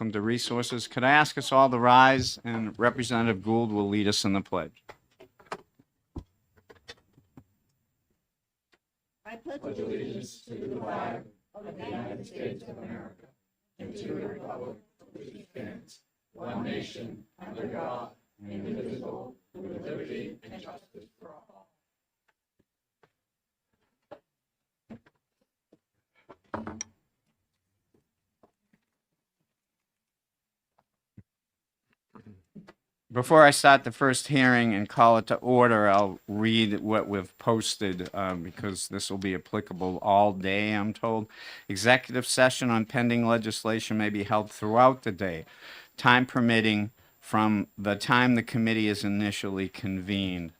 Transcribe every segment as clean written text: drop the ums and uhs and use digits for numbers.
welcome to Resources. Could I ask us all to rise, and Representative Gould will lead us in the pledge. Before I start the first hearing and call it to order, I'll read what we've posted because this will be applicable all day, I'm told. Executive session on pending legislation may be held throughout the day, time permitting, from the time the committee is initially convened.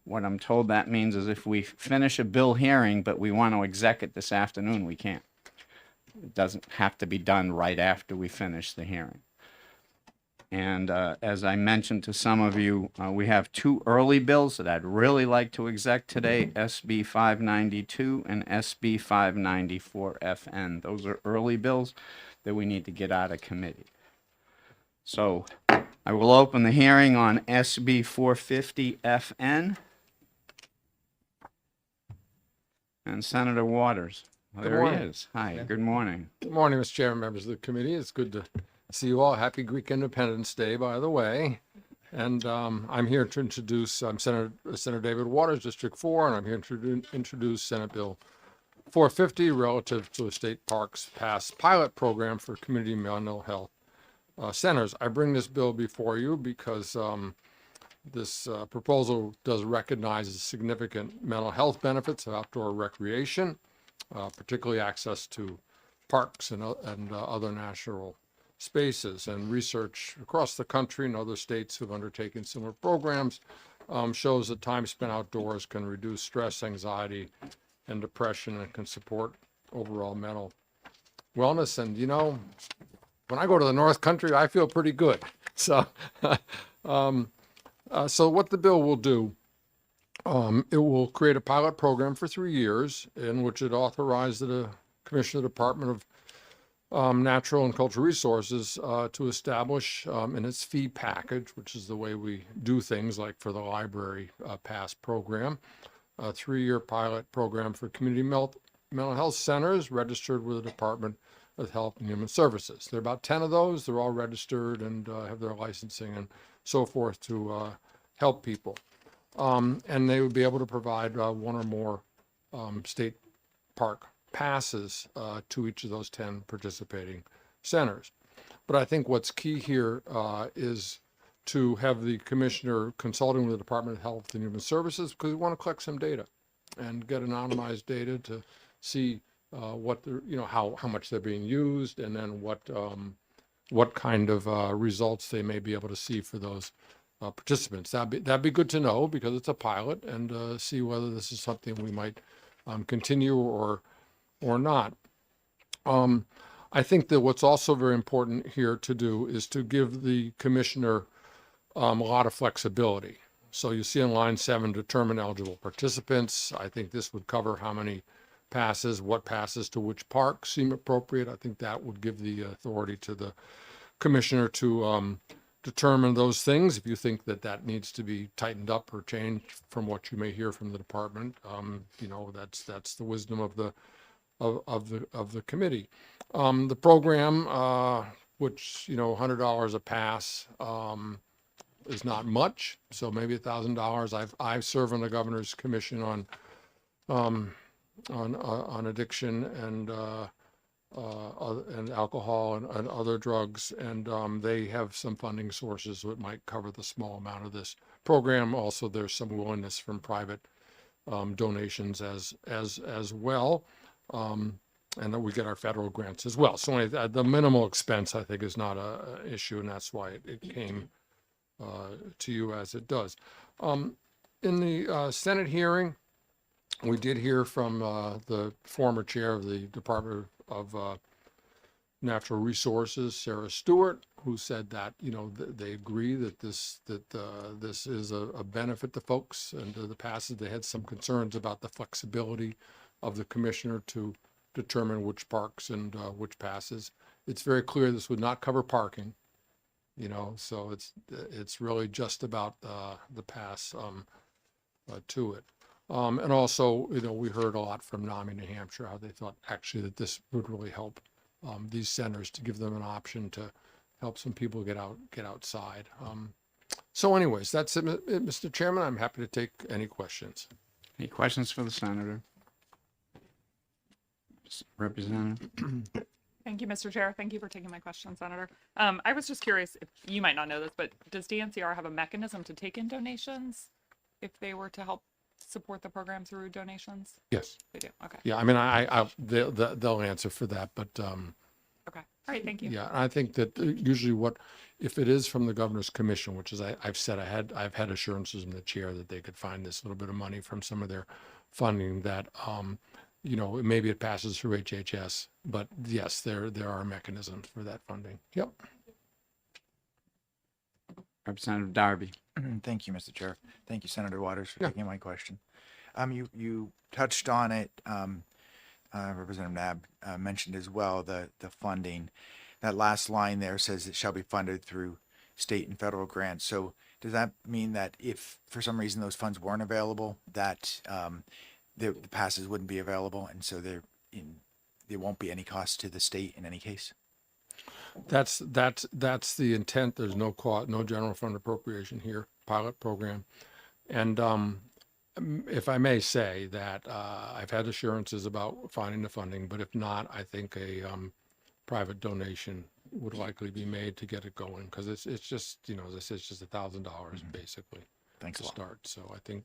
What I'm told that means is if we finish a bill hearing, but we want to exec it this afternoon, we can't. It doesn't have to be done right after we finish the hearing. And as I mentioned to some of you, we have two early bills that I'd really like to exec today, SB 592 and SB 594 FN. Those are early bills that we need to get out of committee. So I will open the hearing on SB 450 FN. And Senator Waters. There he is. Hi, good morning. Good morning, Mr. Chairman, members of the committee. It's good to see you all. Happy Greek Independence Day, by the way. And I'm here to introduce, I'm Senator David Waters, District 4, and I'm here to introduce Senate Bill 450 relative to a state parks pass pilot program for community mental health centers. I bring this bill before you because this proposal does recognize the significant mental health benefits of outdoor recreation, particularly access to parks and other natural spaces. And research across the country and other states who have undertaken similar programs shows that time spent outdoors can reduce stress, anxiety, and depression, and can support overall mental wellness. And you know, when I go to the North Country, I feel pretty good. So, so what the bill will do, it will create a pilot program for 3 years in which it authorized the Commissioner of the Department of Natural and Cultural Resources to establish in its fee package, which is the way we do things like for the library pass program, a 3-year pilot program for community mental health centers registered with the Department of Health and Human Services. There are about 10 of those. They're all registered and have their licensing and so forth to help people. And they would be able to provide one or more state park passes to each of those 10 participating centers. But I think what's key here is to have the commissioner consulting with the Department of Health and Human Services, because we want to collect some data and get anonymized data to see what they're, you know, how much they're being used, and then what kind of results they may be able to see for those participants. That'd be good to know, because it's a pilot, and see whether this is something we might continue or not. I think that what's also very important here to do is to give the commissioner a lot of flexibility. So you see in line 7, determine eligible participants. I think this would cover how many passes, what passes to which parks seem appropriate. I think that would give the authority to the commissioner to determine those things. If you think that that needs to be tightened up or changed from what you may hear from the department, you know, that's the wisdom of the committee. The program, which, you know, $100 a pass, is not much, so maybe $1,000. I serve on the Governor's Commission on addiction and alcohol and other drugs, and they have some funding sources, so it might cover the small amount of this program. Also, there's some willingness from private donations as well. And then we get our federal grants as well. So the minimal expense, I think, is not an issue, and that's why it came to you as it does. In the Senate hearing, we did hear from the former chair of the Department of Natural Resources, Sarah Stewart, who said that, you know, they agree that this is a benefit to folks and to the passes. They had some concerns about the flexibility of the commissioner to determine which parks and which passes it's very clear this would not cover parking, so it's really just about the pass to it. And also, we heard a lot from NAMI New Hampshire, how they thought actually that this would really help these centers to give them an option to help some people get outside. So anyways, that's it, Mr. Chairman. I'm happy to take any questions. Any questions for the senator? Representative? Thank you, Mr. Chair. Thank you for taking my question, Senator. I was just curious, if you might not know this, but does DNCR have a mechanism to take in donations if they were to help support the program through donations? Yes. They do. Okay. Yeah. I mean, they'll answer for that, but Okay. All right. Thank you. yeah, I think that usually if it is from the governor's commission, which is I've said I've had assurances from the chair that they could find this little bit of money from some of their funding that maybe it passes through HHS, but yes, there are mechanisms for that funding. Yep. Representative Darby? Thank you, Mr. Chair. Thank you, Senator Waters, for taking my question. You touched on it. Representative Nab mentioned as well the funding. That last line there says it shall be funded through state and federal grants. So does that mean that if for some reason those funds weren't available, that the passes wouldn't be available, and so there won't be any cost to the state in any case? That's the intent. There's no general fund appropriation here, pilot program. And if I may say that I've had assurances about finding the funding, but if not, I think a private donation would likely be made to get it going, because it's just, as I said, it's just $1,000 basically. Thanks a to lot. start. So I think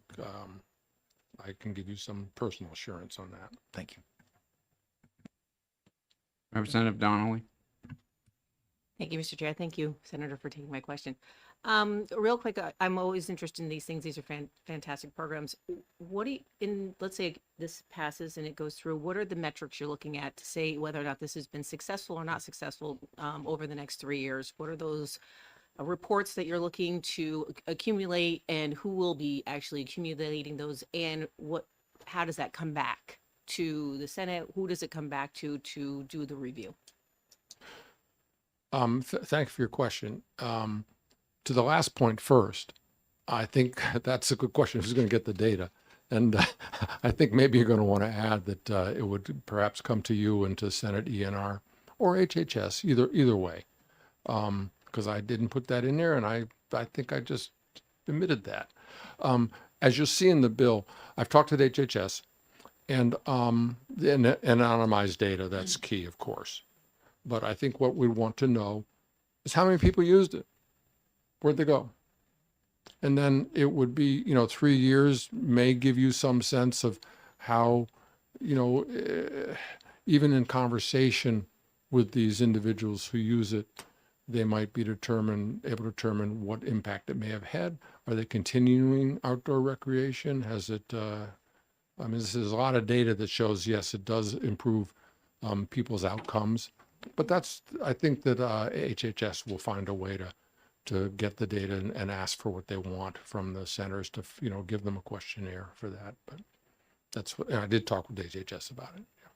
I can give you some personal assurance on that. Thank you. Representative Donnelly? Thank you, Mr. Chair. Thank you, Senator, for taking my question. Real quick, I'm always interested in these things. These are fantastic programs. What do you, let's say this passes and it goes through, what are the metrics you're looking at to say whether or not this has been successful or not successful over the next 3 years? What are those reports that you're looking to accumulate, and who will be actually accumulating those, and how does that come back to the Senate? Who does it come back to do the review? Thank you for your question. To the last point first, I think that's a good question. Who's going to get the data? And I think maybe you're going to want to add that it would perhaps come to you and to Senate ENR or HHS, either way, because I didn't put that in there, and I think I just omitted that. As you'll see in the bill, I've talked to the HHS, and the anonymized data, that's key, of course. But I think what we want to know is how many people used it. Where'd they go? And then it would be, 3 years may give you some sense of how, even in conversation with these individuals who use it, they might be able to determine what impact it may have had. Are they continuing outdoor recreation? Has it, this is a lot of data that shows, yes, it does improve people's outcomes. But I think that HHS will find a way to get the data and ask for what they want from the centers to, give them a questionnaire for that. But that's what, and I did talk with HHS about it. Yeah.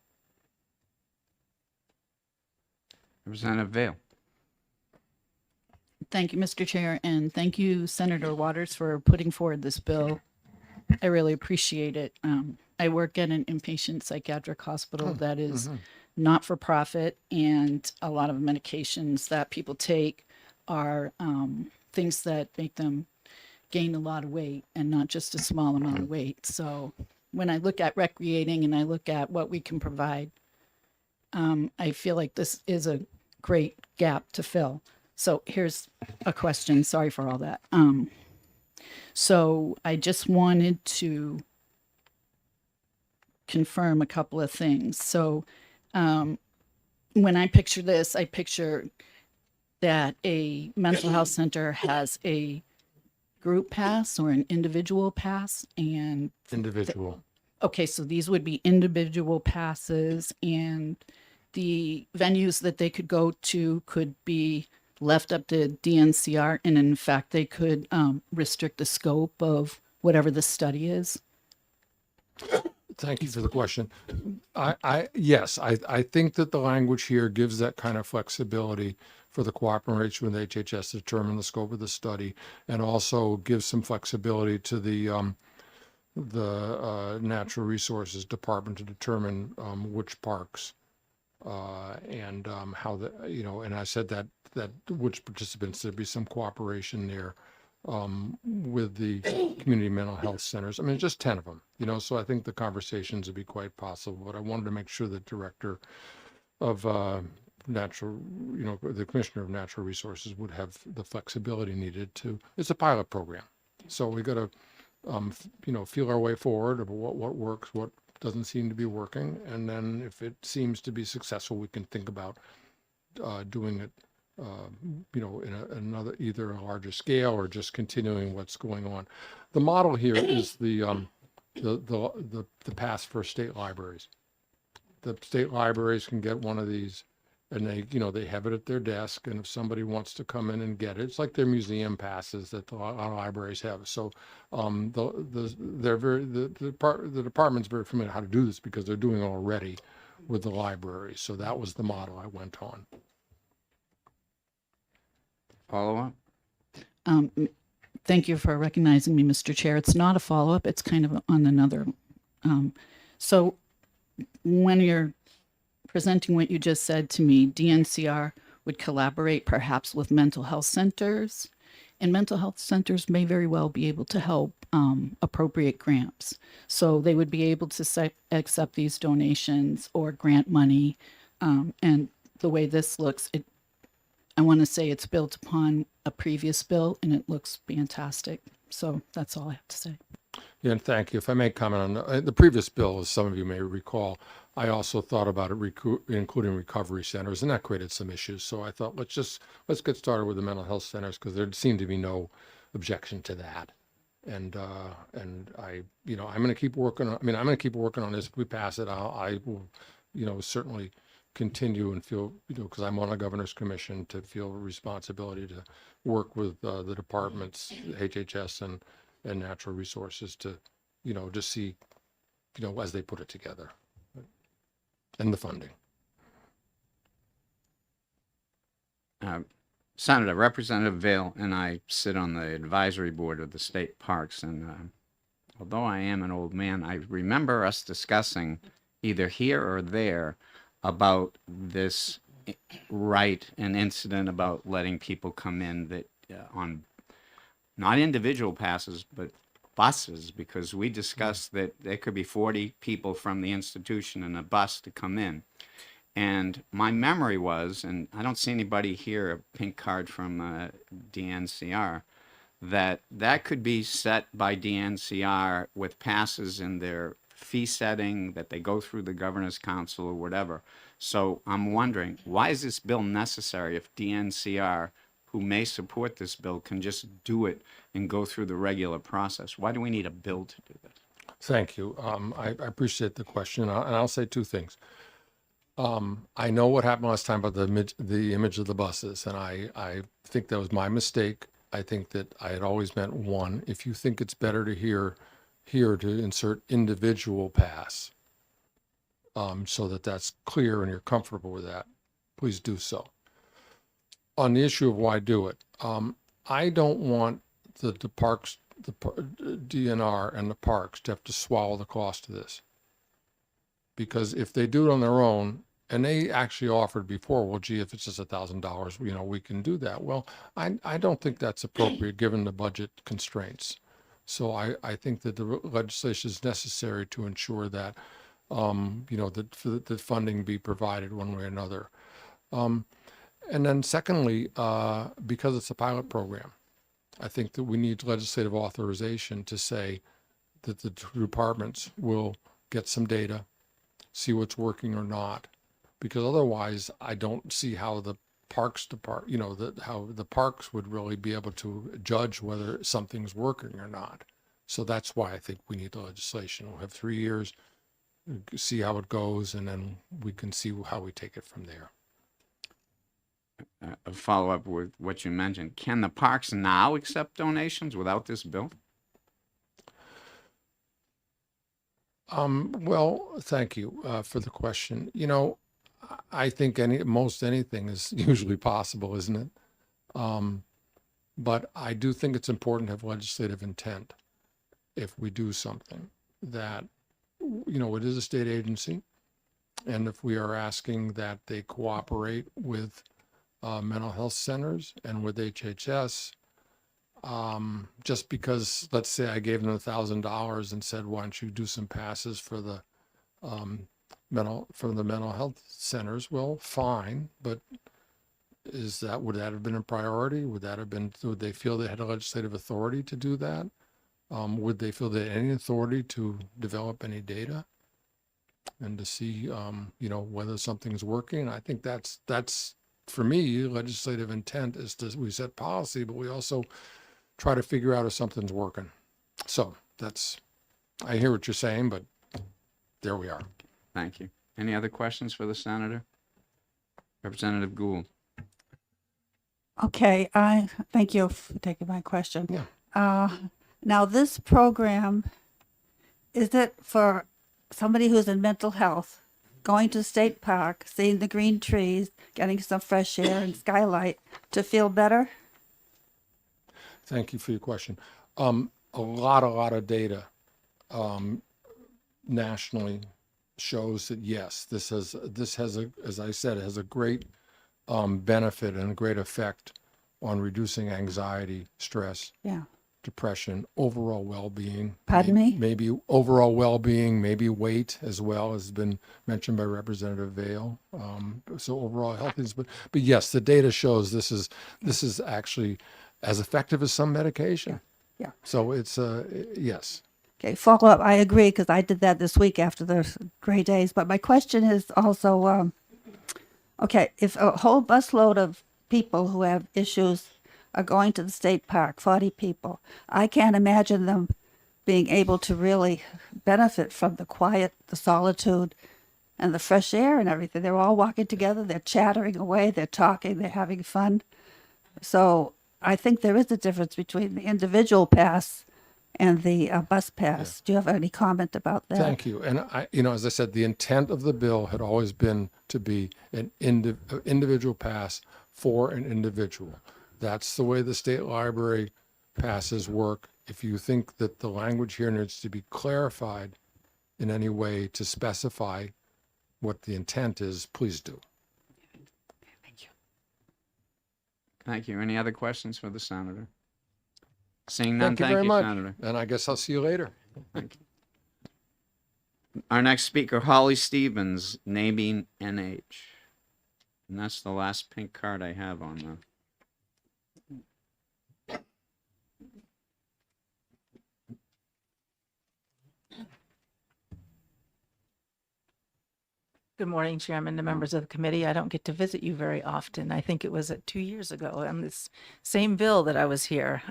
Representative Vale? Thank you, Mr. Chair, and thank you, Senator Waters, for putting forward this bill. I really appreciate it. I work at an inpatient psychiatric hospital that is not for profit, and a lot of medications that people take are things that make them gain a lot of weight and not just a small amount of weight. So when I look at recreating and I look at what we can provide, I feel like this is a great gap to fill. So here's a question. Sorry for all that. So I just wanted to confirm a couple of things. So when I picture this, I picture that a mental health center has a group pass or an individual pass, and Individual. okay, so these would be individual passes, and the venues that they could go to could be left up to DNCR, and in fact, they could restrict the scope of whatever the study is. Thank you for the question. Yes, I think that the language here gives that kind of flexibility for the cooperation with HHS to determine the scope of the study, and also gives some flexibility to the Natural Resources Department to determine which parks and how the, you know, and I said that which participants, there'd be some cooperation there with the community mental health centers. I mean, just 10 of them, you know, so I think the conversations would be quite possible, but I wanted to make sure the director of natural, you know, the commissioner of natural resources would have the flexibility needed to, it's a pilot program. So we got to, you know, feel our way forward of what works, what doesn't seem to be working. And then if it seems to be successful, we can think about doing it you know, in another, either a larger scale or just continuing what's going on. The model here is the pass for state libraries. The state libraries can get one of these, and they, you know, they have it at their desk, and if somebody wants to come in and get it, it's like their museum passes that a lot of libraries have. So the department's very familiar how to do this because they're doing it already with the library. So that was the model I went on. Follow-up? Thank you for recognizing me, Mr. Chair. It's not a follow-up. It's kind of on another. So when you're presenting what you just said to me, DNCR would collaborate perhaps with mental health centers, and mental health centers may very well be able to help appropriate grants. So they would be able to accept these donations or grant money. And the way this looks, I want to say it's built upon a previous bill, and it looks fantastic. So that's all I have to say. Yeah, and thank you. If I may comment on the previous bill, as some of you may recall, I also thought about it including recovery centers, and that created some issues. So I thought, let's get started with the mental health centers, because there seemed to be no objection to that. And I, you know, I'm going to keep working on. I mean, I'm going to keep working on this. If we pass it, I will, you know, certainly continue and feel, you know, because I'm on a governor's commission, to feel responsibility to work with the departments, HHS and natural resources, to, you know, just see, you know, as they put it together, and the funding. Senator, Representative Vail and I sit on the advisory board of the state parks, and although I am an old man, I remember us discussing either here or there about this an incident about letting people come in that on not individual passes, but buses, because we discussed that there could be 40 people from the institution in a bus to come in. And my memory was, and I don't see anybody here, a pink card from DNCR, that could be set by DNCR with passes in their fee setting, that they go through the governor's council or whatever. So I'm wondering, why is this bill necessary if DNCR, who may support this bill, can just do it and go through the regular process? Why do we need a bill to do this? Thank you. I appreciate the question, and I'll say two things. I know what happened last time about the image of the buses, and I think that was my mistake. I think that I had always meant one. If you think it's better to here to insert individual pass, so that's clear and you're comfortable with that, please do so. On the issue of why do it, I don't want the parks, the DNR and the parks to have to swallow the cost of this. Because if they do it on their own, and they actually offered before, well, gee, if it's just $1,000, you know, we can do that. Well, I don't think that's appropriate given the budget constraints. So I think that the legislation is necessary to ensure that, you know, that the funding be provided one way or another. And then secondly, because it's a pilot program, I think that we need legislative authorization to say that the departments will get some data, see what's working or not, because otherwise I don't see how the parks department, you know, how the parks would really be able to judge whether something's working or not. So that's why I think we need the legislation. We'll have 3 years, see how it goes, and then we can see how we take it from there. A follow-up with what you mentioned. Can the parks now accept donations without this bill? Well, thank you for the question. You know, I think most anything is usually possible, isn't it? But I do think it's important to have legislative intent if we do something that, you know, it is a state agency. And if we are asking that they cooperate with mental health centers and with HHS, just because, let's say I gave them $1,000 and said, why don't you do some passes for the mental health centers? Well, fine, but would that have been a priority? Would they feel they had a legislative authority to do that? Would they feel they had any authority to develop any data and to see, you know, whether something's working? I think that's for me, legislative intent is we set policy, but we also try to figure out if something's working. So I hear what you're saying, but there we are. Thank you. Any other questions for the senator? Representative Gould. Okay, I thank you for taking my question. Yeah. Now, this program, is it for somebody who's in mental health, going to State Park, seeing the green trees, getting some fresh air and skylight to feel better? Thank you for your question. A lot of data nationally shows that yes, this has as I said, it has a great benefit and a great effect on reducing anxiety, stress, Yeah. depression, overall well-being. Pardon me? Maybe overall well-being, maybe weight as well has been mentioned by Representative Vale. So overall healthiness, but yes, the data shows this is actually as effective as some medication. Yeah. So it's yes. Okay, follow up. I agree because I did that this week after the gray days. But my question is also, okay, if a whole busload of people who have issues are going to the state park, 40 people, I can't imagine them being able to really benefit from the quiet, the solitude, and the fresh air and everything. They're all walking together, they're chattering away, they're talking, they're having fun. So I think there is a difference between the individual pass and the bus pass. Do you have any comment about that? Thank you. And as I said, the intent of the bill had always been to be an individual pass for an individual. That's the way the state library passes work. If you think that the language here needs to be clarified in any way to specify what the intent is, please do. Thank you. Any other questions for the senator? Seeing none, Thank you very much. Senator. And I guess I'll see you later. Thank you. Our next speaker, Holly Stevens, naming NH. And that's the last pink card I have on the. Good morning, Chairman and members of the committee. I don't get to visit you very often. I think it was 2 years ago on this same bill that I was here.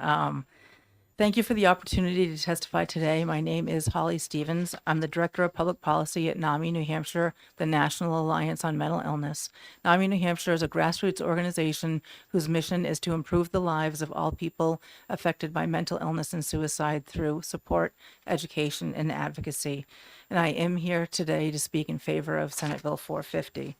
Thank you for the opportunity to testify today. My name is Holly Stevens. I'm the Director of Public Policy at NAMI New Hampshire, the National Alliance on Mental Illness. NAMI New Hampshire is a grassroots organization whose mission is to improve the lives of all people affected by mental illness and suicide through support, education, and advocacy. And I am here today to speak in favor of Senate Bill 450.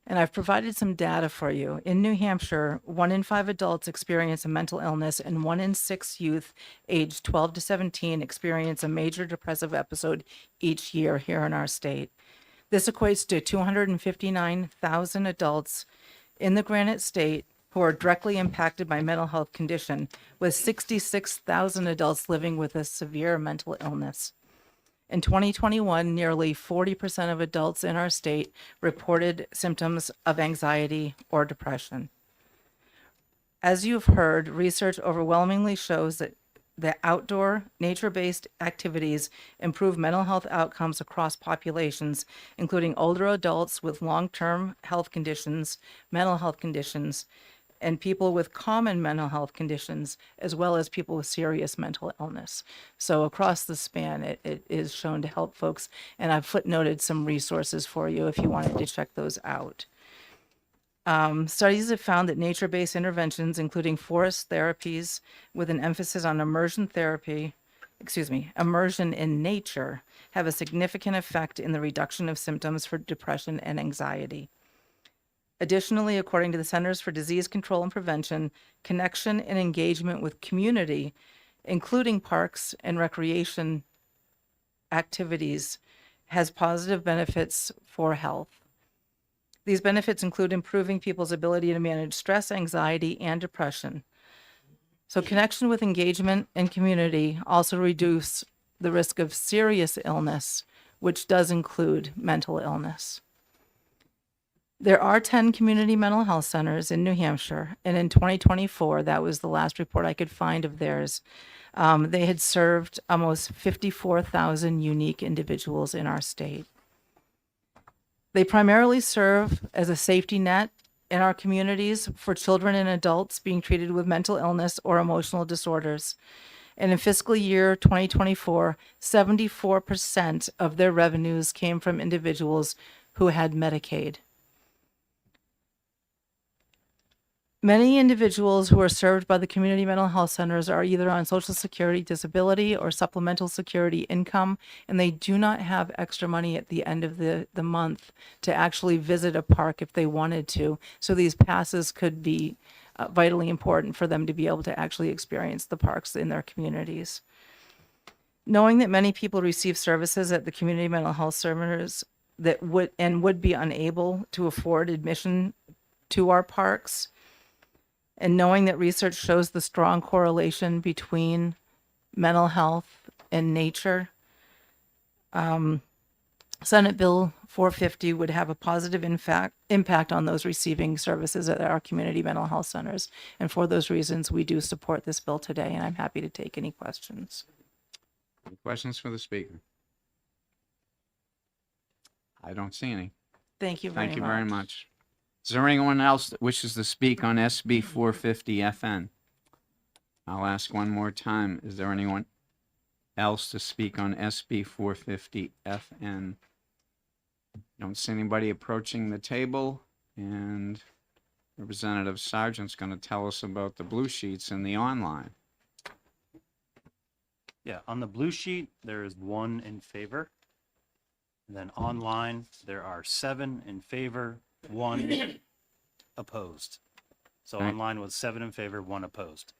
And I've provided some data for you. In New Hampshire, 1 in 5 adults experience a mental illness, and 1 in 6 youth aged 12 to 17 experience a major depressive episode each year here in our state. This equates to 259,000 adults in the Granite State who are directly impacted by mental health condition, with 66,000 adults living with a severe mental illness. In 2021, nearly 40% of adults in our state reported symptoms of anxiety or depression. As you've heard, research overwhelmingly shows that the outdoor, nature-based activities improve mental health outcomes across populations, including older adults with long-term health conditions, mental health conditions, and people with common mental health conditions, as well as people with serious mental illness. So across the span, it is shown to help folks, and I've footnoted some resources for you if you wanted to check those out. Studies have found that nature-based interventions, including forest therapies with an emphasis on immersion therapy, immersion in nature have a significant effect in the reduction of symptoms for depression and anxiety. Additionally, according to the Centers for Disease Control and Prevention, connection and engagement with community, including parks and recreation activities, has positive benefits for health. These benefits include improving people's ability to manage stress, anxiety, and depression. So connection with engagement and community also reduce the risk of serious illness, which does include mental illness. There are 10 community mental health centers in New Hampshire, and in 2024, that was the last report I could find of theirs. They had served almost 54,000 unique individuals in our state. They primarily serve as a safety net in our communities for children and adults being treated with mental illness or emotional disorders. And in fiscal year 2024, 74% of their revenues came from individuals who had Medicaid. Many individuals who are served by the community mental health centers are either on Social Security disability or supplemental security income, and they do not have extra money at the end of the month to actually visit a park if they wanted to. So these passes could be vitally important for them to be able to actually experience the parks in their communities. Knowing that many people receive services at the community mental health centers that would be unable to afford admission to our parks, and knowing that research shows the strong correlation between mental health and nature, Senate Bill 450 would have a positive impact on those receiving services at our community mental health centers. And for those reasons, we do support this bill today, and I'm happy to take any questions. Any questions for the speaker? I don't see any. Thank you very much. Thank you very much. Is there anyone else that wishes to speak on SB 450 FN? I'll ask one more time. Is there anyone else to speak on SB 450 FN? Don't see anybody approaching the table, and Representative Sargent's going to tell us about the blue sheets and the online. Yeah, on the blue sheet, there is 1 in favor. And then online, there are 7 in favor, 1 opposed. So Okay. online was 7 in favor, 1 opposed.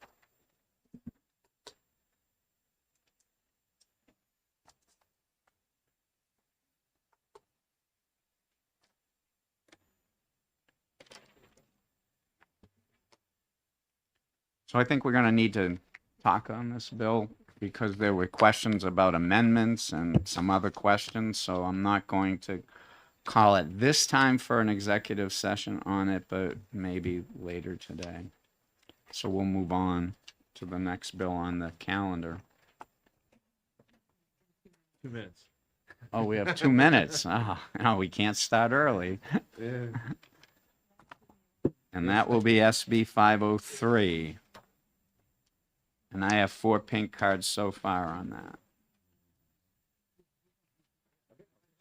So I think we're going to need to talk on this bill because there were questions about amendments and some other questions. So I'm not going to call it this time for an executive session on it, but maybe later today. So we'll move on to the next bill on the calendar. 2 minutes. Oh, we have 2 minutes. Oh, no, we can't start early. Yeah. And that will be SB 503. And I have 4 pink cards so far on that.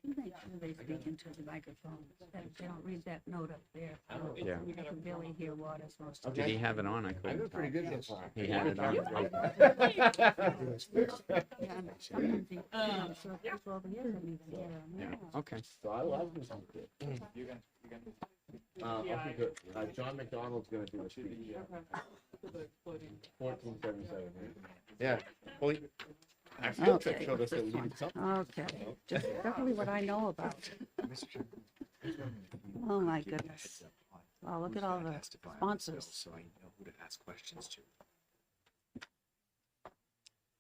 Make sure they speak into the microphone. They don't read that note up there. Yeah. I can barely hear Waters most of Did he have it on? I I've couldn't been tell. pretty good so far. He had it on. Yeah, and sometimes he, so if it's over here, then you can hear him. Yeah, okay. So I love this one. Okay, good. John McDonald's gonna do a speech. 1477. Yeah. Well, our field trip Okay, showed us what's that we this needed something. Okay, just exactly what I know about. Oh, my goodness. Well, look at all the sponsors. So I know who to ask questions to.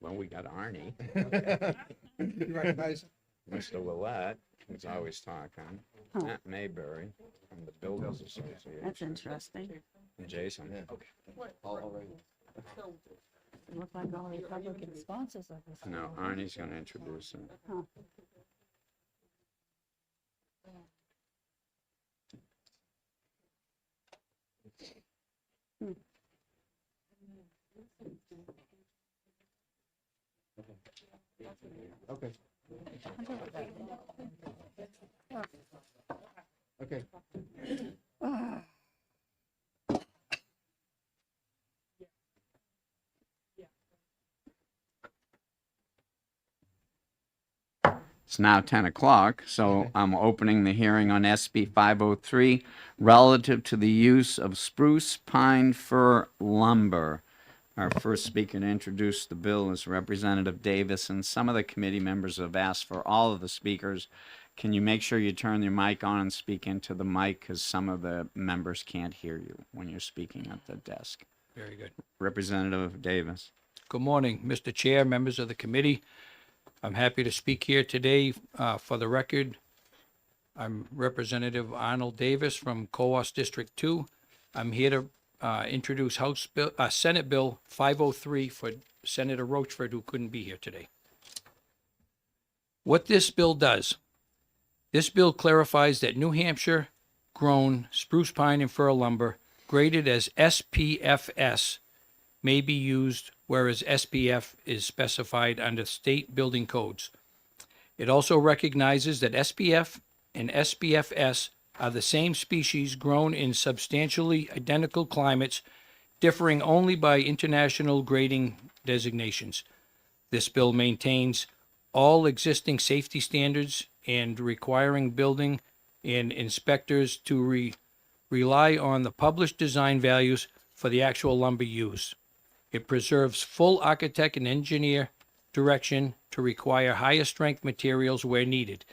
Well, we got Arnie, You recognize? Mr. Willett, who's always talking, Huh. Matt Mayberry from the Builders Association, That's interesting. and Jason. Yeah. Already. It looked like all the Republican sponsors of this. No, Arnie's going to introduce it. Huh. Okay. Okay. Ah. It's now 10 o'clock, so I'm opening the hearing on SB 503 relative to the use of spruce pine fir lumber. Our first speaker to introduce the bill is Representative Davis, and some of the committee members have asked for all of the speakers. Can you make sure you turn your mic on and speak into the mic, because some of the members can't hear you when you're speaking at the desk. Very good. Representative Davis. Good morning, Mr. Chair, members of the committee. I'm happy to speak here today. For the record, I'm Representative Arnold Davis from Coos District 2. I'm here to introduce Senate Bill 503 for Senator Roachford, who couldn't be here today. What this bill does, this bill clarifies that New Hampshire grown spruce pine and fir lumber graded as SPFS may be used, whereas SPF is specified under state building codes. It also recognizes that SPF and SPFS are the same species grown in substantially identical climates, differing only by international grading designations. This bill maintains all existing safety standards and requiring building and inspectors to rely on the published design values for the actual lumber used. It preserves full architect and engineer direction to require higher strength materials where needed.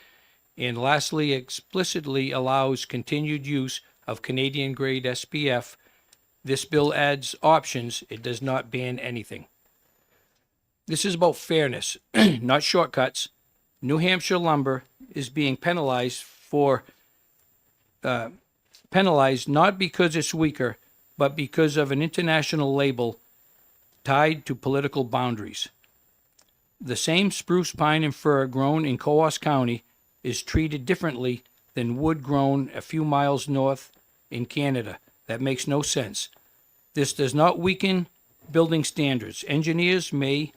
And lastly, explicitly allows continued use of Canadian grade SPF. This bill adds options. It does not ban anything. This is about fairness, not shortcuts. New Hampshire lumber is being penalized not because it's weaker, but because of an international label tied to political boundaries. The same spruce, pine, and fir grown in Coos County is treated differently than wood grown a few miles north in Canada. That makes no sense. This does not weaken building standards. Engineers may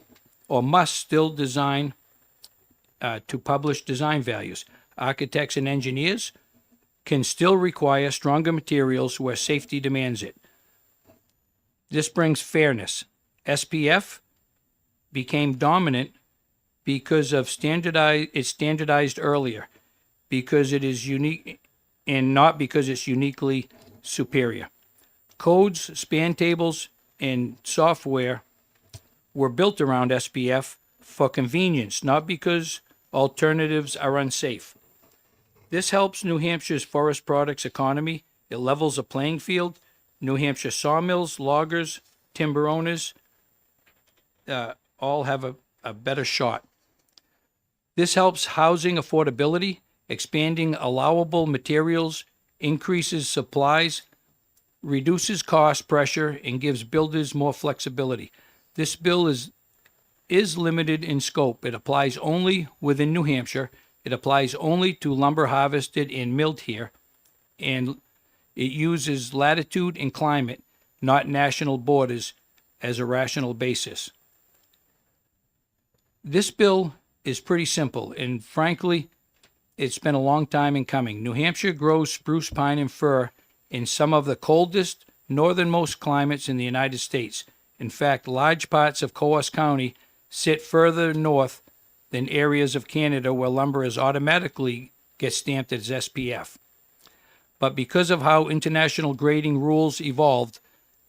or must still design to publish design values. Architects and engineers can still require stronger materials where safety demands it. This brings fairness. SPF became dominant because of it's standardized earlier, because it is unique and not because it's uniquely superior. Codes, span tables, and software were built around SPF for convenience, not because alternatives are unsafe. This helps New Hampshire's forest products economy. It levels a playing field. New Hampshire sawmills, loggers, timber owners, all have a better shot. This helps housing affordability, expanding allowable materials, increases supplies, reduces cost pressure, and gives builders more flexibility. This bill is limited in scope. It applies only within New Hampshire. It applies only to lumber harvested and milled here, and it uses latitude and climate, not national borders, as a rational basis. This bill is pretty simple, and frankly, it's been a long time in coming. New Hampshire grows spruce, pine, and fir in some of the coldest, northernmost climates in the United States. In fact, large parts of Coos County sit further north than areas of Canada where lumber is automatically gets stamped as SPF. But because of how international grading rules evolved,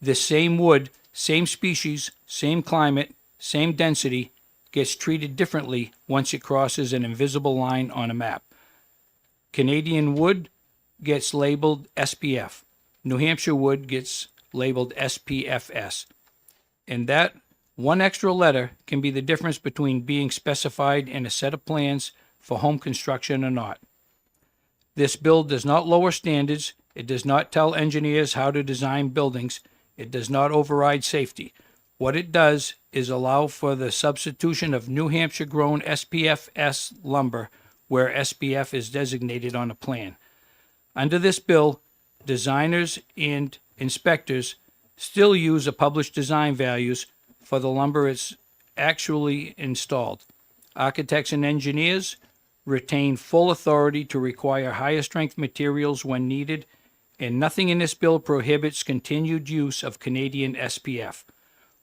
this same wood, same species, same climate, same density, gets treated differently once it crosses an invisible line on a map. Canadian wood gets labeled SPF. New Hampshire wood gets labeled SPFS. And that one extra letter can be the difference between being specified in a set of plans for home construction or not. This bill does not lower standards. It does not tell engineers how to design buildings. It does not override safety. What it does is allow for the substitution of New Hampshire grown SPFS lumber where SPF is designated on a plan. Under this bill, designers and inspectors still use the published design values for the lumber it's actually installed. Architects and engineers retain full authority to require higher strength materials when needed, and nothing in this bill prohibits continued use of Canadian SPF.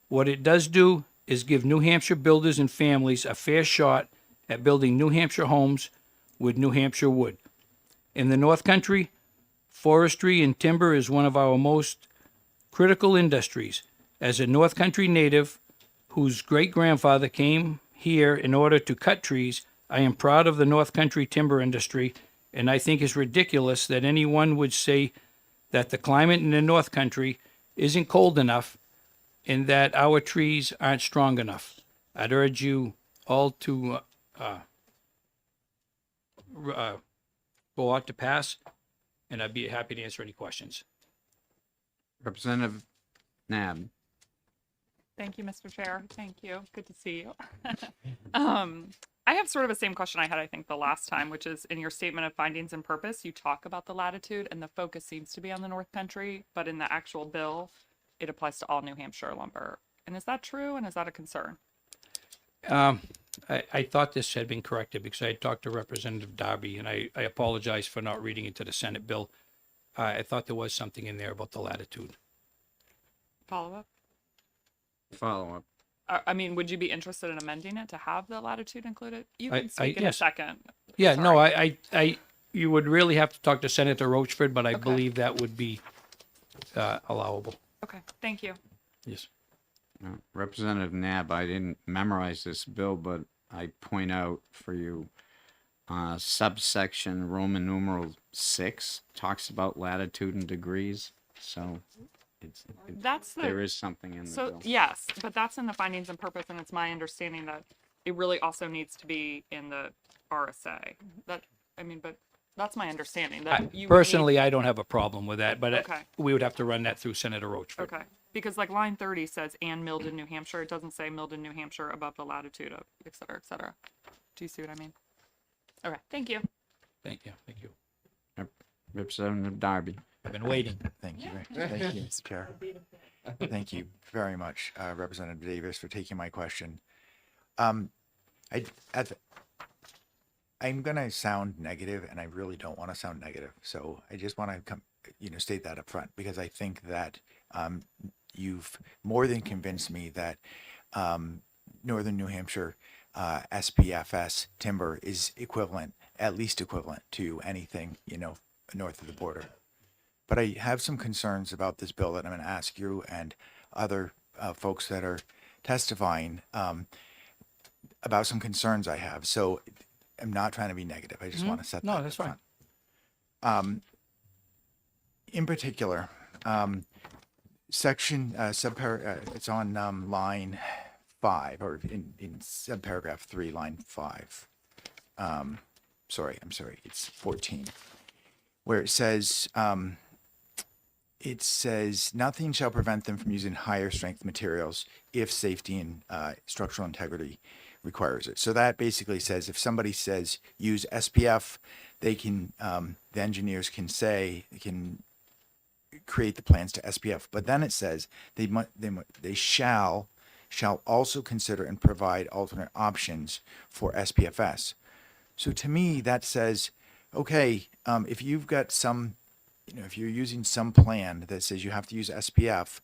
What it does do is give New Hampshire builders and families a fair shot at building New Hampshire homes with New Hampshire wood. In the North Country, forestry and timber is one of our most critical industries. As a North Country native whose great-grandfather came here in order to cut trees, I am proud of the North Country timber industry, and I think it's ridiculous that anyone would say that the climate in the North Country isn't cold enough and that our trees aren't strong enough. I'd urge you all to go out to pass, and I'd be happy to answer any questions. Representative Nab. Thank you, Mr. Chair. Thank you. Good to see you. I have sort of the same question I had, I think, the last time, which is in your statement of findings and purpose, you talk about the latitude and the focus seems to be on the North Country, but in the actual bill, it applies to all New Hampshire lumber. And is that true? And is that a concern? I thought this had been corrected because I had talked to Representative Darby, and I apologize for not reading into the Senate bill. I thought there was something in there about the latitude. Follow up? Follow up. I mean, would you be interested in amending it to have the latitude included? You can I- speak in a yes. second. Yeah, no, Sorry. you would really have to talk to Senator Roachford, but I Okay. believe that would be allowable. Okay, thank you. Yes. Representative Nab, I didn't memorize this bill, but I point out for you, subsection Roman numeral 6 talks about latitude and degrees. So That's the. there is something in the So, bill. yes, but that's in the findings and purpose, and it's my understanding that it really also needs to be in the RSA. That, I mean, but that's my understanding, that you would need- Personally, I don't have a problem with that, but Okay. we would have to run that through Senator Roachford. Okay, because like line 30 says, and Milden, New Hampshire, it doesn't say Milden, New Hampshire above the latitude of, et cetera, et cetera. Do you see what I mean? Okay, thank you. Thank you, thank you. Representative Darby. I've been waiting. Thank you. Thank you, Mr. Chair. Thank you very much, Representative Davis, for taking my question. I'm going to sound negative, and I really don't want to sound negative. So I just want to state that up front, because I think that you've more than convinced me that Northern New Hampshire SPFS timber is equivalent, at least equivalent to anything, north of the border. But I have some concerns about this bill that I'm going to ask you and other folks that are testifying about some concerns I have. So I'm not trying to be negative. I just want to set that No, up that's fine. front. In particular, section it's on line 5, or in subparagraph 3, line 5. I'm sorry, it's 14, where it says nothing shall prevent them from using higher strength materials if safety and structural integrity requires it. So that basically says if somebody says use SPF, they can the engineers can create the plans to SPF. But then it says they shall also consider and provide alternate options for SPFS. So to me that says, okay, if you've got some, if you're using some plan that says you have to use SPF,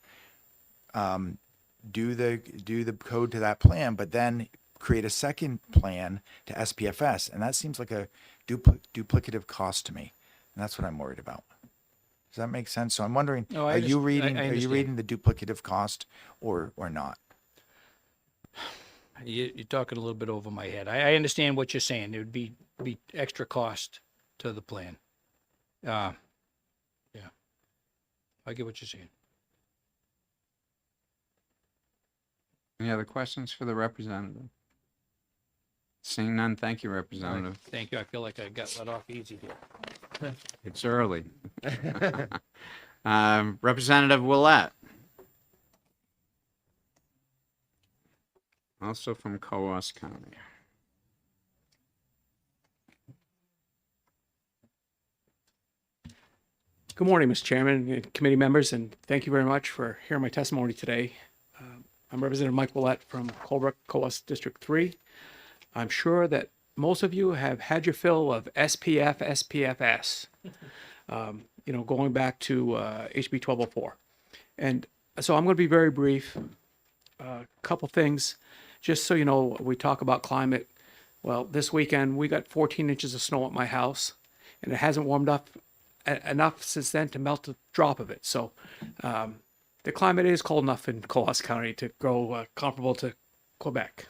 do the code to that plan, but then create a second plan to SPFS, and that seems like a duplicative cost to me, and that's what I'm worried about. Does that make sense? So I'm wondering, No, I are you understand. I reading understand. the duplicative cost or not? You're talking a little bit over my head. I understand what you're saying. There would be extra cost to the plan. Yeah. I get what you're saying. Any other questions for the representative? Seeing none, thank you, Representative. Thank you. I feel like I got let off easy here. It's early. Representative Willett. Also from Coos County. Good morning, Mr. Chairman, and committee members, and thank you very much for hearing my testimony today. I'm Representative Mike Willett from Colebrook, Coas District 3. I'm sure that most of you have had your fill of SPF, SPFS, going back to HB 1204. And so I'm going to be very brief. A couple things, just so you know, we talk about climate. Well, this weekend we got 14 inches of snow at my house, and it hasn't warmed up enough since then to melt a drop of it. So the climate is cold enough in Colas County to go comparable to Quebec.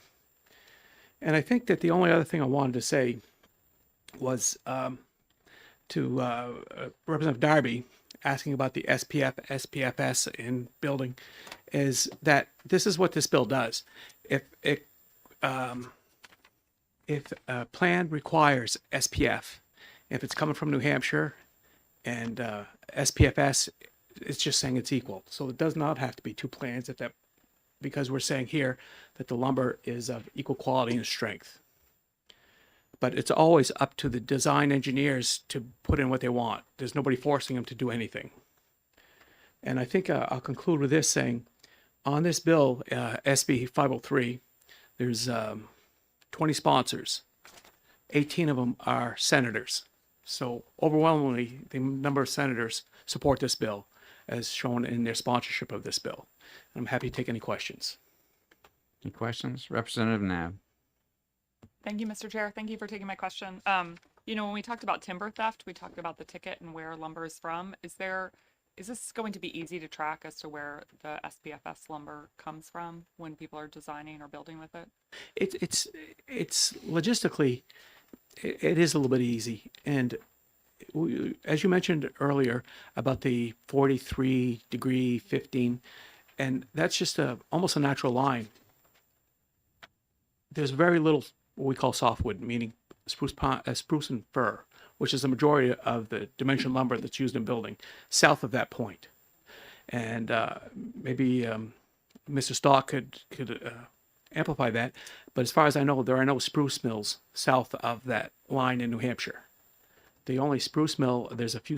And I think that the only other thing I wanted to say was to Representative Darby asking about the SPF, SPFS in building, is that this is what this bill does. If a plan requires SPF, if it's coming from New Hampshire, and SPFS, it's just saying it's equal. So it does not have to be two plans if that, because we're saying here that the lumber is of equal quality and strength. But it's always up to the design engineers to put in what they want. There's nobody forcing them to do anything. And I think I'll conclude with this saying, on this bill, SB 503, there's 20 sponsors. 18 of them are senators. So overwhelmingly, the number of senators support this bill, as shown in their sponsorship of this bill. And I'm happy to take any questions. Any questions? Representative Nab. Thank you, Mr. Chair. Thank you for taking my question. When we talked about timber theft, we talked about the ticket and where lumber is from. Is this going to be easy to track as to where the SPFS lumber comes from when people are designing or building with it? It's logistically, it is a little bit easy. And as you mentioned earlier about the 43 degree 15, and that's just almost a natural line. There's very little what we call softwood, meaning spruce and fir, which is the majority of the dimension lumber that's used in building, south of that point. And maybe Mr. Stock could amplify that. But as far as I know, there are no spruce mills south of that line in New Hampshire. The only spruce mill, there's a few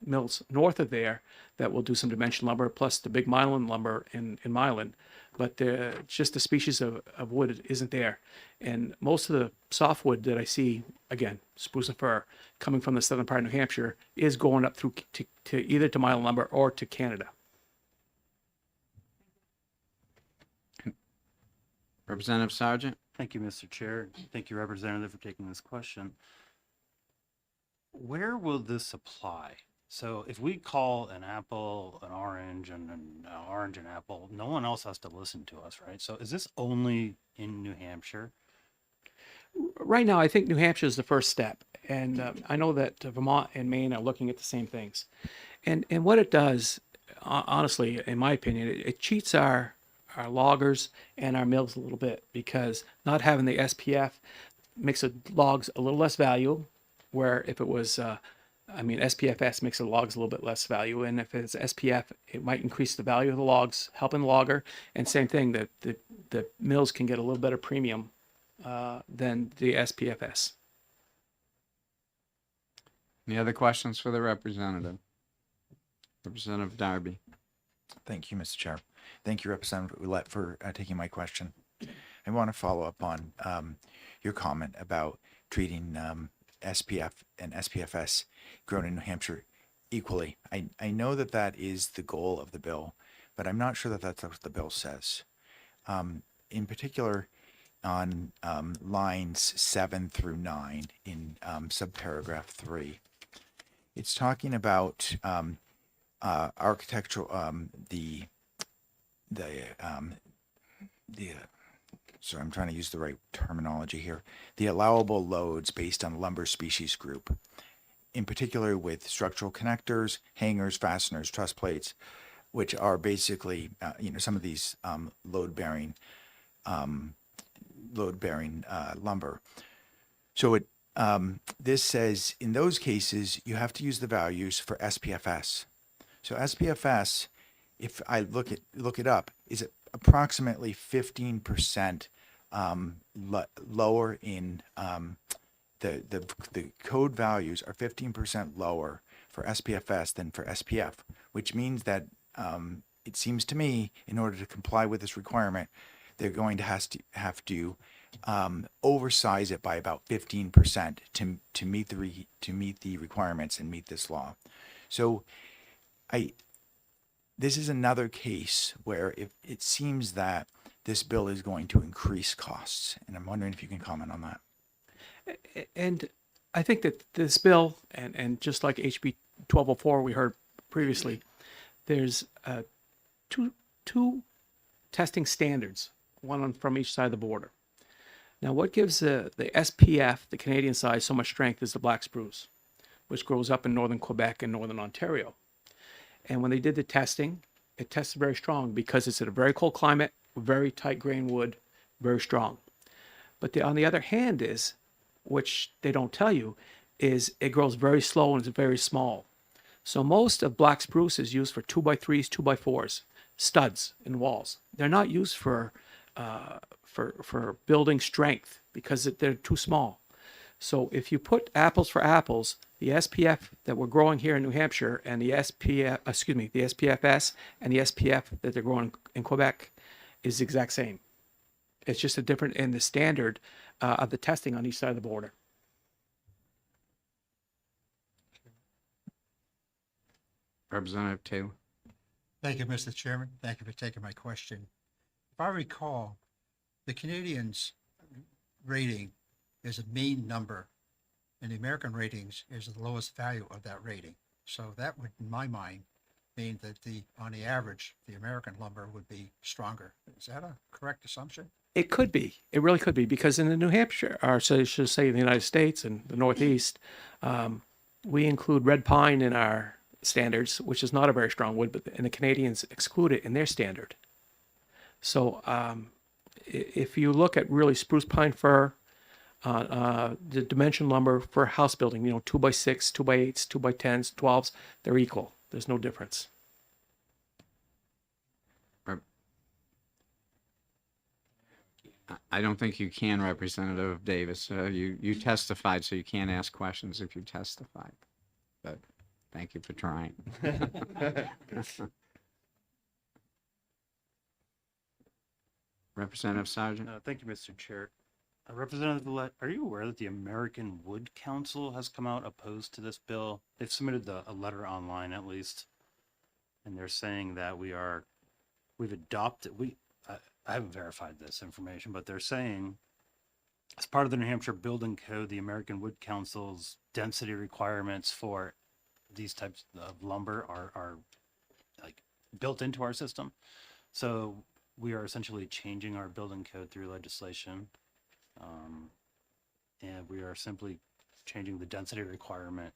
mills north of there that will do some dimension lumber, plus the big mylan lumber in Mylan. But just the species of wood isn't there. And most of the softwood that I see, again, spruce and fir, coming from the southern part of New Hampshire, is going up through to either to mylan lumber or to Canada. Representative Sargent. Thank you, Mr. Chair. Thank you, Representative, for taking this question. Where will this apply? So if we call an apple an orange and an orange an apple, no one else has to listen to us, right? So is this only in New Hampshire? Right now, I think New Hampshire is the first step. And I know that Vermont and Maine are looking at the same things. And what it does, honestly, in my opinion, it cheats our loggers and our mills a little bit, because not having the SPF makes the logs a little less value, where if it was SPFS makes the logs a little bit less value, and if it's SPF, it might increase the value of the logs, helping the logger. And same thing, that the mills can get a little better premium than the SPFS. Any other questions for the representative? Representative Darby. Thank you, Mr. Chair. Thank you, Representative Ouellette, for taking my question. I want to follow up on your comment about treating SPF and SPFS grown in New Hampshire equally. I know that that is the goal of the bill, but I'm not sure that that's what the bill says. In particular, on lines 7 through 9 in subparagraph 3, it's talking about architectural, sorry, I'm trying to use the right terminology here. The allowable loads based on lumber species group, in particular with structural connectors, hangers, fasteners, truss plates, which are basically, some of these load-bearing lumber. So this says in those cases you have to use the values for SPFS. So SPFS, if I look it up, is approximately 15% lower in the code values are 15% lower for SPFS than for SPF, which means that it seems to me, in order to comply with this requirement, they're going to have to oversize it by about 15% to meet the requirements and meet this law. So this is another case where if it seems that this bill is going to increase costs. And I'm wondering if you can comment on that. And I think that this bill, and just like HB 1204 we heard previously, there's two testing standards, from each side of the border. Now, what gives the SPF, the Canadian side, so much strength is the black spruce, which grows up in northern Quebec and northern Ontario. And when they did the testing, it tested very strong because it's in a very cold climate, very tight grain wood, very strong. But on the other hand is, which they don't tell you, is it grows very slow and it's very small. So most of black spruce is used for 2x3s, 2x4s, studs in walls. They're not used for building strength because they're too small. So if you put apples for apples, the SPF that we're growing here in New Hampshire and the SPFS and the SPF that they're growing in Quebec is the exact same. It's just a different in the standard of the testing on each side of the border. Representative Taylor. Thank you, Mr. Chairman. Thank you for taking my question. If I recall, the Canadians' rating is a mean number, and the American ratings is the lowest value of that rating. So that would, in my mind, mean that on the average, the American lumber would be stronger. Is that a correct assumption? It could be. It really could be, because in the New Hampshire, or so I should say in the United States and the Northeast, we include red pine in our standards, which is not a very strong wood, and the Canadians exclude it in their standard. So if you look at really spruce, pine, fir, the dimension lumber for house building, 2x6, 2x8s, 2x10s, 12s, they're equal. There's no difference. I don't think you can, Representative Davis. You testified, so you can't ask questions if you testified. But thank you for trying. Representative Sargent. Thank you, Mr. Chair. Representative Villette, are you aware that the American Wood Council has come out opposed to this bill? They've submitted a letter online, at least, and they're saying that we've adopted, I haven't verified this information, but they're saying as part of the New Hampshire Building Code, the American Wood Council's density requirements for these types of lumber are like built into our system. So we are essentially changing our building code through legislation. And we are simply changing the density requirement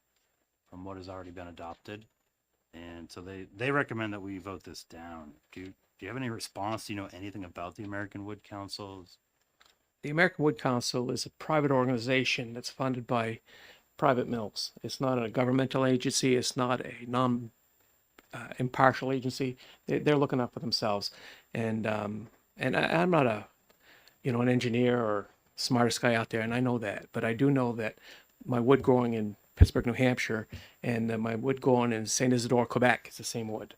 from what has already been adopted. And so they recommend that we vote this down. Do you have any response? Do you know anything about the American Wood Council? The American Wood Council is a private organization that's funded by private mills. It's not a governmental agency. It's not a impartial agency. They're looking out for themselves. And I'm not an engineer or smartest guy out there, and I know that. But I do know that my wood growing in Pittsburgh, New Hampshire, and my wood growing in St. Isidore, Quebec is the same wood.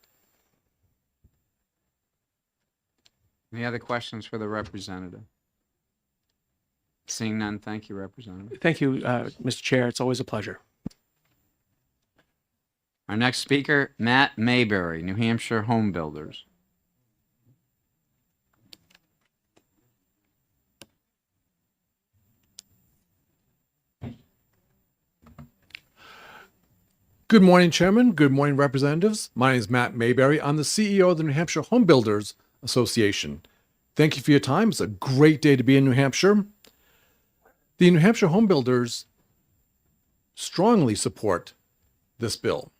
Any other questions for the representative? Seeing none, thank you, Representative. Thank you, Mr. Chair. It's always a pleasure. Our next speaker, Matt Mayberry, New Hampshire Home Builders. Good morning, Chairman. Good morning, Representatives. My name is Matt Mayberry. I'm the CEO of the New Hampshire Home Builders Association. Thank you for your time. It's a great day to be in New Hampshire. The New Hampshire Home Builders strongly support this bill.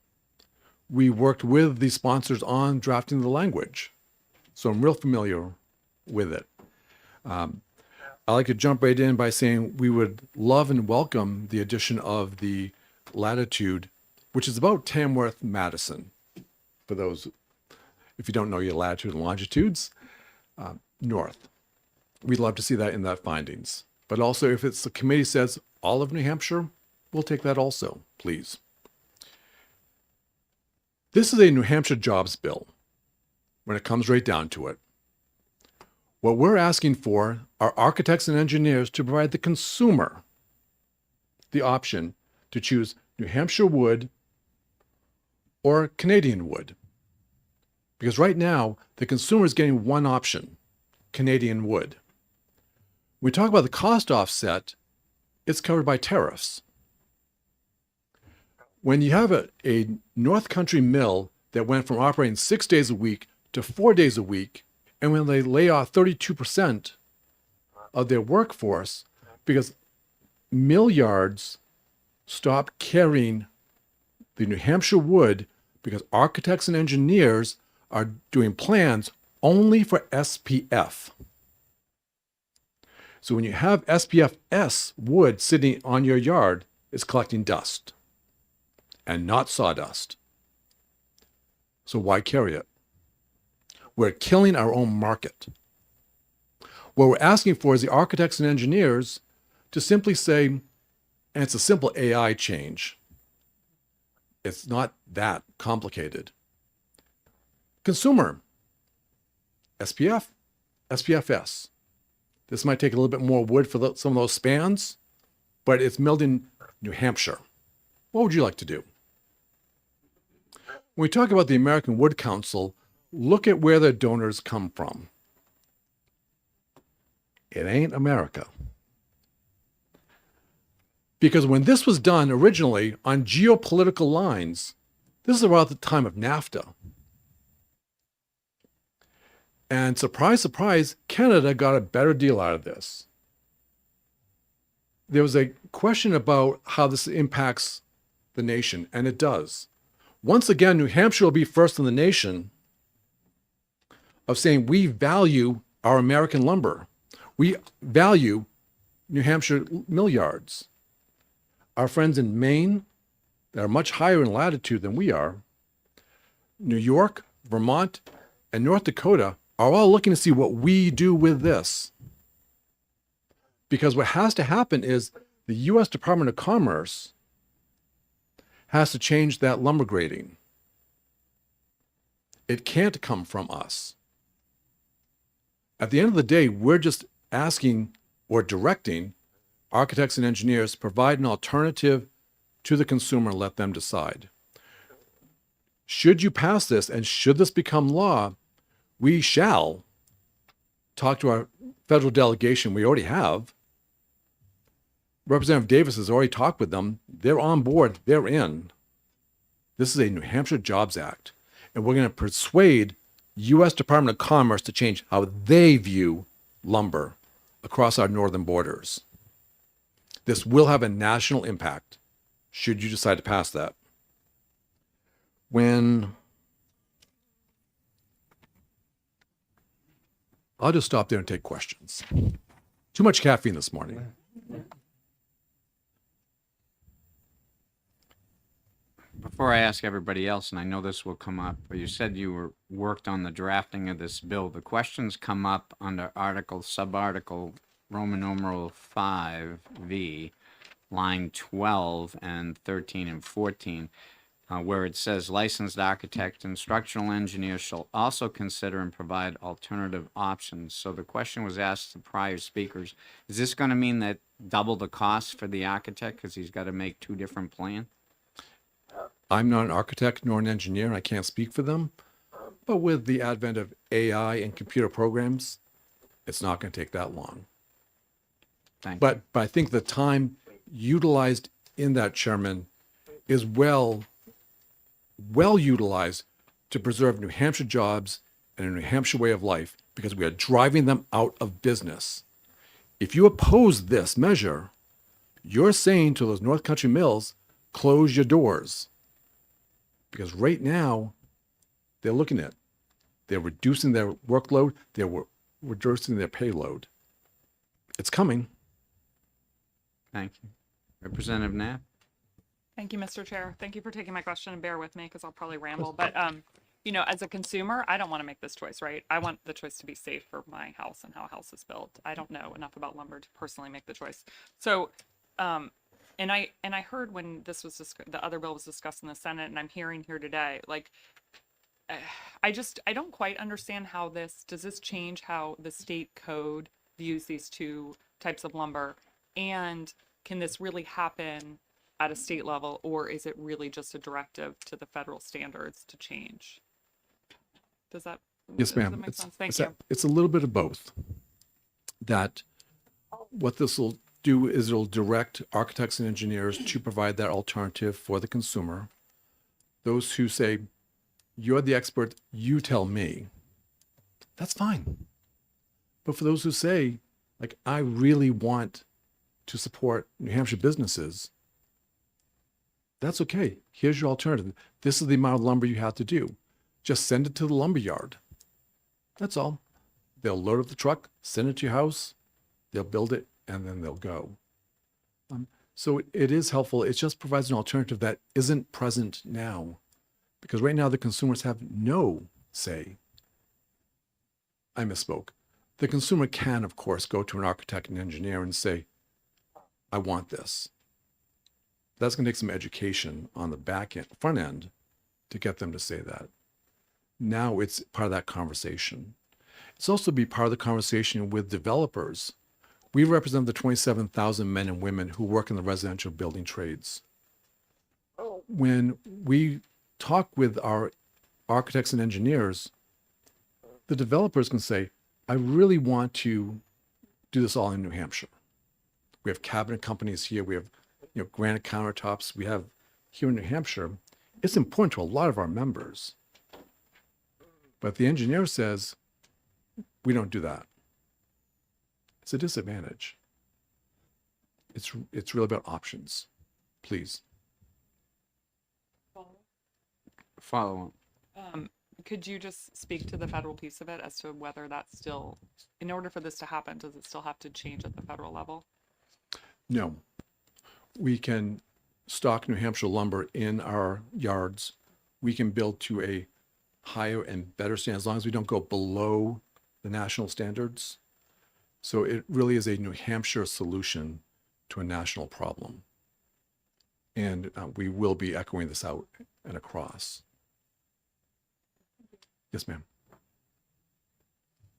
We worked with the sponsors on drafting the language, so I'm real familiar with it. I'd like to jump right in by saying we would love and welcome the addition of the latitude, which is about Tamworth, Madison. For those, if you don't know your latitude and longitudes, north. We'd love to see that in that findings. But also, if it's the committee says all of New Hampshire, we'll take that also, please. This is a New Hampshire jobs bill when it comes right down to it. What we're asking for are architects and engineers to provide the consumer the option to choose New Hampshire wood or Canadian wood. Because right now, the consumer is getting one option, Canadian wood. When we talk about the cost offset, it's covered by tariffs. When you have a North Country mill that went from operating 6 days a week to 4 days a week, and when they lay off 32% of their workforce because mill yards stopped carrying the New Hampshire wood because architects and engineers are doing plans only for SPF. So when you have SPF-S wood sitting on your yard, it's collecting dust and not sawdust. So why carry it? We're killing our own market. What we're asking for is the architects and engineers to simply say, and it's a simple AI change. It's not that complicated. Consumer, SPF, SPF-S. This might take a little bit more wood for some of those spans, but it's milled in New Hampshire. What would you like to do? When we talk about the American Wood Council, look at where their donors come from. It ain't America. Because when this was done originally on geopolitical lines, this is around the time of NAFTA. And surprise, surprise, Canada got a better deal out of this. There was a question about how this impacts the nation, and it does. Once again, New Hampshire will be first in the nation of saying we value our American lumber. We value New Hampshire mill yards. Our friends in Maine, that are much higher in latitude than we are, New York, Vermont, and North Dakota are all looking to see what we do with this. Because what has to happen is the U.S. Department of Commerce has to change that lumber grading. It can't come from us. At the end of the day, we're just asking or directing architects and engineers to provide an alternative to the consumer and let them decide. Should you pass this and should this become law, we shall talk to our federal delegation. We already have. Representative Davis has already talked with them. They're on board. They're in. This is a New Hampshire Jobs Act. And we're going to persuade U.S. Department of Commerce to change how they view lumber across our northern borders. This will have a national impact should you decide to pass that. I'll just stop there and take questions. Too much caffeine this morning. Before I ask everybody else, and I know this will come up, but you said you worked on the drafting of this bill. The questions come up under subarticle Roman numeral 5V, line 12 and 13 and 14. Where it says licensed architect and structural engineers shall also consider and provide alternative options. So the question was asked to prior speakers, is this going to mean that double the cost for the architect because he's got to make two different plans? I'm not an architect nor an engineer, and I can't speak for them. But with the advent of AI and computer programs, it's not going to take that long. But I think the time utilized in that, Chairman, is well utilized to preserve New Hampshire jobs and a New Hampshire way of life because we are driving them out of business. If you oppose this measure, you're saying to those North Country mills, close your doors. Because right now, they're looking at, they're reducing their workload, they're reducing their payload. It's coming. Thank you. Representative Knapp? Thank you, Mr. Chair. Thank you for taking my question, and bear with me because I'll probably ramble. But, you know, as a consumer, I don't want to make this choice, right? I want the choice to be safe for my house and how a house is built. I don't know enough about lumber to personally make the choice. So, and I heard when this was the other bill was discussed in the Senate, and I'm hearing here today, like, I don't quite understand how does this change how the state code views these two types of lumber, and can this really happen at a state level, or is it really just a directive to the federal standards to change? Does that Yes, Does ma'am. that make sense? Thank it's you. it's a little bit of both. That what this will do is it'll direct architects and engineers to provide that alternative for the consumer. Those who say, you're the expert, you tell me, that's fine. But for those who say, like, I really want to support New Hampshire businesses, that's okay. Here's your alternative. This is the amount of lumber you have to do. Just send it to the lumber yard. That's all. They'll load up the truck, send it to your house, they'll build it, and then they'll go. So it is helpful. It just provides an alternative that isn't present now. Because right now the consumers have no say. I misspoke. The consumer can, of course, go to an architect and engineer and say, I want this. That's going to take some education on the back end, front end, to get them to say that. Now it's part of that conversation. It's also be part of the conversation with developers. We represent the 27,000 men and women who work in the residential building trades. When we talk with our architects and engineers, the developers can say, I really want to do this all in New Hampshire. We have cabinet companies here. We have, granite countertops. We have here in New Hampshire. It's important to a lot of our members. But the engineer says, we don't do that. It's a disadvantage. It's really about options. Please. Follow up. Could you just speak to the federal piece of it as to whether that's still, in order for this to happen, does it still have to change at the federal level? No. We can stock New Hampshire lumber in our yards. We can build to a higher and better standard as long as we don't go below the national standards. So it really is a New Hampshire solution to a national problem. And we will be echoing this out and across. Yes, ma'am.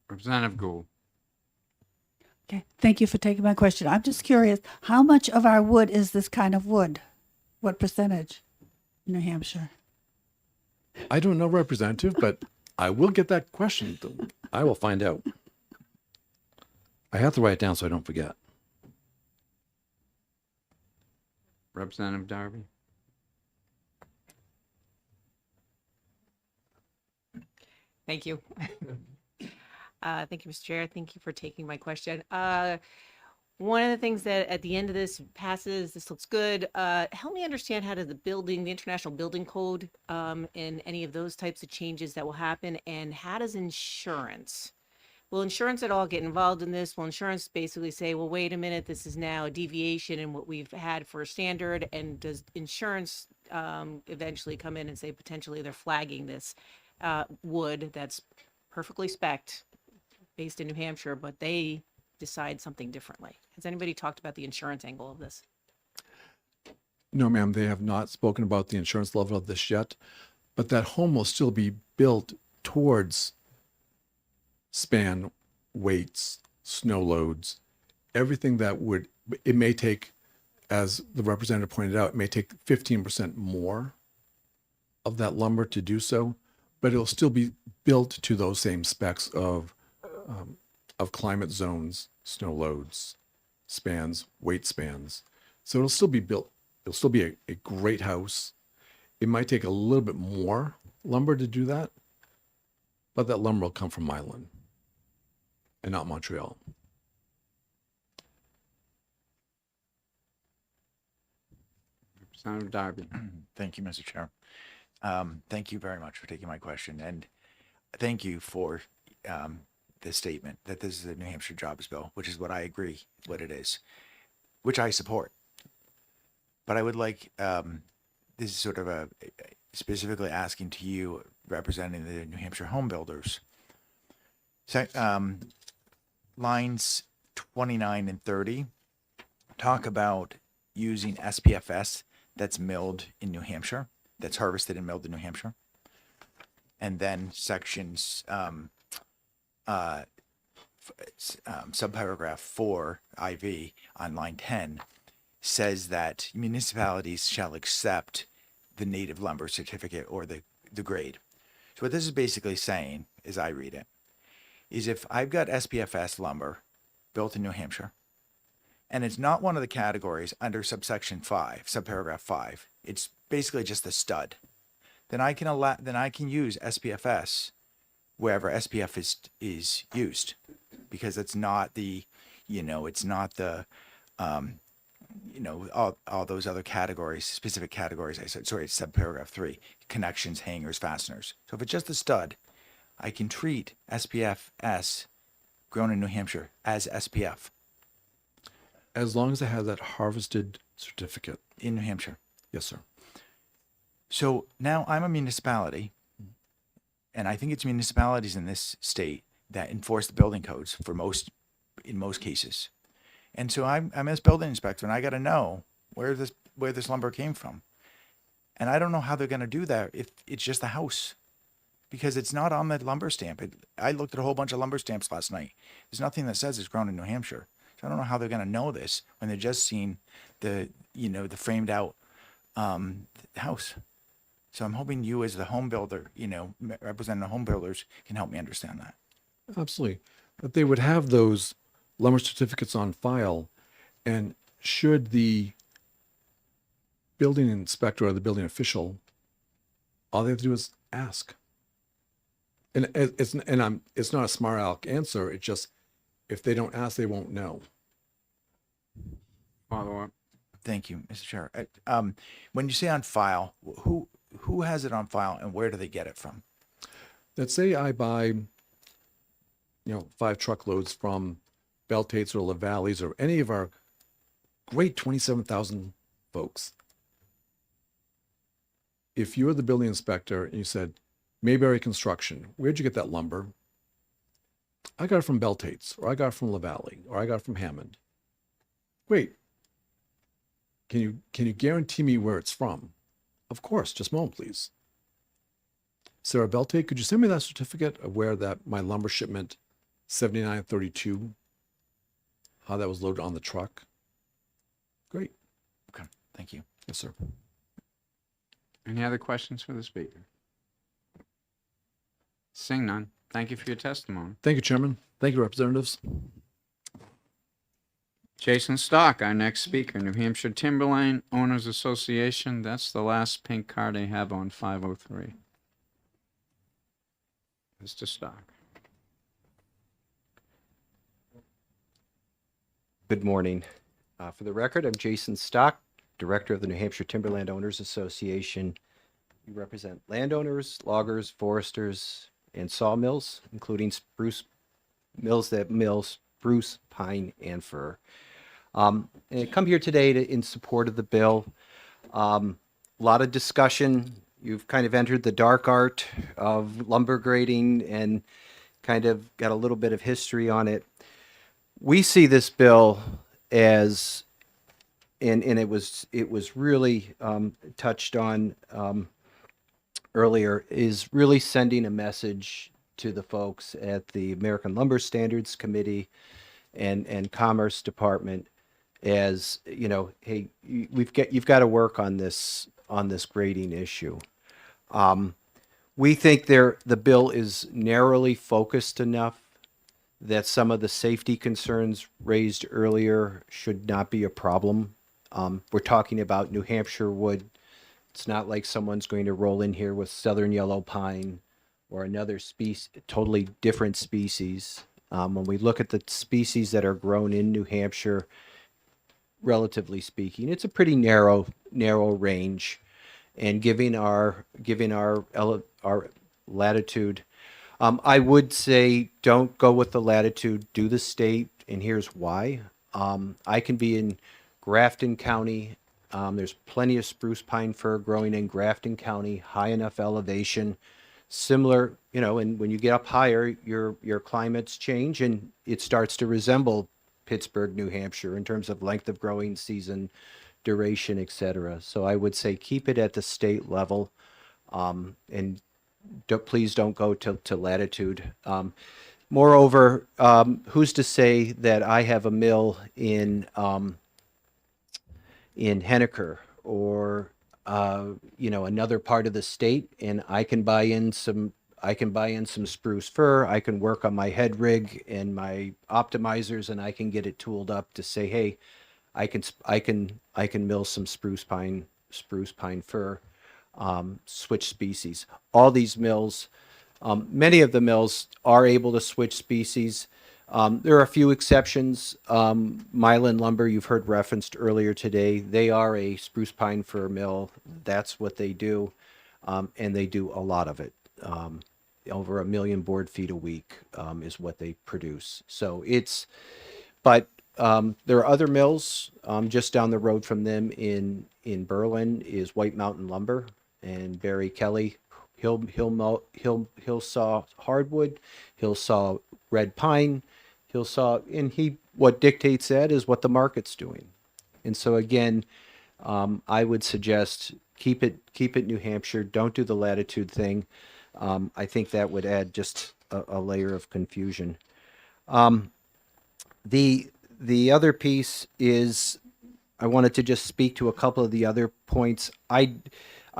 Representative Gould. Okay, thank you for taking my question. I'm just curious, how much of our wood is this kind of wood? What percentage in New Hampshire? I don't know, Representative, but I will get that question. I will find out. I have to write it down so I don't forget. Representative Darby. Thank you. Thank you, Mr. Chair. Thank you for taking my question. One of the things that at the end of this passes, this looks good. Help me understand how does the International Building Code, and any of those types of changes that will happen, and how does insurance? Will insurance at all get involved in this? Will insurance basically say, well, wait a minute, this is now a deviation in what we've had for a standard? And does insurance eventually come in and say potentially they're flagging this wood that's perfectly spec'd based in New Hampshire, but they decide something differently? Has anybody talked about the insurance angle of this? No, ma'am, they have not spoken about the insurance level of this yet, but that home will still be built towards span, weights, snow loads, everything that would, it may take, as the representative pointed out, it may take 15% more of that lumber to do so, but it'll still be built to those same specs of climate zones, snow loads, spans, weight spans. So it'll still be built. It'll still be a great house. It might take a little bit more lumber to do that, but that lumber will come from Milan and not Montreal. Representative Darby. Thank you, Mr. Chair. Thank you very much for taking my question, and thank you for the statement that this is a New Hampshire jobs bill, which is what I agree what it is, which I support. But I would like, this is sort of a specifically asking to you, representing the New Hampshire home builders. So, lines 29 and 30 talk about using SPFS that's milled in New Hampshire, that's harvested and milled in New Hampshire. And then sections, subparagraph 4 IV on line 10 says that municipalities shall accept the native lumber certificate or the grade. So what this is basically saying, as I read it, is if I've got SPFS lumber built in New Hampshire, and it's not one of the categories under subsection 5, subparagraph 5, it's basically just a stud, then I can use SPFS wherever SPF is used, because it's not the, it's not the, all those other categories, specific categories. I said, sorry, it's subparagraph 3, connections, hangers, fasteners. So if it's just a stud, I can treat SPFS grown in New Hampshire as SPF As long as it has that harvested certificate. in New Hampshire. Yes, sir. So now I'm a municipality, and I think it's municipalities in this state that enforce the building codes in most cases. And so I'm as building inspector, and I got to know where this lumber came from. And I don't know how they're going to do that if it's just a house, because it's not on the lumber stamp. I looked at a whole bunch of lumber stamps last night. There's nothing that says it's grown in New Hampshire. So I don't know how they're going to know this when they're just seeing the framed out house. So I'm hoping you, as the home builder, representing the home builders, can help me understand that. Absolutely. But they would have those lumber certificates on file, and should the building inspector or the building official, all they have to do is ask. And it's not a smart aleck answer. It's just, if they don't ask, they won't know. Follow up. Thank you, Mr. Chair. When you say on file, who has it on file, and where do they get it from? Let's say I buy, 5 truckloads from Beltates or LaValleys or any of our great 27,000 folks. If you're the building inspector and you said, Mayberry Construction, where'd you get that lumber? I got it from Beltates, or I got it from LaValle, or I got it from Hammond. Great. Can you guarantee me where it's from? Of course, just a moment, please. Sarah Beltate, could you send me that certificate of where that my lumber shipment 7932, how that was loaded on the truck? Great. Okay, thank you. Yes, sir. Any other questions for the speaker? Seeing none, thank you for your testimony. Thank you, Chairman. Thank you, representatives. Jason Stock, our next speaker, New Hampshire Timberline Owners Association. That's the last pink card I have on 503. Mr. Stock. Good morning. For the record, I'm Jason Stock, Director of the New Hampshire Timberland Owners Association. We represent landowners, loggers, foresters, and sawmills, including spruce mills that mill spruce, pine, and fir. And I come here today in support of the bill. A lot of discussion. You've kind of entered the dark art of lumber grading and kind of got a little bit of history on it. We see this bill as, and it was really touched on earlier, is really sending a message to the folks at the American Lumber Standards Committee and Commerce Department, as hey, you've got to work on this grading issue. We think the bill is narrowly focused enough that some of the safety concerns raised earlier should not be a problem. We're talking about New Hampshire wood. It's not like someone's going to roll in here with southern yellow pine or another species, totally different species. When we look at the species that are grown in New Hampshire, relatively speaking, it's a pretty narrow range. And giving our latitude, I would say don't go with the latitude, do the state, and here's why. I can be in Grafton County. There's plenty of spruce pine fir growing in Grafton County, high enough elevation, similar, and when you get up higher, your climates change and it starts to resemble Pittsburgh, New Hampshire in terms of length of growing season, duration, etc. So I would say keep it at the state level, and please don't go to latitude. Moreover, who's to say that I have a mill in Henniker or another part of the state, and I can buy in some I can buy in some spruce fir. I can work on my head rig and my optimizers, and I can get it tooled up to say, hey, I can mill some spruce pine fir, switch species. All these mills, many of the mills are able to switch species. There are a few exceptions. Mylan Lumber, you've heard referenced earlier today. They are a spruce pine fir mill. That's what they do, and they do a lot of it. Over 1 million board feet a week is what they produce. So but there are other mills just down the road from them in Berlin is White Mountain Lumber, and Barry Kelly. He'll saw hardwood, he'll saw red pine, what dictates that is what the market's doing. And so again, I would suggest keep it New Hampshire. Don't do the latitude thing. I think that would add just a layer of confusion. The other piece is I wanted to just speak to a couple of the other points. I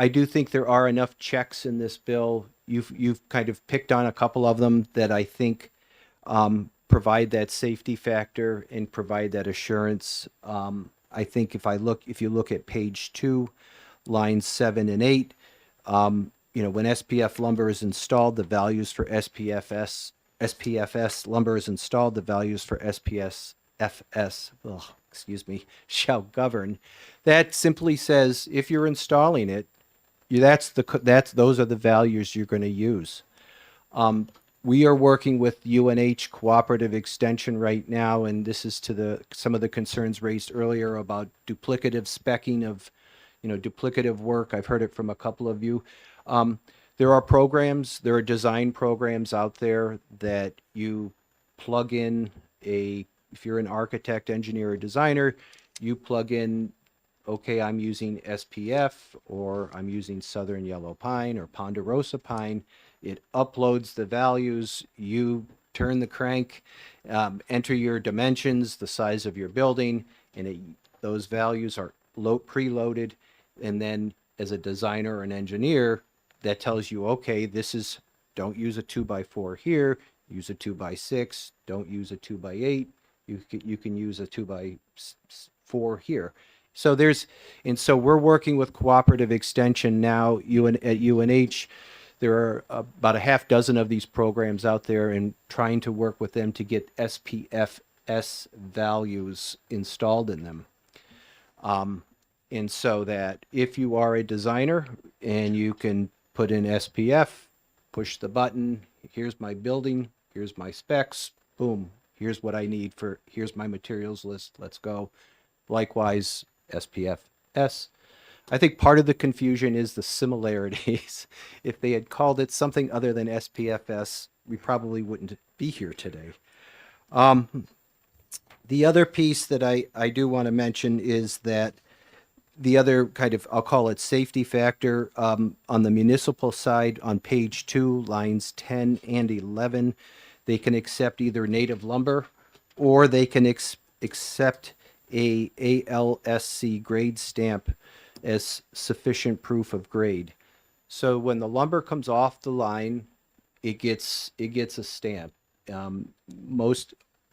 do think there are enough checks in this bill. You've kind of picked on a couple of them that I think provide that safety factor and provide that assurance. I think if you look at page 2, lines 7 and 8, when SPF lumber is installed, the values for SPFS lumber is installed, the values for SPFS shall govern. That simply says if you're installing it, those are the values you're going to use. We are working with UNH Cooperative Extension right now, and this is to some of the concerns raised earlier about duplicative specking of, duplicative work. I've heard it from a couple of you. There are design programs out there that you plug in if you're an architect, engineer, or designer, you plug in, okay, I'm using SPF, or I'm using Southern Yellow Pine or Ponderosa Pine. It uploads the values, you turn the crank, enter your dimensions, the size of your building, and those values are preloaded. And then as a designer or an engineer, that tells you, okay, don't use a 2x4 here, use a 2x6, don't use a 2x8, you can use a 2x4 here. So we're working with Cooperative Extension now at UNH. There are about a half dozen of these programs out there, and trying to work with them to get SPFS values installed in them. And so that if you are a designer and you can put in SPF, push the button, here's my building, here's my specs, boom, here's what I need here's my materials list, let's go. Likewise, SPFS. I think part of the confusion is the similarities. If they had called it something other than SPFS, we probably wouldn't be here today. The other piece that I do want to mention is that the other kind of, I'll call it safety factor, on the municipal side, on page 2, lines 10 and 11, they can accept either native lumber, or they can accept a ALSC grade stamp as sufficient proof of grade. So when the lumber comes off the line, it gets a stamp.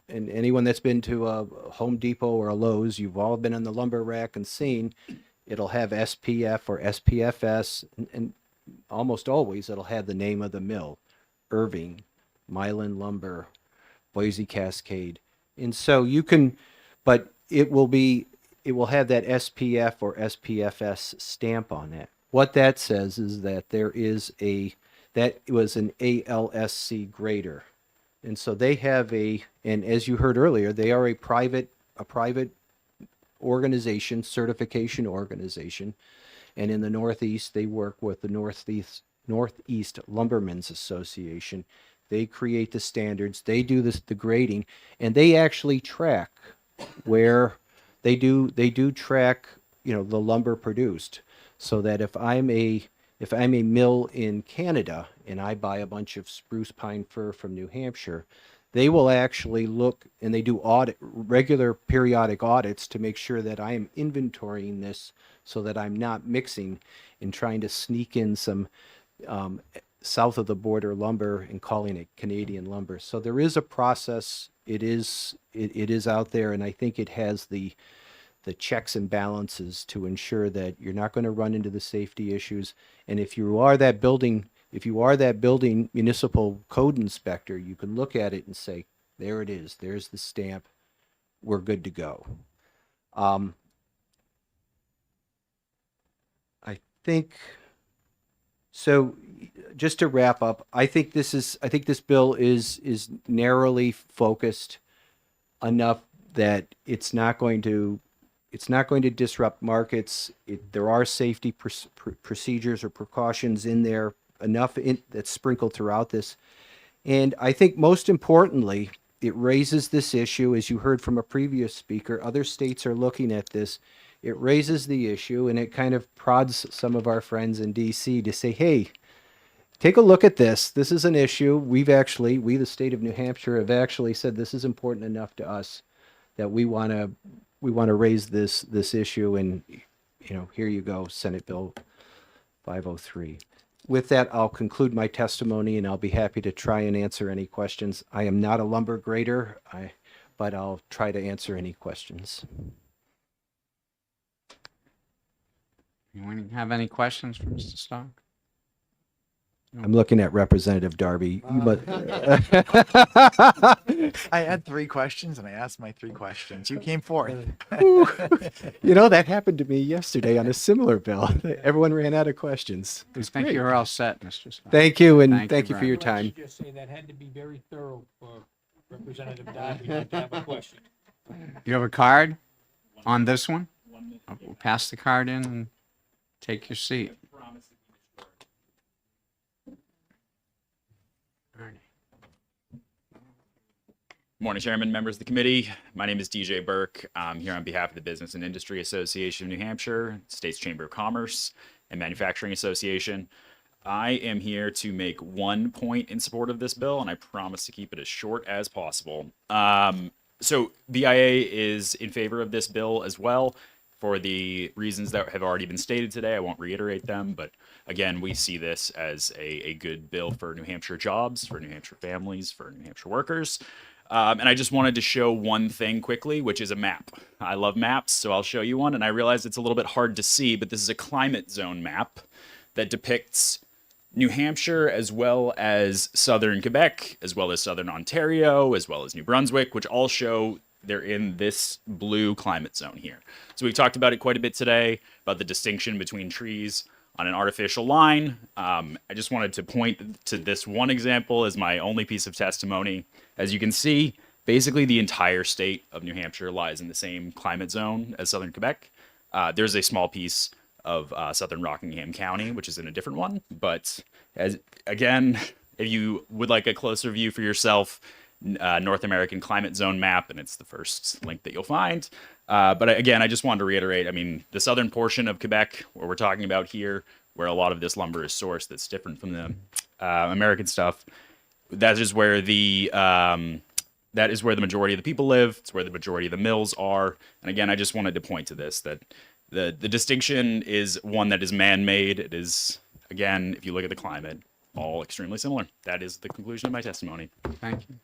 And anyone that's been to a Home Depot or a Lowe's, you've all been on the lumber rack and seen it'll have SPF or SPFS, and almost always it'll have the name of the mill: Irving, Mylan Lumber, Boise Cascade. And so but it will have that SPF or SPFS stamp on it. What that says is that that was an ALSC grader. And so they have and as you heard earlier, they are a private organization, certification organization. And in the Northeast, they work with the Northeast Lumbermen's Association. They create the standards, they do the grading, and they actually track where they do track, the lumber produced, so that if I'm a mill in Canada and I buy a bunch of spruce pine fir from New Hampshire, they will actually look, and they do regular periodic audits to make sure that I am inventorying this, so that I'm not mixing and trying to sneak in some south of the border lumber and calling it Canadian lumber. So there is a process. It is out there, and I think it has the checks and balances to ensure that you're not going to run into the safety issues. And if you are that building municipal code inspector, you can look at it and say, there it is. There's the stamp. We're good to go. I think so. Just to wrap up, I think this bill is narrowly focused enough that it's not going to disrupt markets. There are safety procedures or precautions in there enough that's sprinkled throughout this. And I think most importantly, it raises this issue, as you heard from a previous speaker. Other states are looking at this. It raises the issue, and it kind of prods some of our friends in DC to say, hey, take a look at this. This is an issue. We, the state of New Hampshire, have actually said this is important enough to us that we want to raise this issue. And, here you go, Senate Bill 503. With that, I'll conclude my testimony, and I'll be happy to try and answer any questions. I am not a lumber grader, but I'll try to answer any questions. You have any questions for Mr. Stark? I'm looking at Representative Darby. I had 3 questions and I asked my 3 questions. You came forth. That happened to me yesterday on a similar bill. Everyone ran out of questions. It was I think great. you're all set, Mr. Stark. Thank you, and Thank thank you you for very your much. time. Just say that had to be very thorough for Representative Darby to have a question. You have a card on this one? We'll pass the card in and take your seat. Morning, Chairman, members of the committee. My name is DJ Burke. I'm here on behalf of the Business and Industry Association of New Hampshire, State's Chamber of Commerce and Manufacturing Association. I am here to make one point in support of this bill, and I promise to keep it as short as possible. So BIA is in favor of this bill as well for the reasons that have already been stated today. I won't reiterate them, but again, we see this as a good bill for New Hampshire jobs, for New Hampshire families, for New Hampshire workers. And I just wanted to show one thing quickly, which is a map. I love maps, so I'll show you one. And I realize it's a little bit hard to see, but this is a climate zone map that depicts New Hampshire as well as southern Quebec, as well as southern Ontario, as well as New Brunswick, which all show they're in this blue climate zone here. So we've talked about it quite a bit today, about the distinction between trees on an artificial line. I just wanted to point to this one example as my only piece of testimony. As you can see, basically the entire state of New Hampshire lies in the same climate zone as southern Quebec. There's a small piece of southern Rockingham County, which is in a different one. But again, if you would like a closer view for yourself, North American climate zone map, and it's the first link that you'll find. But again, I just wanted to reiterate, I mean, the southern portion of Quebec, where we're talking about here, where a lot of this lumber is sourced that's different from the American stuff, that is where the majority of the people live. It's where the majority of the mills are. And again, I just wanted to point to this, that the distinction is one that is man-made. It is, again, if you look at the climate, all extremely similar. That is the conclusion of my testimony. Thank you.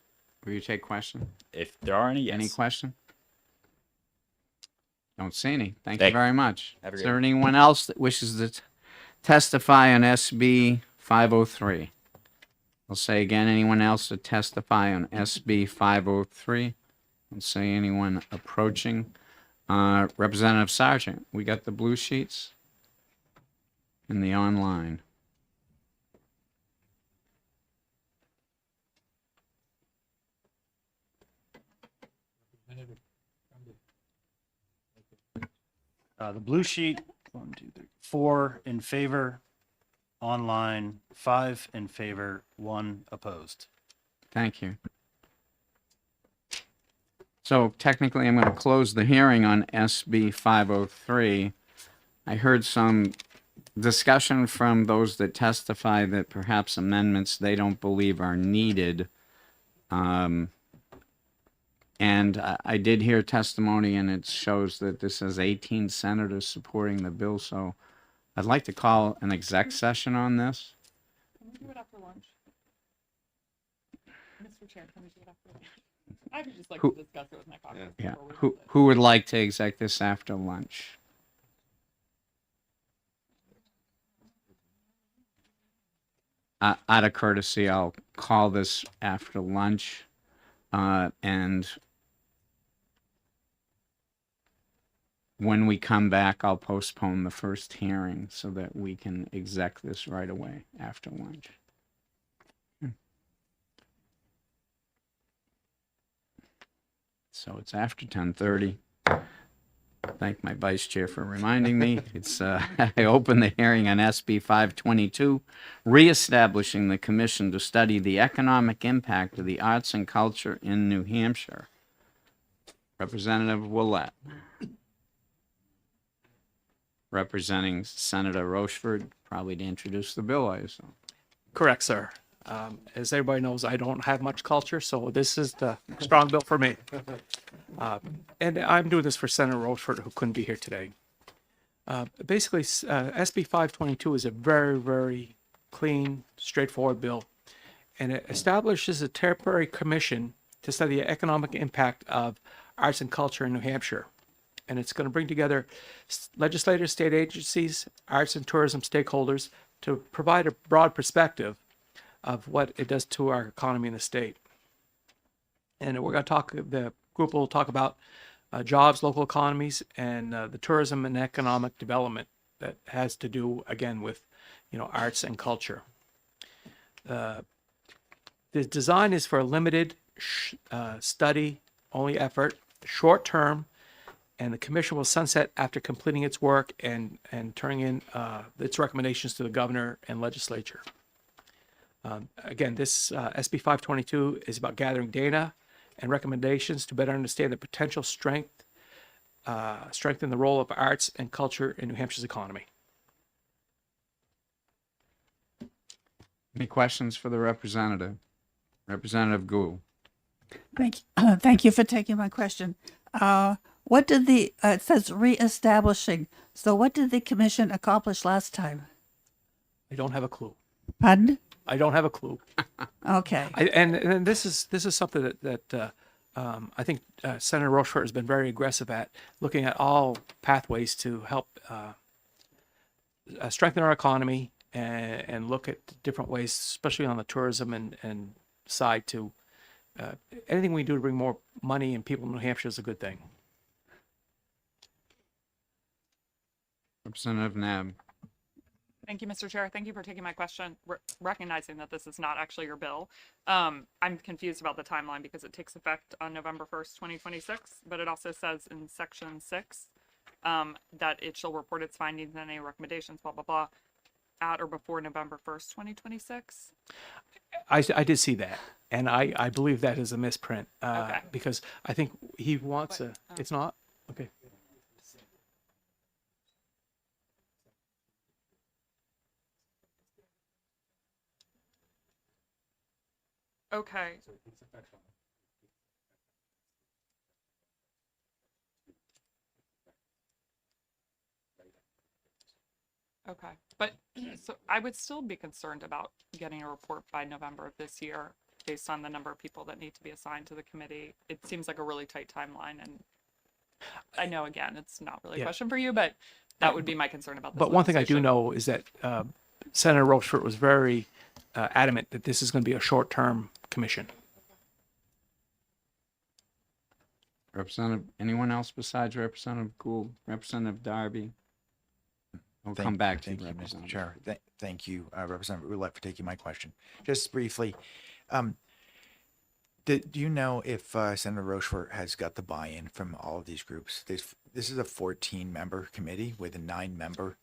Will you take question? If there are any, yes. Any question? Don't see any. Thank you Thank you. very much. Have a Is great there anyone else that wishes to testify on SB 503? I'll say again, anyone else to testify on SB 503? I'll say anyone approaching. Representative Sargent, we got the blue sheets in the online. The blue sheet, 1, 2, 3, 4 in favor, online, 5 in favor, 1 opposed. Thank you. So technically, I'm going to close the hearing on SB 503. I heard some discussion from those that testify that perhaps amendments they don't believe are needed. And I did hear testimony, and it shows that this has 18 senators supporting the bill. So I'd like to call an exec session on this. Can we do it after lunch? Mr. Chair, can we do it after lunch? I would just like Who- to discuss it with my colleagues. Yeah. before we Who have it. who would like to exec this after lunch? Out of courtesy, I'll call this after lunch, and when we come back, I'll postpone the first hearing so that we can exec this right away after lunch. So it's after 10:30. Thank my vice chair for reminding me. It's, I open the hearing on SB 522, reestablishing the commission to study the economic impact of the arts and culture in New Hampshire. Representative Willett. Representing Senator Rochford, probably to introduce the bill, I assume. Correct, sir. As everybody knows, I don't have much culture, so this is the strong bill for me. And I'm doing this for Senator Rochford, who couldn't be here today. Basically, SB 522 is a very, very clean, straightforward bill, and it establishes a temporary commission to study the economic impact of arts and culture in New Hampshire. And it's going to bring together legislators, state agencies, arts and tourism stakeholders to provide a broad perspective of what it does to our economy in the state. And we're going to talk, the group will talk about jobs, local economies, and the tourism and economic development that has to do, again, with, arts and culture. The design is for a limited study only effort, short term, and the commission will sunset after completing its work and turning in its recommendations to the governor and legislature. Again, this SB 522 is about gathering data and recommendations to better understand the potential strengthen the role of arts and culture in New Hampshire's economy. Any questions for the representative? Representative Gould. Thank you for taking my question. What did it says reestablishing. So what did the commission accomplish last time? I don't have a clue. Pardon? I don't have a clue. Okay. And this is something that I think Senator Rochefort has been very aggressive at, looking at all pathways to help strengthen our economy and look at different ways, especially on the tourism and side, to anything we do to bring more money and people in New Hampshire is a good thing. Representative Nab. Thank you, Mr. Chair. Thank you for taking my question, recognizing that this is not actually your bill. I'm confused about the timeline because it takes effect on November 1st, 2026, but it also says in section 6 that it shall report its findings and any recommendations, blah, blah, blah, at or before November 1st, 2026. I did see that, and I believe that is a misprint Okay. because I think he wants it's not? Okay. Okay. Okay, but so I would still be concerned about getting a report by November of this year based on the number of people that need to be assigned to the committee. It seems like a really tight timeline, and I know, again, it's not really a Yeah. question for you, but that would be my concern about this. But one thing I do legislation. know is that Senator Rochefort was very adamant that this is going to be a short-term commission. Representative, anyone else besides Representative Gould? Representative Darby? We'll Thank- come back to thank you, you, Mr. Representative. Chair. Thank you, Representative Roulette, for taking my question. Just briefly, do you know if Senator Rochefort has got the buy-in from all of these groups? This is a 14-member committee with a 9-member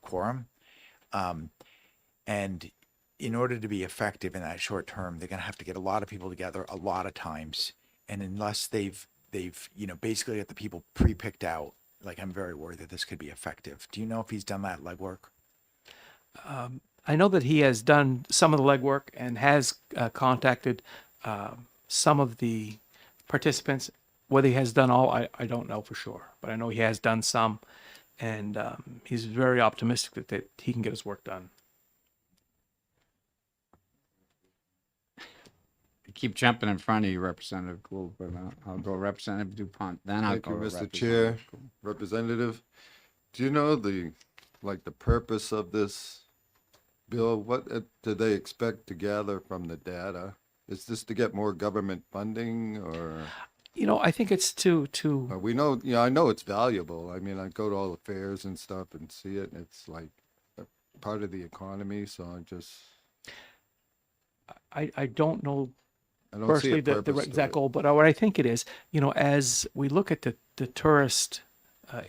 quorum. And in order to be effective in that short term, they're going to have to get a lot of people together a lot of times. And unless they've basically got the people pre-picked out, like, I'm very worried that this could be effective. Do you know if he's done that legwork? I know that he has done some of the legwork and has contacted some of the participants. Whether he has done all, I don't know for sure, but I know he has done some, and he's very optimistic that he can get his work done. keep jumping in front of you, Representative Gould, but I'll go Representative Dupont, then I'll Thank go you, to Mr. Chair, Representative Gould. Representative. Do you know the purpose of this bill? What do they expect to gather from the data? Is this to get more government funding, or You know, I think it's to we know, I know it's valuable. I mean, I go to all the fairs and stuff and see it, and it's like a part of the economy, so I don't know I don't see personally a the purpose to exact it. goal, but what I think it is, you know, as we look at the tourist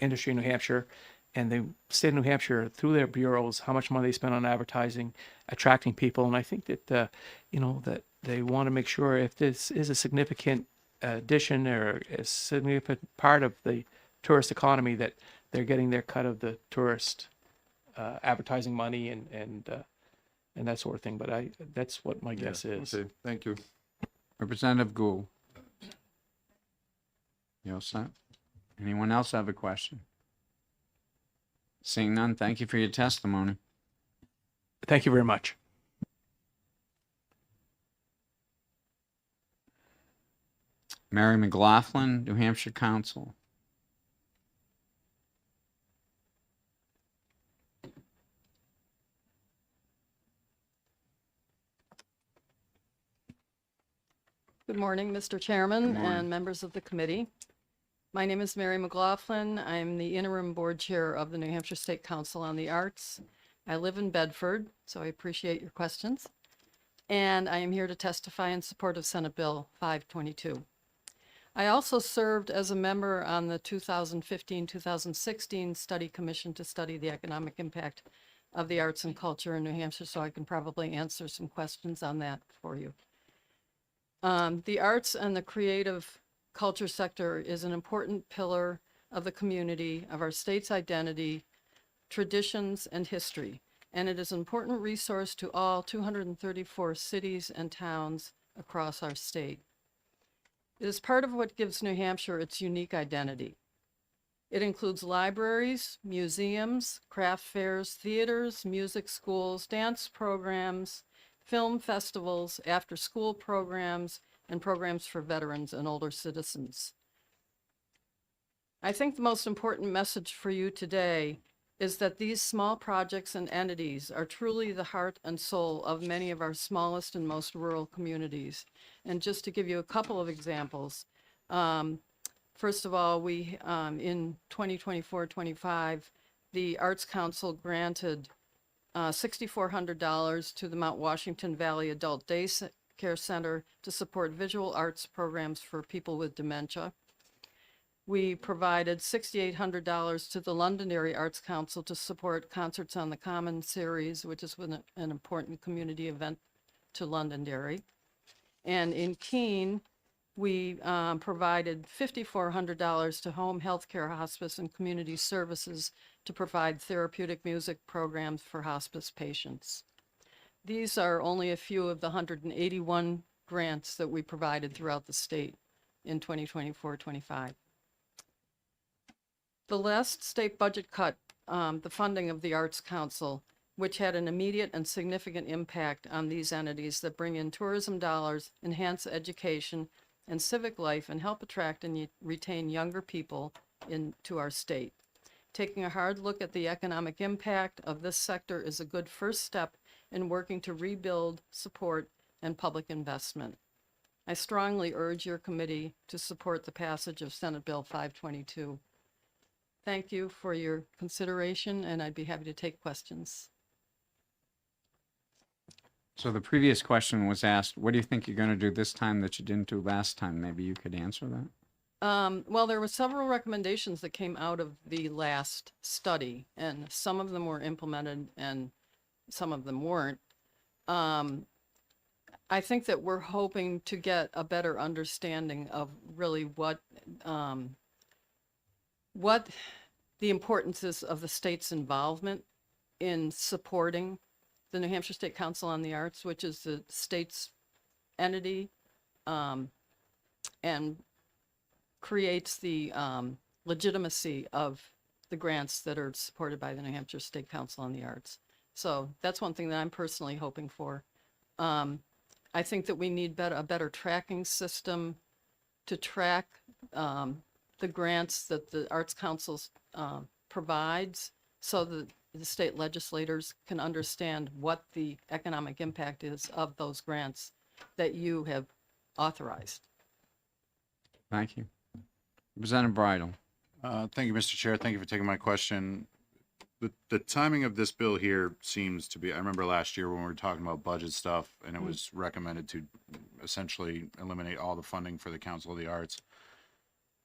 industry in New Hampshire and the state of New Hampshire through their bureaus, how much money they spend on advertising, attracting people. And I think that, you know, that they want to make sure if this is a significant addition or a significant part of the tourist economy, that they're getting their cut of the tourist advertising money and that sort of thing. But that's what my guess is. Okay, thank you. Representative Gould. You all set? Anyone else have a question? Seeing none, thank you for your testimony. Thank you very much. Mary McLaughlin, New Hampshire Council. Good morning, Mr. Chairman Good morning. and members of the committee. My name is Mary McLaughlin. I'm the interim board chair of the New Hampshire State Council on the Arts. I live in Bedford, so I appreciate your questions. And I am here to testify in support of Senate Bill 522. I also served as a member on the 2015-2016 Study Commission to study the economic impact of the arts and culture in New Hampshire, so I can probably answer some questions on that for you. The arts and the creative culture sector is an important pillar of the community, of our state's identity, traditions, and history, and it is an important resource to all 234 cities and towns across our state. It is part of what gives New Hampshire its unique identity. It includes libraries, museums, craft fairs, theaters, music schools, dance programs, film festivals, after-school programs, and programs for veterans and older citizens. I think the most important message for you today is that these small projects and entities are truly the heart and soul of many of our smallest and most rural communities. And just to give you a couple of examples, first of all, we, in 2024-25, the Arts Council granted $6,400 to the Mount Washington Valley Adult Day Care Center to support visual arts programs for people with dementia. We provided $6,800 to the Londonderry Arts Council to support Concerts on the Common series, which is an important community event to Londonderry. And in Keene, we provided $5,400 to Home Healthcare Hospice and Community Services to provide therapeutic music programs for hospice patients. These are only a few of the 181 grants that we provided throughout the state in 2024-25. The last state budget cut the funding of the Arts Council, which had an immediate and significant impact on these entities that bring in tourism dollars, enhance education and civic life, and help attract and retain younger people into our state. Taking a hard look at the economic impact of this sector is a good first step in working to rebuild, support, and public investment. I strongly urge your committee to support the passage of Senate Bill 522. Thank you for your consideration, and I'd be happy to take questions. So the previous question was asked, what do you think you're going to do this time that you didn't do last time? Maybe you could answer that. Well, there were several recommendations that came out of the last study, and some of them were implemented and some of them weren't. I think that we're hoping to get a better understanding of really what the importance is of the state's involvement in supporting the New Hampshire State Council on the Arts, which is the state's entity, and creates the legitimacy of the grants that are supported by the New Hampshire State Council on the Arts. So that's one thing that I'm personally hoping for. I think that we need a better tracking system to track the grants that the Arts Council provides so that the state legislators can understand what the economic impact is of those grants that you have authorized. Thank you. Representative Bridle. Thank you, Mr. Chair. Thank you for taking my question. The timing of this bill here seems to be, I remember last year when we were talking about budget stuff and it was recommended to essentially eliminate all the funding for the Council of the Arts.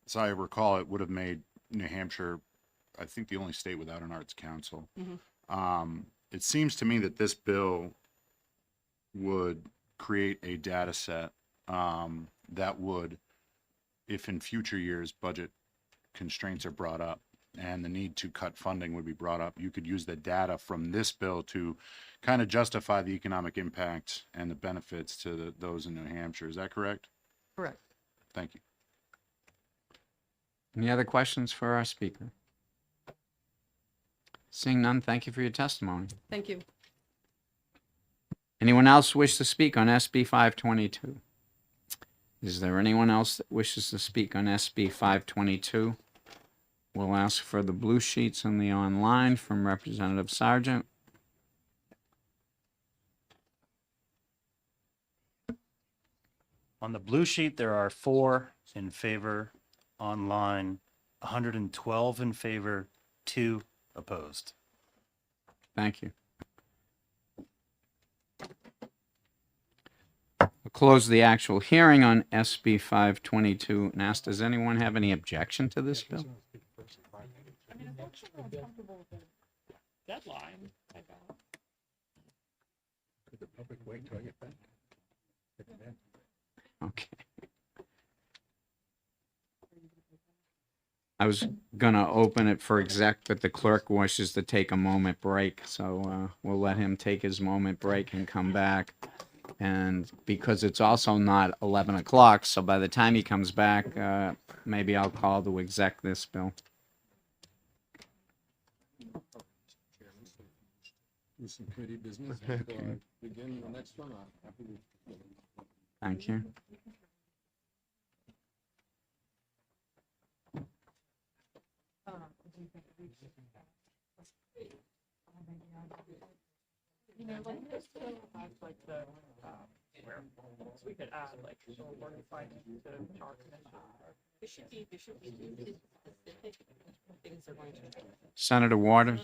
As I recall, it would have made New Hampshire, I think, the only state without an arts council. It seems to me that this bill would create a data set that would, if in future years budget constraints are brought up and the need to cut funding would be brought up, you could use the data from this bill to kind of justify the economic impact and the benefits to those in New Hampshire. Is that correct? Correct. Thank you. Any other questions for our speaker? Seeing none, thank you for your testimony. Thank you. Anyone else wish to speak on SB 522? Is there anyone else that wishes to speak on SB 522? We'll ask for the blue sheets on the online from Representative Sargent. On the blue sheet, there are 4 in favor, online, 112 in favor, 2 opposed. Thank you. We'll close the actual hearing on SB 522 and ask, does anyone have any objection to this bill? I mean, unfortunately, I'm comfortable with the deadline. Could the public wait until I get back? Okay. I was gonna open it for exec, but the clerk wishes to take a moment break, so we'll let him take his moment break and come back. And because it's also not 11 o'clock, so by the time he comes back, maybe I'll call to exec this bill. Do some committee business and begin the next one. Thank you. You know, like this bill has like the where we could add like the board of finance to our commission. There should be specific things they're going to. Senator Waters.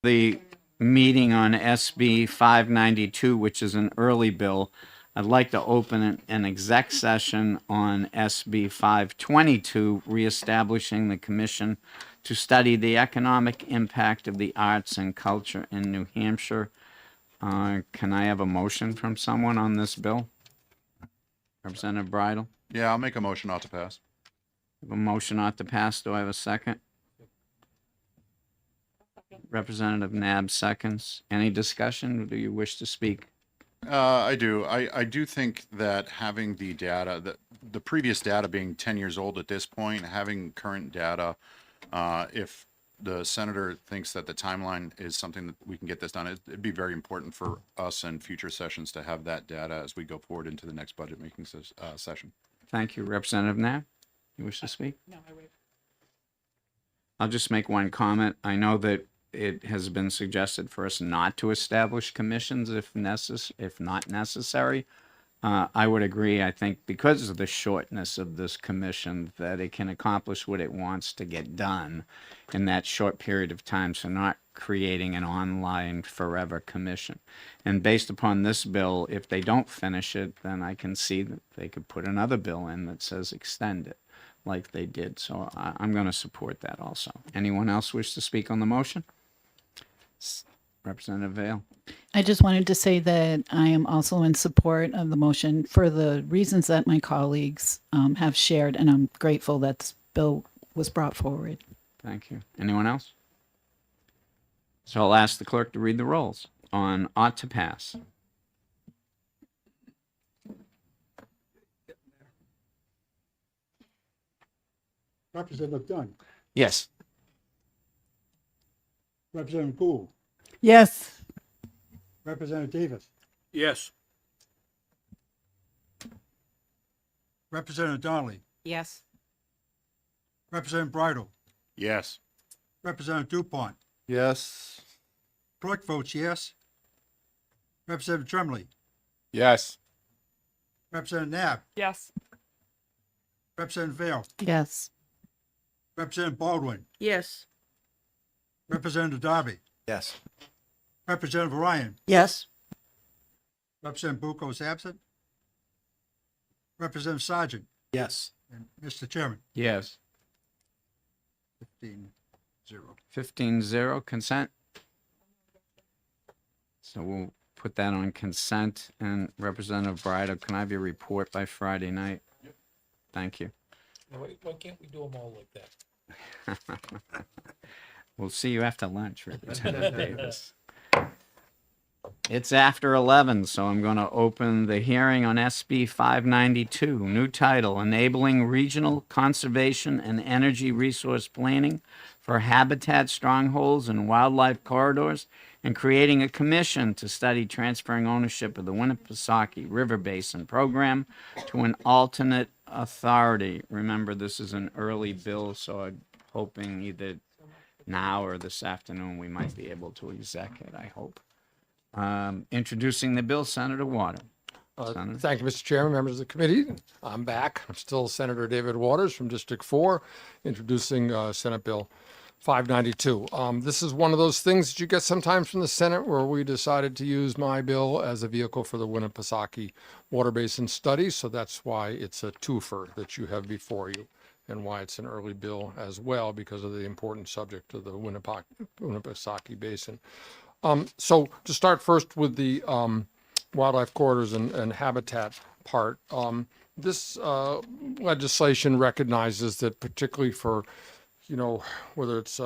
the meeting on SB 592, which is an early bill, I'd like to open an exec session on SB 522, reestablishing the commission to study the economic impact of the arts and culture in New Hampshire. Can I have a motion from someone on this bill? Representative Bridle? Yeah, I'll make a motion not to pass. I have a motion not to pass. Do I have a second? Representative Nab seconds. Any discussion? Do you wish to speak? I do. I do think that having the data, the previous data being 10 years old at this point, having current data, if the senator thinks that the timeline is something that we can get this done, it'd be very important for us in future sessions to have that data as we go forward into the next budget making session. Thank you. Representative Nab, you wish to speak? No, I wait. I'll just make one comment. I know that it has been suggested for us not to establish commissions if not necessary. I would agree. I think because of the shortness of this commission, that it can accomplish what it wants to get done in that short period of time. So not creating an online forever commission. And based upon this bill, if they don't finish it, then I can see that they could put another bill in that says extend it like they did. So I'm going to support that also. Anyone else wish to speak on the motion? Representative Vale. I just wanted to say that I am also in support of the motion for the reasons that my colleagues have shared, and I'm grateful that this bill was brought forward. Thank you. Anyone else? So I'll ask the clerk to read the rolls on ought to pass. Representative Dunn, Yes. Representative Gould, Yes. Representative Davis, Yes. Representative Donnelly, Yes. Representative Bridle, Yes. Representative Dupont, Yes. clerk votes yes. Representative Tremblay, Yes. Representative Nab, Yes. Representative Vale, Yes. Representative Baldwin, Yes. Representative Darby, Yes. Representative Ryan, Yes. Representative Bucco is absent. Representative Sergeant, Yes. and Mr. Chairman, Yes. 15-0. 15-0 consent. So we'll put that on consent. And Representative Bridle, can I have your report by Friday night? Yep. Thank you. Why can't we do them all like that? We'll see you after lunch, Representative Davis. It's after 11, so I'm going to open the hearing on SB 592, new title, Enabling Regional Conservation and Energy Resource Planning for Habitat Strongholds and Wildlife Corridors, and creating a commission to study transferring ownership of the Winnipesaukee River Basin Program to an alternate authority. Remember, this is an early bill, so I'm hoping either now or this afternoon we might be able to exec it, I hope. Introducing the bill, Senator Waters. Senator. Thank you, Mr. Chairman, members of the committee. I'm back. I'm still Senator David Waters from District 4, introducing Senate Bill 592. This is one of those things that you get sometimes from the Senate where we decided to use my bill as a vehicle for the Winnipesaukee Water Basin study. So that's why it's a twofer that you have before you, and why it's an early bill as well, because of the important subject of the Winnipesaukee Basin. So to start first with the wildlife corridors and habitat part, this legislation recognizes that particularly for, whether it's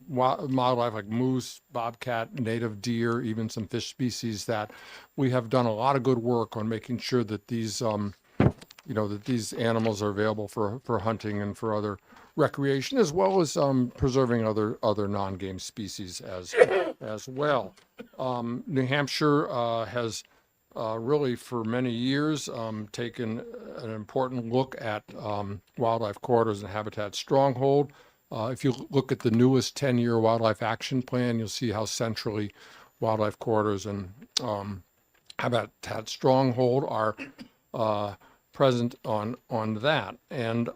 wildlife like moose, bobcat, native deer, even some fish species, that we have done a lot of good work on making sure that these, that these animals are available for hunting and for other recreation, as well as preserving other non-game species as well. New Hampshire has really for many years taken an important look at wildlife corridors and habitat stronghold. If you look at the newest 10-year wildlife action plan, you'll see how centrally wildlife corridors and habitat stronghold are present on that. And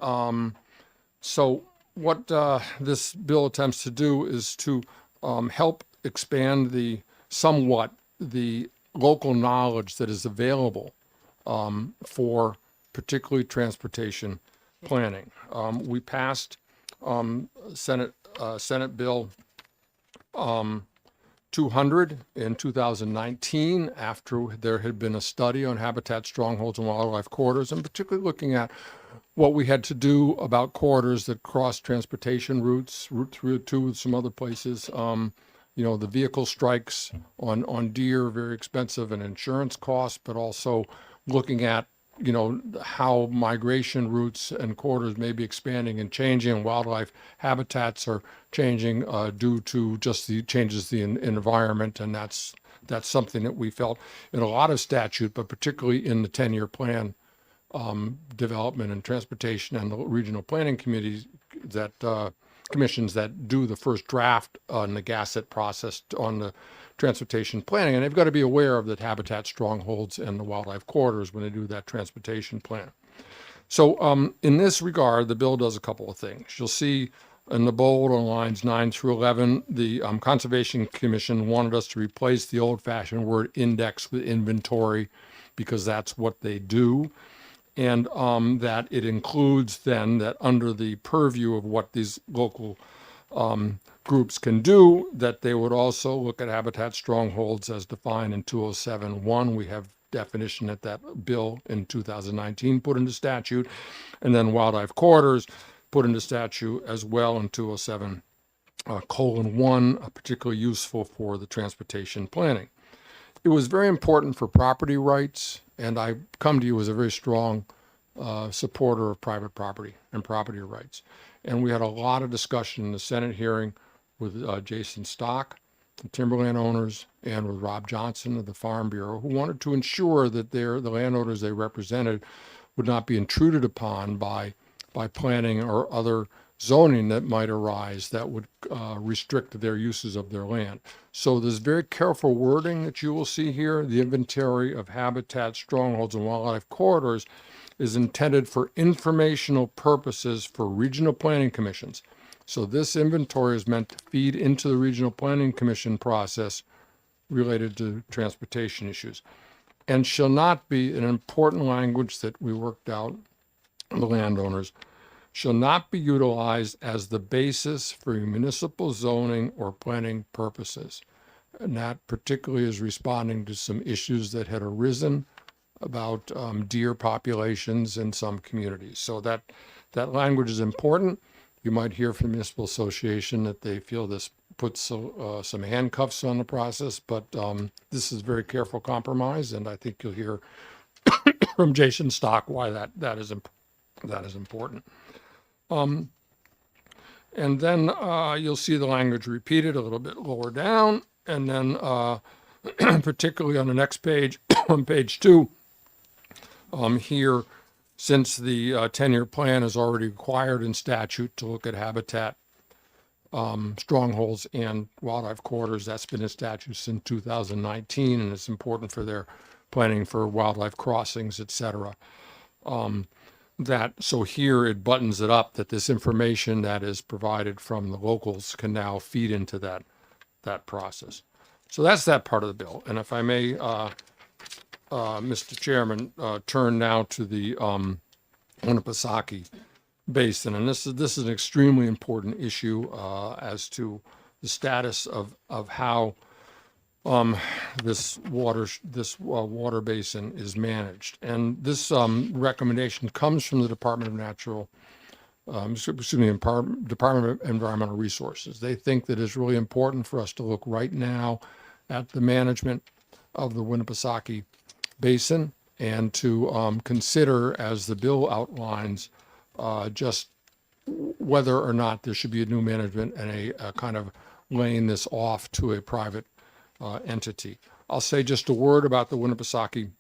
so what this bill attempts to do is to help expand somewhat the local knowledge that is available for particularly transportation planning. We passed Senate Bill 200 in 2019 after there had been a study on habitat strongholds and wildlife corridors, and particularly looking at what we had to do about corridors that cross transportation routes, Route 302, some other places. The vehicle strikes on deer, very expensive and insurance costs, but also looking at how migration routes and corridors may be expanding and changing, and wildlife habitats are changing due to just the changes in the environment. And that's something that we felt in a lot of statute, but particularly in the 10-year plan development and transportation and the regional planning committees commissions that do the first draft on the GASSET process on the transportation planning. And they've got to be aware of the habitat strongholds and the wildlife corridors when they do that transportation plan. So in this regard, the bill does a couple of things. You'll see in the bold on lines 9 through 11, the Conservation Commission wanted us to replace the old-fashioned word index with inventory, because that's what they do. And that it includes then that under the purview of what these local groups can do, that they would also look at habitat strongholds as defined in 207.1. We have definition that bill in 2019 put into statute, and then wildlife corridors put into statute as well in 207:1, particularly useful for the transportation planning. It was very important for property rights, and I come to you as a very strong supporter of private property and property rights. And we had a lot of discussion in the Senate hearing with Jason Stock, the timberland owners, and with Rob Johnson of the Farm Bureau, who wanted to ensure that the landowners they represented would not be intruded upon by planning or other zoning that might arise that would restrict their uses of their land. So there's very careful wording that you will see here. The inventory of habitat strongholds and wildlife corridors is intended for informational purposes for regional planning commissions. So this inventory is meant to feed into the regional planning commission process related to transportation issues, and shall not be, an important language that we worked out, the landowners, shall not be utilized as the basis for municipal zoning or planning purposes. And that particularly is responding to some issues that had arisen about deer populations in some communities. So that language is important. You might hear from the municipal association that they feel this puts some handcuffs on the process, but this is very careful compromise, and I think you'll hear from Jason Stock why that is important. And then you'll see the language repeated a little bit lower down, and then particularly on the next page, on page 2, here, since the 10-year plan is already required in statute to look at habitat strongholds and wildlife corridors, that's been in statute since 2019, and it's important for their planning for wildlife crossings, et cetera. So here it buttons it up that this information that is provided from the locals can now feed into that process. So that's that part of the bill. And if I may, Mr. Chairman, turn now to the Winnipesaukee Basin, and this is an extremely important issue as to the status of how this water basin is managed. And this recommendation comes from the Department of Department of Environmental Resources. They think that it's really important for us to look right now at the management of the Winnipesaukee Basin and to consider, as the bill outlines, just whether or not there should be a new management and a kind of laying this off to a private entity. I'll say just a word about the Winnipesaukee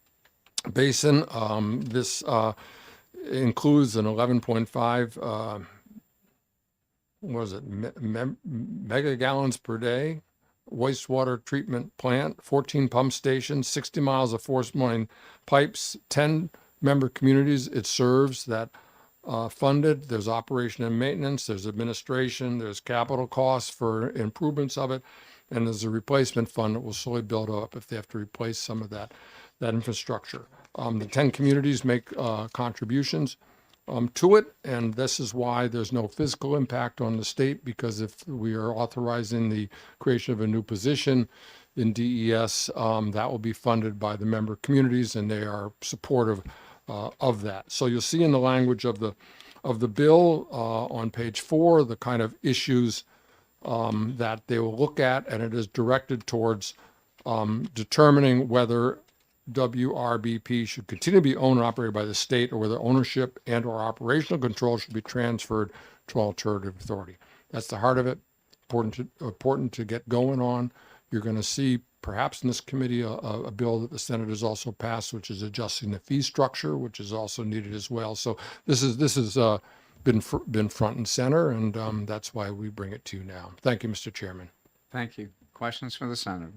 Basin. This includes an 11.5 megagallons per day wastewater treatment plant, 14 pump stations, 60 miles of force main pipes, 10 member communities it serves that funded. There's operation and maintenance, there's administration, there's capital costs for improvements of it. And there's a replacement fund that will slowly build up if they have to replace some of that infrastructure. The 10 communities make contributions to it, and this is why there's no physical impact on the state, because if we are authorizing the creation of a new position in DES, that will be funded by the member communities, and they are supportive of that. So you'll see in the language of the bill on page 4 the kind of issues that they will look at, and it is directed towards determining whether WRBP should continue to be owned and operated by the state, or whether ownership and or operational control should be transferred to alternative authority. That's the heart of it. Important to get going on. You're going to see perhaps in this committee a bill that the Senate has also passed, which is adjusting the fee structure, which is also needed as well. So this has been front and center, and that's why we bring it to you now. Thank you, Mr. Chairman. Thank you. Questions for the senator?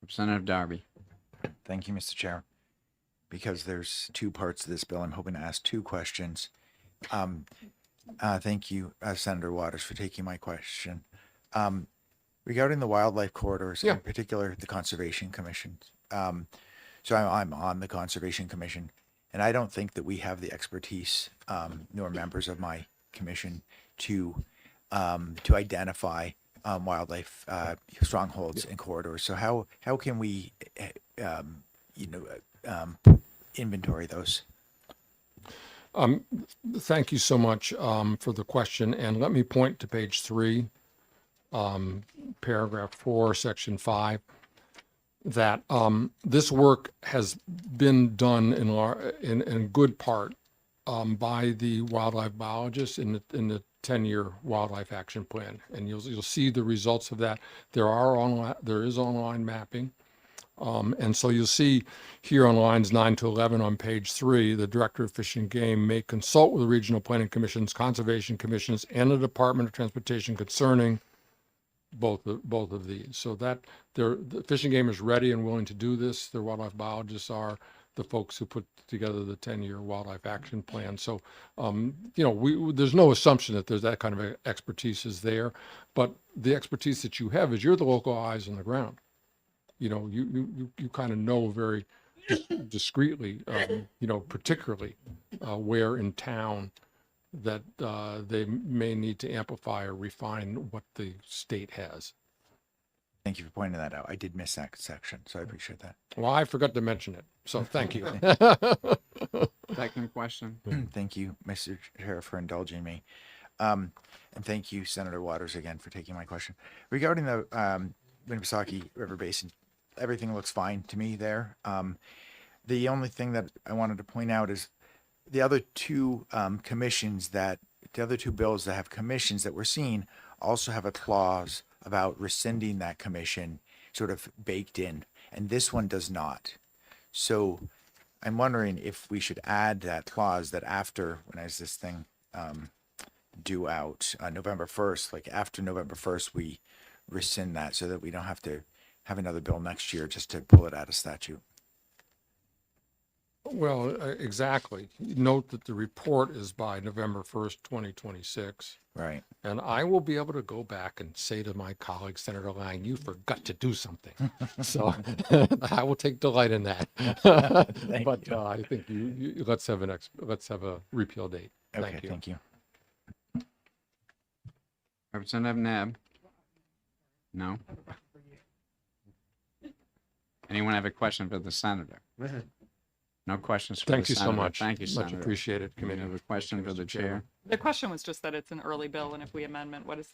Representative Darby. Thank you, Mr. Chair. Because there's two parts to this bill, I'm hoping to ask two questions. Thank you, Senator Waters, for taking my question. Regarding the wildlife corridors, in particular the Conservation Commission. So I'm on the Conservation Commission, and I don't think that we have the expertise, nor members of my commission, to identify wildlife strongholds and corridors. So how can we, inventory those? Thank you so much for the question, and let me point to page 3, paragraph 4, section 5, that this work has been done in good part by the wildlife biologists in the 10-year wildlife action plan, and you'll see the results of that. There is online mapping, and so you'll see here on lines 9 to 11 on page 3, the Director of Fish and Game may consult with the regional planning commissions, conservation commissions, and the Department of Transportation concerning both of these. So that the Fish and Game is ready and willing to do this. Their wildlife biologists are the folks who put together the 10-year wildlife action plan. So, there's no assumption that there's that kind of expertise is there, but the expertise that you have is you're the local eyes on the ground. You kind of know very discreetly, particularly where in town that they may need to amplify or refine what the state has. Thank you for pointing that out. I did miss that section, so I appreciate that. Well, I forgot to mention it, so thank you. Second question. Thank you, Mr. Chair, for indulging me. And thank you, Senator Waters, again, for taking my question. Regarding the Winnipesaukee River Basin, everything looks fine to me there. The only thing that I wanted to point out is the other two bills that have commissions that we're seeing also have a clause about rescinding that commission sort of baked in, and this one does not. So I'm wondering if we should add that clause that after, when is this thing due out, November 1st, like after November 1st, we rescind that so that we don't have to have another bill next year just to pull it out of statute. Well, exactly. Note that the report is by November 1st, 2026. Right. And I will be able to go back and say to my colleague, Senator Lang, you forgot to do something. So I will take delight in that. But I think let's have a repeal date. Okay, thank you. Representative Nab? No? Anyone have a question for the senator? No questions for Thank the you so senator. much. Thank you, Much Senator. appreciated, You committee. have a question for the chair? The question was just that it's an early bill, and if we amend it, what is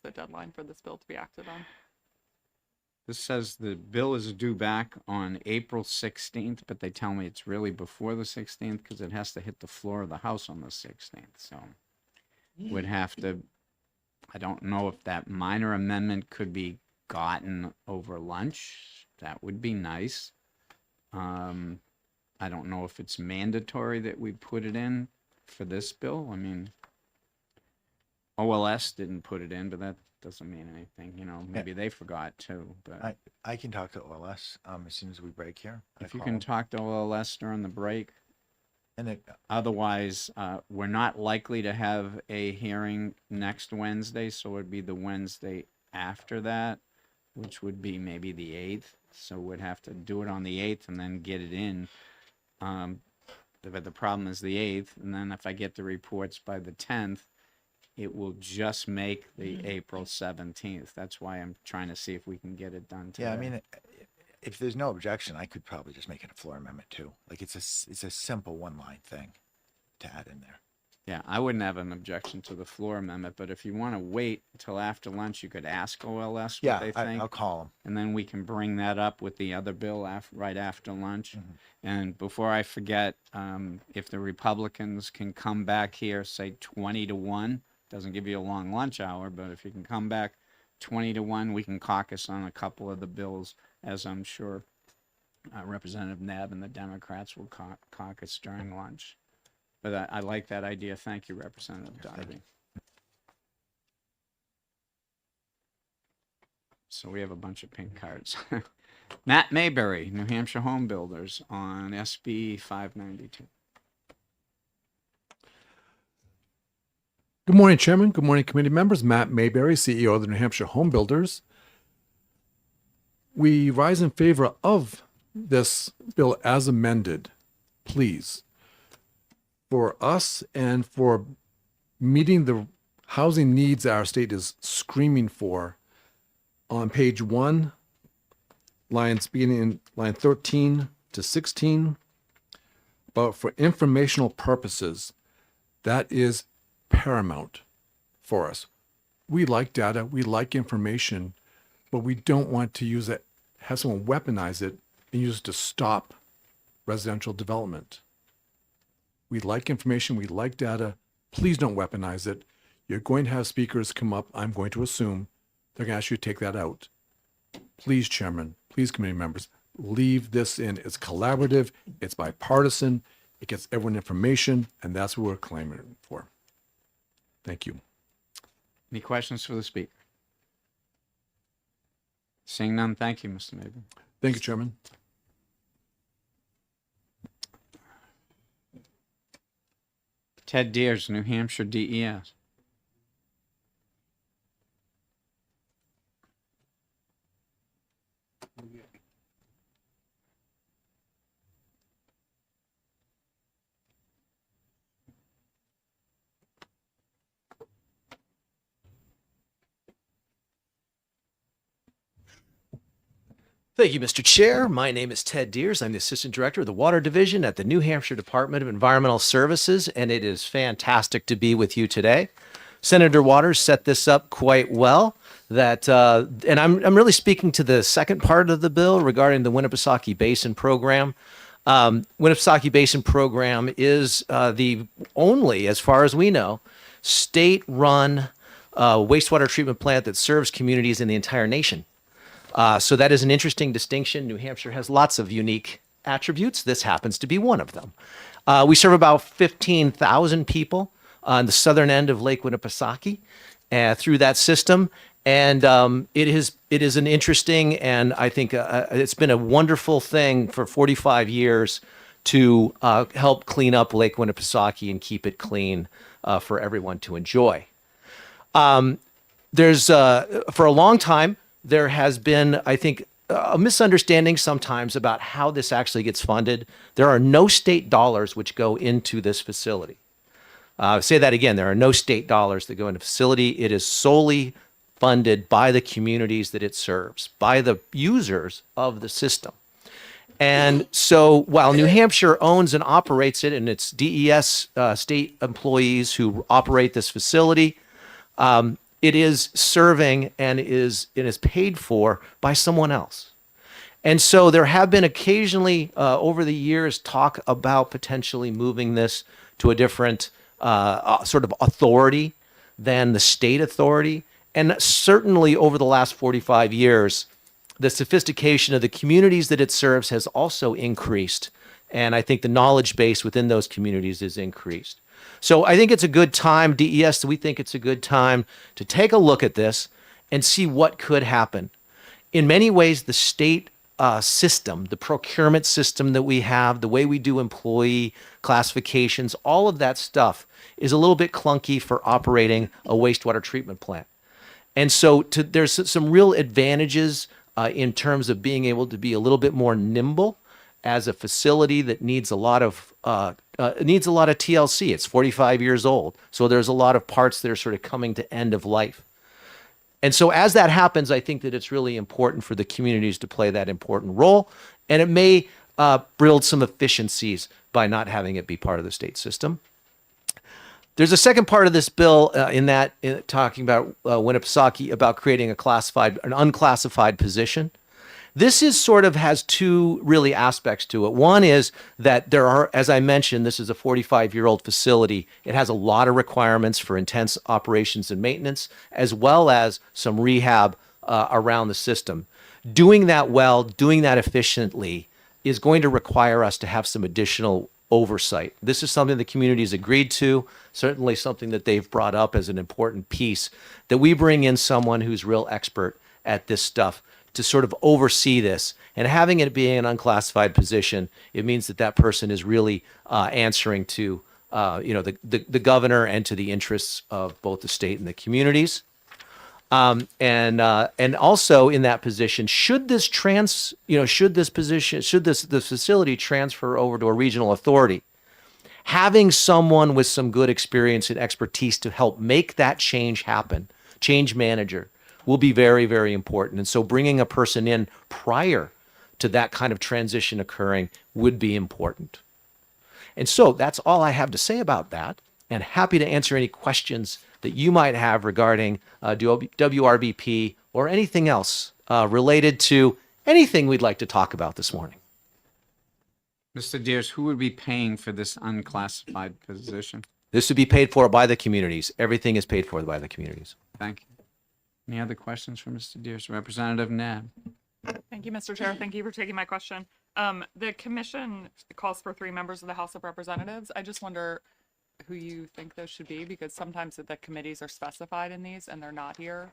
the deadline for this bill to be acted on? This says the bill is due back on April 16th, but they tell me it's really before the 16th because it has to hit the floor of the House on the 16th. So would have to, I don't know if that minor amendment could be gotten over lunch. That would be nice. I don't know if it's mandatory that we put it in for this bill. I mean, OLS didn't put it in, but that doesn't mean anything. Maybe they forgot too. But I can talk to OLS as soon as we break here. if you can talk to OLS during the break. And otherwise, we're not likely to have a hearing next Wednesday, so it'd be the Wednesday after that, which would be maybe the 8th. So we'd have to do it on the 8th and then get it in. But the problem is the 8th, and then if I get the reports by the 10th, it will just make the April 17th. That's why I'm trying to see if we can get it done today. Yeah, I mean, if there's no objection, I could probably just make it a floor amendment too. Like it's a simple one-line thing to add in there. Yeah, I wouldn't have an objection to the floor amendment, but if you want to wait until after lunch, you could ask OLS what Yeah, they think. I'll call them. And then we can bring that up with the other bill right after lunch. Mm-hmm. And before I forget, if the Republicans can come back here, say 20-1, doesn't give you a long lunch hour, but if you can come back 20-1, we can caucus on a couple of the bills, as I'm sure Representative Nab and the Democrats will caucus during lunch. But I like that idea. Thank you, Representative Darby. So we have a bunch of pink cards. Matt Mayberry, New Hampshire Home Builders, on SB 592. Good morning, Chairman. Good morning, committee members. Matt Mayberry, CEO of the New Hampshire Home Builders. We rise in favor of this bill as amended, please. For us and for meeting the housing needs our state is screaming for, on page 1, lines beginning in line 13 to 16, but for informational purposes, that is paramount for us. We like data, we like information, but we don't want to use it, have someone weaponize it and use it to stop residential development. We like information, we like data. Please don't weaponize it. You're going to have speakers come up, I'm going to assume. They're going to ask you to take that out. Please, Chairman, please, committee members, leave this in. It's collaborative, it's bipartisan, it gets everyone information, and that's what we're claiming for. Thank you. Any questions for the speaker? Seeing none, thank you, Mr. Mayberry. Thank you, Chairman. Ted Deers, New Hampshire DES. Thank you, Mr. Chair. My name is Ted Deers. I'm the Assistant Director of the Water Division at the New Hampshire Department of Environmental Services, and it is fantastic to be with you today. Senator Waters set this up quite well. And I'm really speaking to the second part of the bill regarding the Winnipesaukee Basin Program. Winnipesaukee Basin Program is the only, as far as we know, state-run wastewater treatment plant that serves communities in the entire nation. So that is an interesting distinction. New Hampshire has lots of unique attributes. This happens to be one of them. We serve about 15,000 people on the southern end of Lake Winnipesaukee through that system. And it is an interesting, and I think it's been a wonderful thing for 45 years to help clean up Lake Winnipesaukee and keep it clean for everyone to enjoy. There's for a long time, there has been, I think, a misunderstanding sometimes about how this actually gets funded. There are no state dollars which go into this facility. Say that again, there are no state dollars that go into the facility. It is solely funded by the communities that it serves, by the users of the system. And so while New Hampshire owns and operates it, and it's DES state employees who operate this facility, it is serving and is paid for by someone else. And so there have been occasionally over the years talk about potentially moving this to a different sort of authority than the state authority. And certainly over the last 45 years, the sophistication of the communities that it serves has also increased. And I think the knowledge base within those communities is increased. So I think it's a good time, DES, we think it's a good time to take a look at this and see what could happen. In many ways, the state system, the procurement system that we have, the way we do employee classifications, all of that stuff is a little bit clunky for operating a wastewater treatment plant. And so there's some real advantages in terms of being able to be a little bit more nimble as a facility that needs a lot of TLC. It's 45 years old, so there's a lot of parts that are sort of coming to end of life. And so as that happens, I think that it's really important for the communities to play that important role, and it may build some efficiencies by not having it be part of the state system. There's a second part of this bill talking about Winnipesaukee, about creating an unclassified position. This has two really aspects to it. One is that there are, as I mentioned, this is a 45-year-old facility. It has a lot of requirements for intense operations and maintenance, as well as some rehab around the system. Doing that well, doing that efficiently, is going to require us to have some additional oversight. This is something the community's agreed to, certainly something that they've brought up as an important piece, that we bring in someone who's real expert at this stuff to sort of oversee this. And having it being an unclassified position, it means that that person is really answering to the governor and to the interests of both the state and the communities. And also in that position, should this facility transfer over to a regional authority, having someone with some good experience and expertise to help make that change happen, change manager, will be very, very important. And so bringing a person in prior to that kind of transition occurring would be important. And so that's all I have to say about that, and happy to answer any questions that you might have regarding WRBP or anything else related to anything we'd like to talk about this morning. Mr. Deers, who would be paying for this unclassified position? This would be paid for by the communities. Everything is paid for by the communities. Thank you. Any other questions for Mr. Deers? Representative Nab. Thank you, Mr. Chair. Thank you for taking my question. The commission calls for 3 members of the House of Representatives. I just wonder who you think those should be, because sometimes the committees are specified in these and they're not here.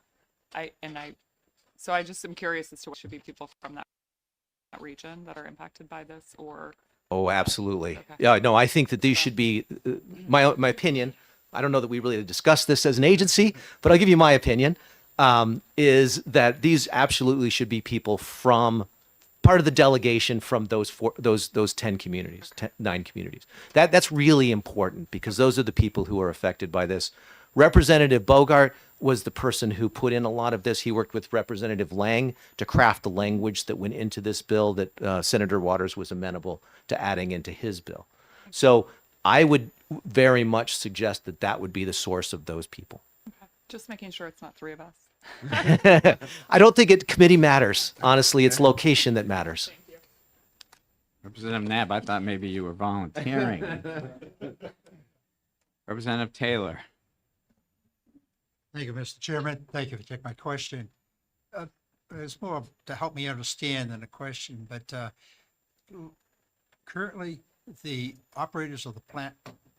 So I just am curious as to what should be people from that region that are impacted by this, or. Oh, absolutely. Okay. Yeah, no, I think that these should be, my opinion, I don't know that we really discussed this as an agency, but I'll give you my opinion, is that these absolutely should be people from part of the delegation from those 10 communities, 9 communities. That's really important, because those are the people who are affected by this. Representative Bogart was the person who put in a lot of this. He worked with Representative Lang to craft the language that went into this bill that Senator Waters was amenable to adding into his bill. So I would very much suggest that that would be the source of those people. Okay. Just making sure it's not 3 of us. I don't think committee matters. Honestly, it's location that matters. Representative Nab, I thought maybe you were volunteering. Representative Taylor. Thank you, Mr. Chairman. Thank you for taking my question. It's more to help me understand than a question, but currently the operators of the plant,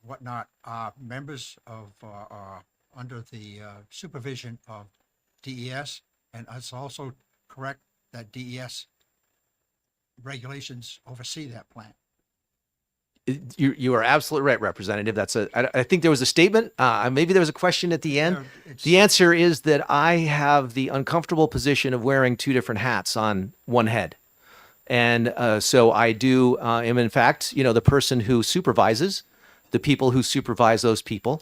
whatnot, are members of, under the supervision of DES, and it's also correct that DES regulations oversee that plant. You are absolutely right, Representative. I think there was a statement. Maybe there was a question at the end. The answer is that I have the uncomfortable position of wearing 2 different hats on one head. And so I am in fact, the person who supervises the people who supervise those people.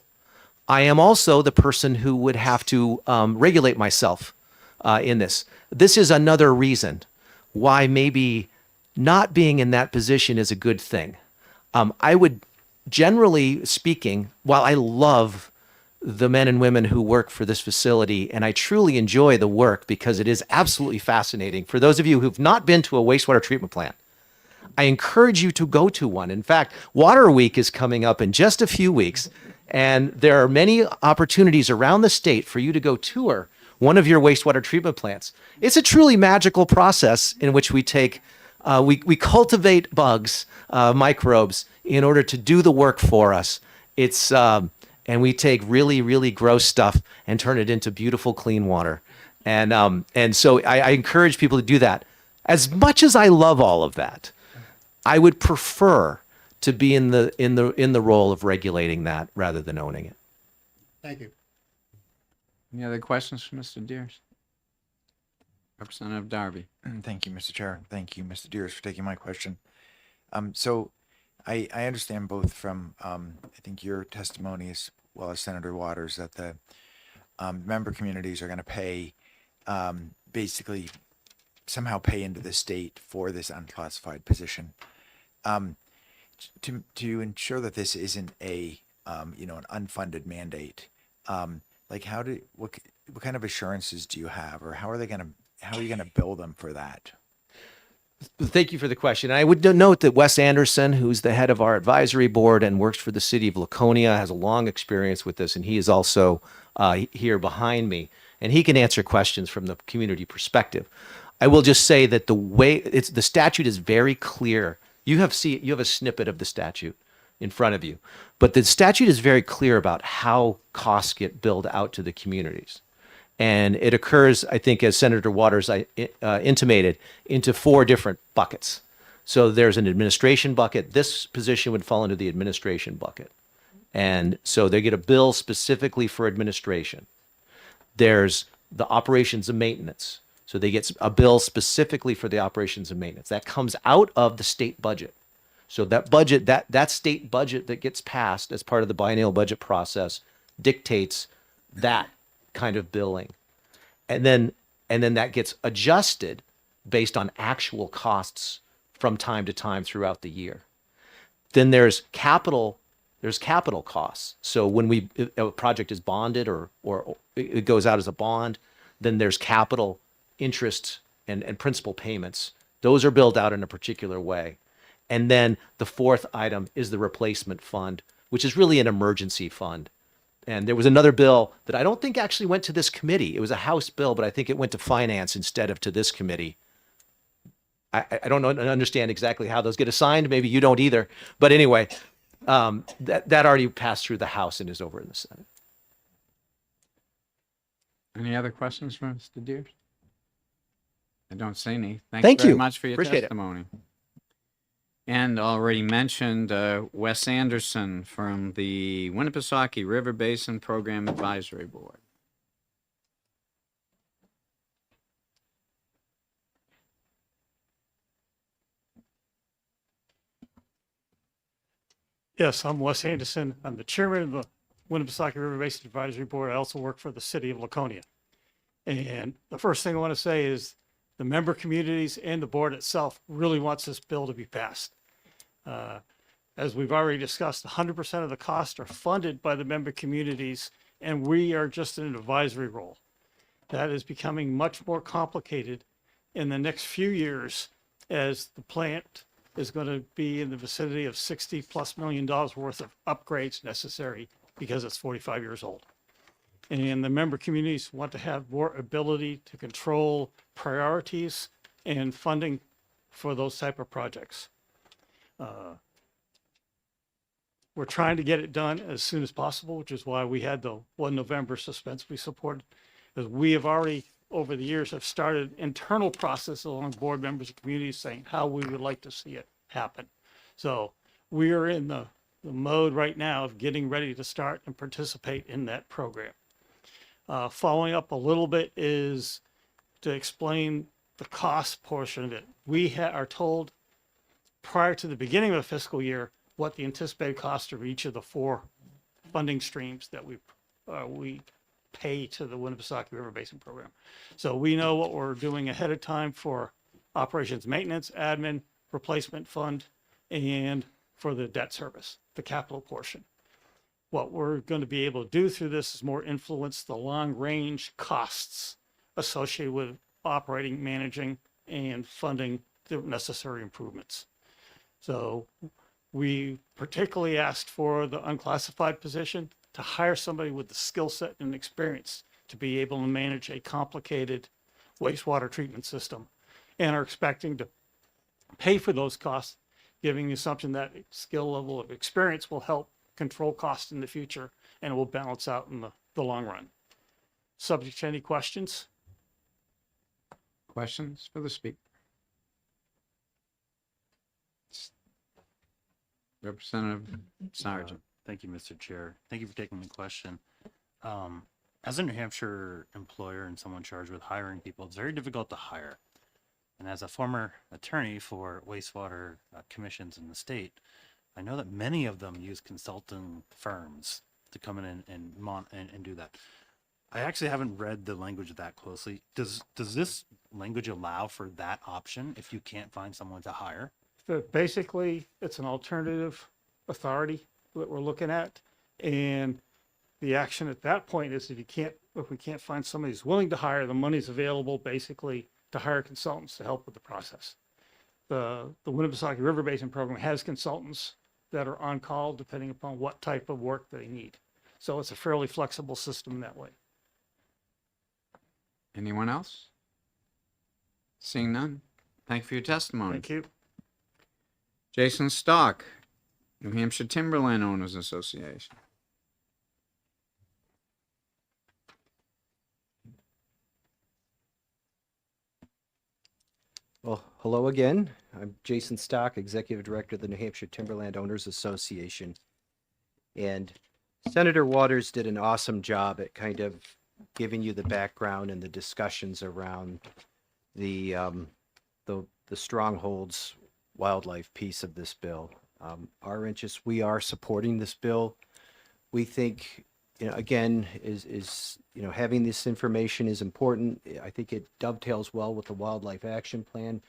I am also the person who would have to regulate myself in this. This is another reason why maybe not being in that position is a good thing. I would, generally speaking, while I love the men and women who work for this facility, and I truly enjoy the work because it is absolutely fascinating. For those of you who've not been to a wastewater treatment plant, I encourage you to go to one. In fact, Water Week is coming up in just a few weeks, and there are many opportunities around the state for you to go tour one of your wastewater treatment plants. It's a truly magical process in which we take we cultivate bugs, microbes, in order to do the work for us. And we take really, really gross stuff and turn it into beautiful, clean water. And so I encourage people to do that. As much as I love all of that, I would prefer to be in the role of regulating that rather than owning it. Thank you. Any other questions for Mr. Deers? Representative Darby. Thank you, Mr. Chair. Thank you, Mr. Deers, for taking my question. So I understand both from, I think your testimony as well as Senator Waters that the member communities are going to pay, basically somehow pay into the state for this unclassified position. To ensure that this isn't a, an unfunded mandate, like what kind of assurances do you have, or how are you going to bill them for that? Thank you for the question. I would note that Wes Anderson, who's the head of our advisory board and works for the city of Laconia, has a long experience with this, and he is also here behind me, and he can answer questions from the community perspective. I will just say that the statute is very clear. You have a snippet of the statute in front of you, but the statute is very clear about how costs get billed out to the communities. And it occurs, I think, as Senator Waters intimated, into 4 different buckets. So there's an administration bucket. This position would fall into the administration bucket. And so they get a bill specifically for administration. There's the operations and maintenance. So they get a bill specifically for the operations and maintenance. That comes out of the state budget. So that budget, that state budget that gets passed as part of the biennial budget process dictates that kind of billing. And then that gets adjusted based on actual costs from time to time throughout the year. Then there's capital costs. So when a project is bonded or it goes out as a bond, then there's capital interest and principal payments. Those are billed out in a particular way. And then the 4th item is the replacement fund, which is really an emergency fund. And there was another bill that I don't think actually went to this committee. It was a House bill, but I think it went to finance instead of to this committee. I don't understand exactly how those get assigned. Maybe you don't either. But anyway, that already passed through the House and is over in the Senate. Any other questions for Mr. Deers? I don't see any. Thank Thanks very you. much for your Appreciate it. testimony. And already mentioned Wes Anderson from the Winnipesaukee River Basin Program Advisory Board. Yes, I'm Wes Anderson. I'm the chairman of the Winnipesaukee River Basin Advisory Board. I also work for the city of Laconia. And the first thing I want to say is the member communities and the board itself really wants this bill to be passed. As we've already discussed, 100% of the costs are funded by the member communities, and we are just in an advisory role. That is becoming much more complicated in the next few years as the plant is going to be in the vicinity of $60+ million worth of upgrades necessary because it's 45 years old. And the member communities want to have more ability to control priorities and funding for those type of projects. We're trying to get it done as soon as possible, which is why we had the 1 November suspense we supported, because we have already, over the years, have started internal process along board members and communities saying how we would like to see it happen. So we are in the mode right now of getting ready to start and participate in that program. Following up a little bit is to explain the cost portion of it. We are told prior to the beginning of the fiscal year what the anticipated cost of each of the 4 funding streams that we pay to the Winnipesaukee River Basin Program. So we know what we're doing ahead of time for operations maintenance, admin, replacement fund, and for the debt service, the capital portion. What we're going to be able to do through this is more influence the long range costs associated with operating, managing, and funding the necessary improvements. So we particularly asked for the unclassified position to hire somebody with the skill set and experience to be able to manage a complicated wastewater treatment system, and are expecting to pay for those costs, giving the assumption that skill level of experience will help control costs in the future and it will balance out in the long run. Subject to any questions? Questions for the speaker? Representative Sargent. Thank you, Mr. Chair. Thank you for taking the question. as a New Hampshire employer and someone charged with hiring people, it's very difficult to hire. And as a former attorney for wastewater commissions in the state, I know that many of them use consulting firms to come in and do that. I actually haven't read the language that closely. Does this language allow for that option if you can't find someone to hire? So basically, it's an alternative authority that we're looking at. And the action at that point is if we can't find somebody who's willing to hire, the money's available basically to hire consultants to help with the process. The Winnipesaukee River Basin Program has consultants that are on call depending upon what type of work they need. So it's a fairly flexible system that way. Anyone else? Seeing none. Thank you for your testimony. Thank you. Jason Stock, New Hampshire Timberland Owners Association. Well, hello again. I'm Jason Stock, Executive Director of the New Hampshire Timberland Owners Association. And Senator Waters did an awesome job at kind of giving you the background and the discussions around the strongholds wildlife piece of this bill. Our interest, we are supporting this bill. We think, again, having this information is important. I think it dovetails well with the Wildlife Action Plan.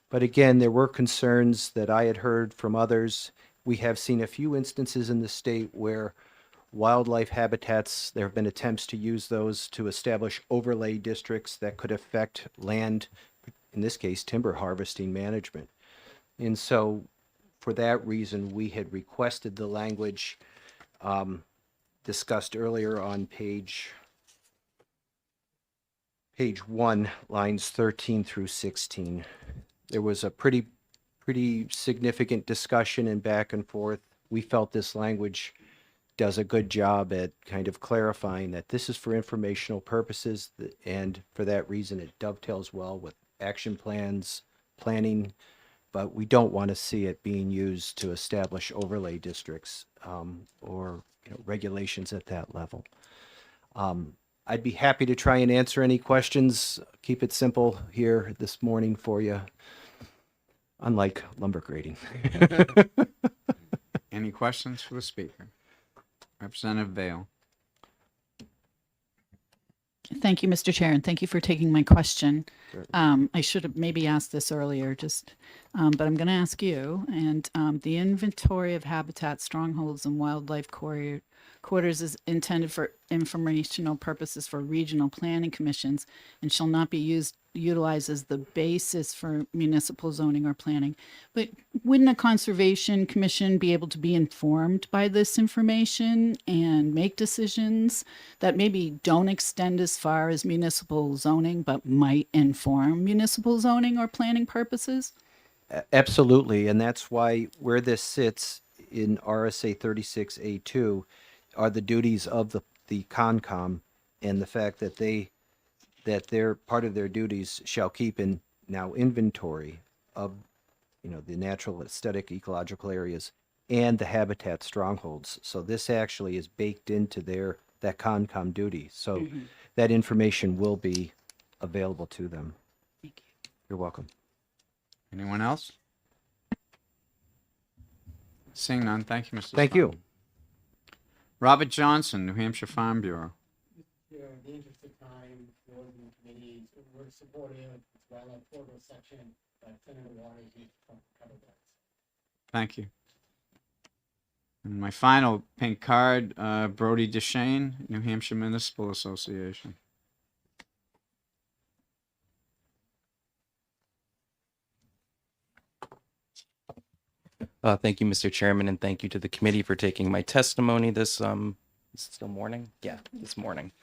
But again, there were concerns that I had heard from others. We have seen a few instances in the state where wildlife habitats, there have been attempts to use those to establish overlay districts that could affect land, in this case, timber harvesting management. And so for that reason, we had requested the language discussed earlier on page 1, lines 13 through 16. There was a pretty significant discussion and back and forth. We felt this language does a good job at kind of clarifying that this is for informational purposes, and for that reason it dovetails well with action plans, planning, but we don't want to see it being used to establish overlay districts or regulations at that level. I'd be happy to try and answer any questions. Keep it simple here this morning for you, unlike lumber grading. Any questions for the speaker? Representative Vale. Thank you, Mr. Chair, and thank you for taking my question. I should have maybe asked this earlier, but I'm going to ask you. And the inventory of habitat, strongholds, and wildlife quarters is intended for informational purposes for regional planning commissions and shall not be utilized as the basis for municipal zoning or planning. But wouldn't a conservation commission be able to be informed by this information and make decisions that maybe don't extend as far as municipal zoning, but might inform municipal zoning or planning purposes? Absolutely, and that's why where this sits in RSA 36A2 are the duties of the CONCOM, and the fact that their part of their duties shall keep in now inventory of the natural, aesthetic, ecological areas and the habitat strongholds. So this actually is baked into that CONCOM duty. So that information will be available to them. Thank you. You're welcome. Anyone else? Seeing none, thank you, Mr. Thank Stock. you. Robert Johnson, New Hampshire Farm Bureau. In the interest of time, board and committees, we're supportive as well as photo section, but Senator Waters needs to cover that. Thank you. And my final pink card, Brody DeShane, New Hampshire Municipal Association. Thank you, Mr. Chairman, and thank you to the committee for taking my testimony this, is it still morning? Yeah, this morning.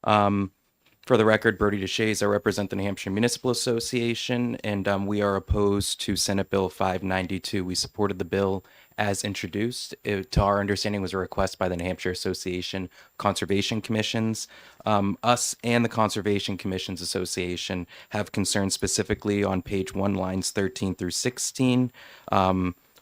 For the record, Brody DeShays, I represent the New Hampshire Municipal Association, and we are opposed to Senate Bill 592. We supported the bill as introduced. It, to our understanding, was a request by the New Hampshire Association Conservation Commissions. Us and the Conservation Commissions Association have concerns specifically on page 1, lines 13 through 16.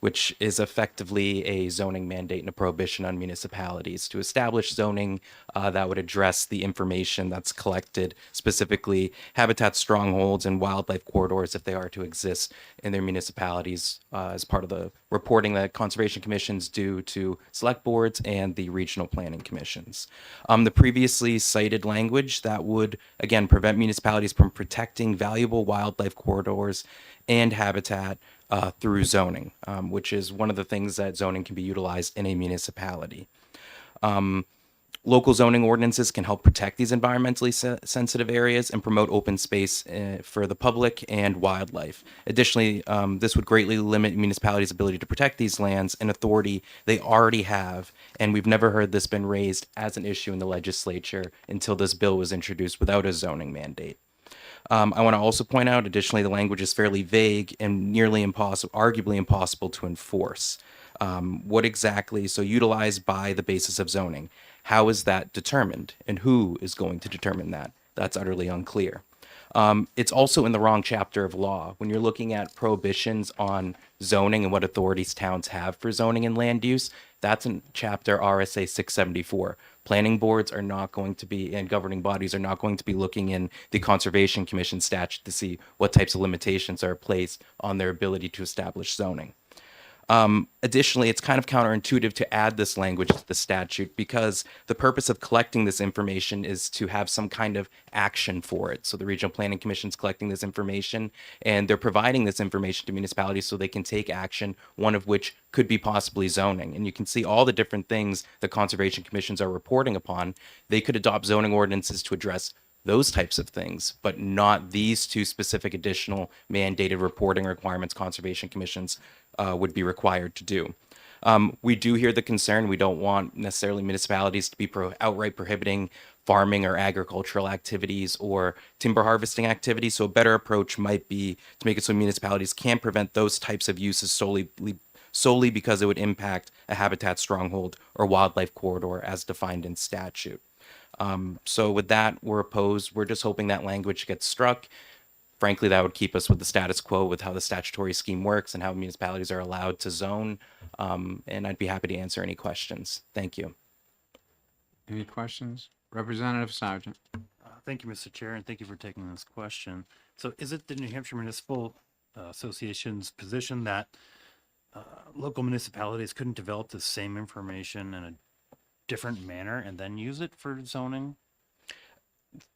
which is effectively a zoning mandate and a prohibition on municipalities to establish zoning that would address the information that's collected, specifically habitat strongholds and wildlife corridors, if they are to exist in their municipalities, as part of the reporting that conservation commissions do to select boards and the regional planning commissions. The previously cited language that would, again, prevent municipalities from protecting valuable wildlife corridors and habitat through zoning, which is one of the things that zoning can be utilized in a municipality. Local zoning ordinances can help protect these environmentally sensitive areas and promote open space for the public and wildlife. Additionally, this would greatly limit municipalities' ability to protect these lands, an authority they already have, and we've never heard this been raised as an issue in the legislature until this bill was introduced without a zoning mandate. I want to also point out, additionally, the language is fairly vague and nearly impossible, arguably impossible to enforce. What exactly, so utilized by the basis of zoning, how is that determined and who is going to determine that? That's utterly unclear. It's also in the wrong chapter of law. When you're looking at prohibitions on zoning and what authorities towns have for zoning and land use, that's in chapter RSA 674. Planning boards are not going to be, and governing bodies are not going to be looking in the Conservation Commission statute to see what types of limitations are placed on their ability to establish zoning. Additionally, it's kind of counterintuitive to add this language to the statute because the purpose of collecting this information is to have some kind of action for it. So the Regional Planning Commission is collecting this information and they're providing this information to municipalities so they can take action, one of which could be possibly zoning. And you can see all the different things the conservation commissions are reporting upon. They could adopt zoning ordinances to address those types of things, but not these two specific additional mandated reporting requirements conservation commissions would be required to do. We do hear the concern. We don't want necessarily municipalities to be outright prohibiting farming or agricultural activities or timber harvesting activities. So a better approach might be to make it so municipalities can't prevent those types of uses solely because it would impact a habitat stronghold or wildlife corridor as defined in statute. So with that, we're opposed. We're just hoping that language gets struck. Frankly, that would keep us with the status quo with how the statutory scheme works and how municipalities are allowed to zone. And I'd be happy to answer any questions. Thank you. Any questions? Representative Sargent. Thank you, Mr. Chair, and thank you for taking this question. So is it the New Hampshire Municipal Association's position that local municipalities couldn't develop the same information in a different manner and then use it for zoning?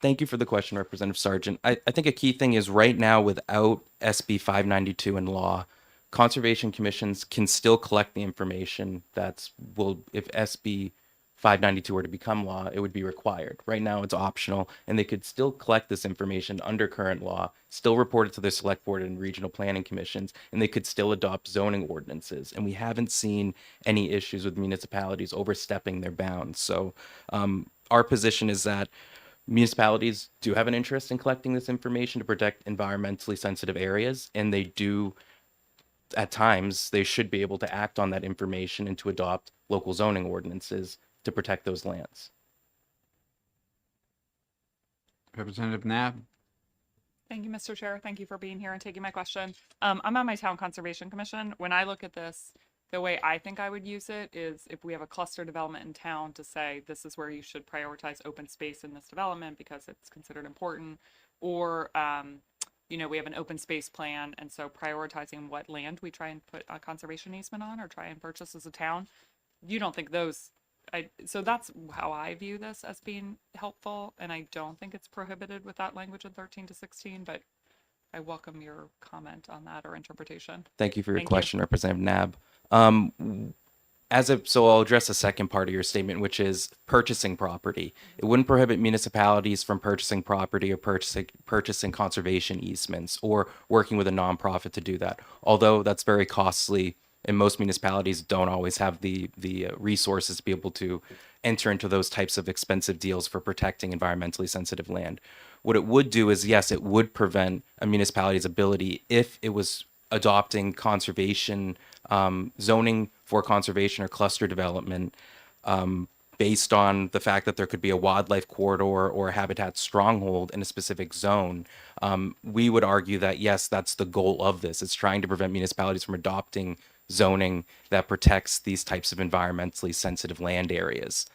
Thank you for the question, Representative Sargent. I think a key thing is right now without SB 592 in law, conservation commissions can still collect the information if SB 592 were to become law, it would be required. Right now it's optional and they could still collect this information under current law, still report it to their select board and regional planning commissions, and they could still adopt zoning ordinances. And we haven't seen any issues with municipalities overstepping their bounds. So our position is that municipalities do have an interest in collecting this information to protect environmentally sensitive areas, and they do, at times, they should be able to act on that information and to adopt local zoning ordinances to protect those lands. Representative Nab. Thank you, Mr. Chair. Thank you for being here and taking my question. I'm on my town conservation commission. When I look at this, the way I think I would use it is if we have a cluster development in town to say, this is where you should prioritize open space in this development because it's considered important, or, we have an open space plan. And so prioritizing what land we try and put a conservation easement on or try and purchase as a town. You don't think so that's how I view this as being helpful. And I don't think it's prohibited with that language in 13 to 16, but I welcome your comment on that or interpretation. Thank you for your question, Representative Nab. So I'll address the second part of your statement, which is purchasing property. It wouldn't prohibit municipalities from purchasing property or purchasing conservation easements or working with a nonprofit to do that. Although that's very costly, and most municipalities don't always have the resources to be able to enter into those types of expensive deals for protecting environmentally sensitive land. What it would do is, yes, it would prevent a municipality's ability if it was adopting conservation zoning for conservation or cluster development based on the fact that there could be a wildlife corridor or a habitat stronghold in a specific zone. We would argue that, yes, that's the goal of this. It's trying to prevent municipalities from adopting zoning that protects these types of environmentally sensitive land areas.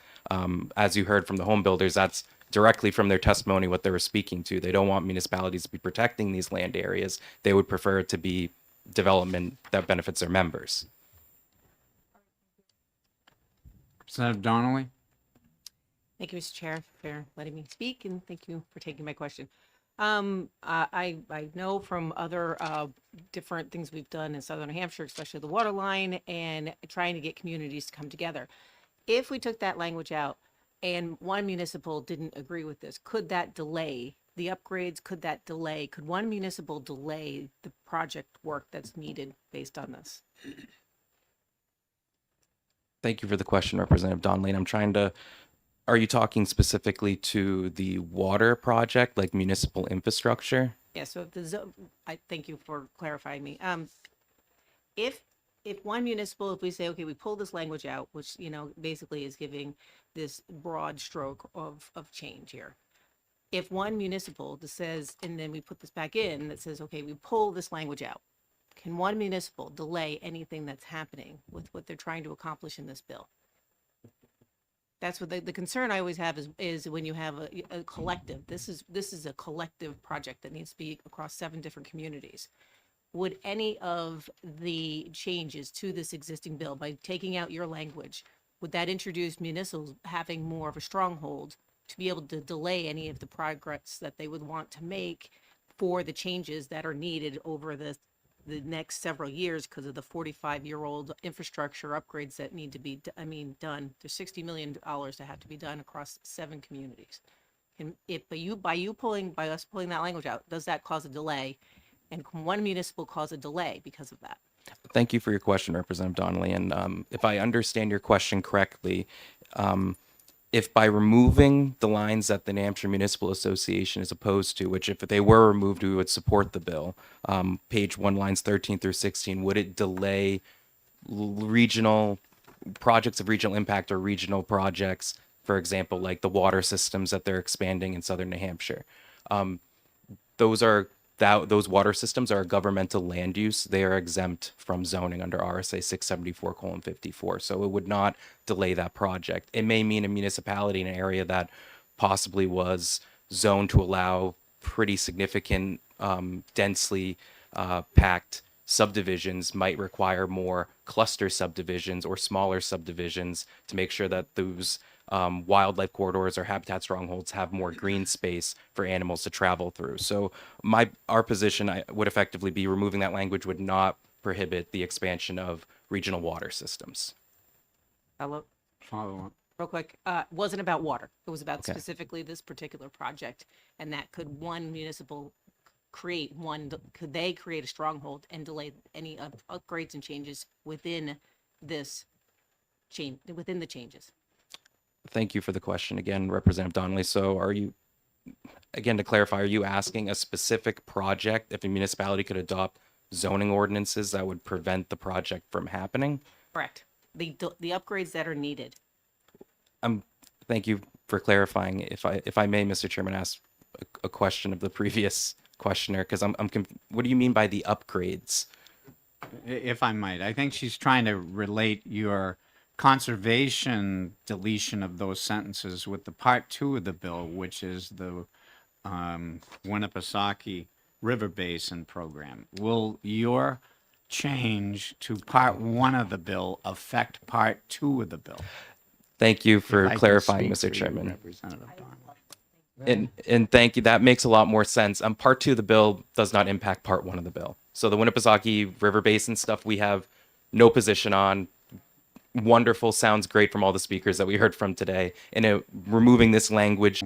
As you heard from the home builders, that's directly from their testimony what they were speaking to. They don't want municipalities to be protecting these land areas. They would prefer it to be development that benefits their members. Representative Donnelly? Thank you, Mr. Chair, for letting me speak, and thank you for taking my question. I know from other different things we've done in Southern New Hampshire, especially the water line, and trying to get communities to come together. If we took that language out and one municipal didn't agree with this, could that delay the upgrades? Could one municipal delay the project work that's needed based on this? Thank you for the question, Representative Donnelly. And I'm trying to, are you talking specifically to the water project, like municipal infrastructure? Yeah, so if I thank you for clarifying me. If one municipal, if we say, okay, we pull this language out, which, basically is giving this broad stroke of change here. If one municipal that says, and then we put this back in, that says, okay, we pull this language out, can one municipal delay anything that's happening with what they're trying to accomplish in this bill? That's what the concern I always have is when you have a collective. This is a collective project that needs to be across 7 different communities. Would any of the changes to this existing bill, by taking out your language, would that introduce municipals having more of a stronghold to be able to delay any of the progress that they would want to make for the changes that are needed over the next several years because of the 45-year-old infrastructure upgrades that need to be, done? There's $60 million that have to be done across 7 communities. And by us pulling that language out, does that cause a delay? And can one municipal cause a delay because of that? Thank you for your question, Representative Donnelly. And if I understand your question correctly, if by removing the lines that the New Hampshire Municipal Association is opposed to, which if they were removed, we would support the bill, page 1, lines 13 through 16, would it delay regional projects of regional impact or regional projects, for example, like the water systems that they're expanding in Southern New Hampshire? Those water systems are a governmental land use. They are exempt from zoning under RSA 674:54. So it would not delay that project. It may mean a municipality in an area that possibly was zoned to allow pretty significant, densely packed subdivisions might require more cluster subdivisions or smaller subdivisions to make sure that those wildlife corridors or habitat strongholds have more green space for animals to travel through. So our position would effectively be removing that language would not prohibit the expansion of regional water systems. Follow up. Real quick, wasn't about water. It was about Okay. specifically this particular project, and that could one municipal could they create a stronghold and delay any upgrades and changes within this within the changes? Thank you for the question again, Representative Donnelly. So again, to clarify, are you asking a specific project if a municipality could adopt zoning ordinances that would prevent the project from happening? Correct. The upgrades that are needed. Thank you for clarifying. If I may, Mr. Chairman, ask a question of the previous questioner, because what do you mean by the upgrades? If I might, I think she's trying to relate your conservation deletion of those sentences with the part 2 of the bill, which is the Winnipesaukee River Basin program. Will your change to part 1 of the bill affect part 2 of the bill? Thank you for If I could clarifying, speak Mr. for you, Chairman. Representative Donnelly. And thank you. That makes a lot more sense. Part 2 of the bill does not impact part 1 of the bill. So the Winnipesaukee River Basin stuff we have no position on. Wonderful, sounds great from all the speakers that we heard from today. And removing this language.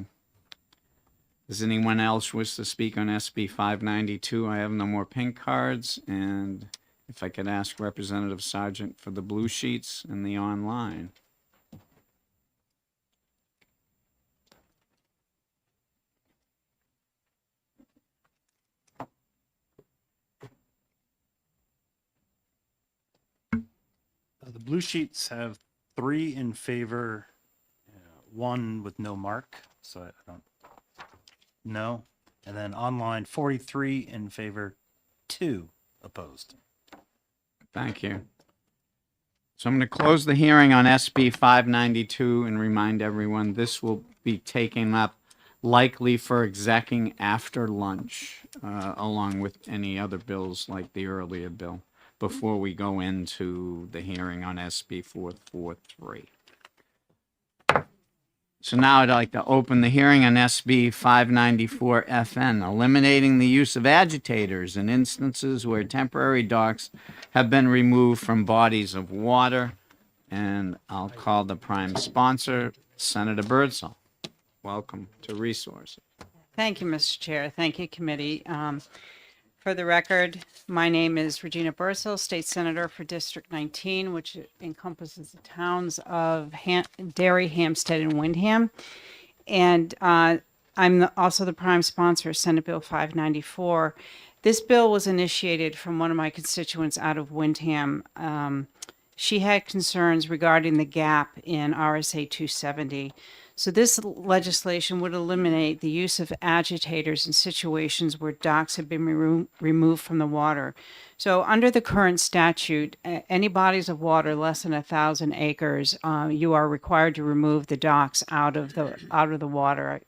Does anyone else wish to speak on SB 592? I have no more pink cards, and if I could ask Representative Sargent for the blue sheets and the online. The blue sheets have 3 in favor, 1 with no mark, so I don't know. And then online, 43 in favor, 2 opposed. Thank you. So I'm going to close the hearing on SB 592 and remind everyone this will be taken up likely for execing after lunch, along with any other bills like the earlier bill, before we go into the hearing on SB 443. So now I'd like to open the hearing on SB 594 FN, eliminating the use of agitators in instances where temporary docks have been removed from bodies of water. And I'll call the prime sponsor, Senator Birdsall. Welcome to Resources. Thank you, Mr. Chair. Thank you, committee. For the record, my name is Regina Bursell, State Senator for District 19, which encompasses the towns of Derry, Hampstead, and Windham. And I'm also the prime sponsor of Senate Bill 594. This bill was initiated from one of my constituents out of Windham. She had concerns regarding the gap in RSA 270. So this legislation would eliminate the use of agitators in situations where docks have been removed from the water. So under the current statute, any bodies of water less than 1,000 acres, you are required to remove the docks out of the water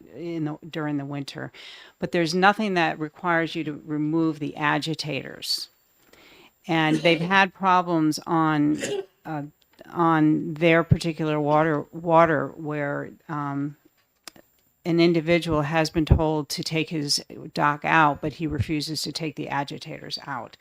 during the winter. But there's nothing that requires you to remove the agitators. And they've had problems on their particular water where an individual has been told to take his dock out, but he refuses to take the agitators out.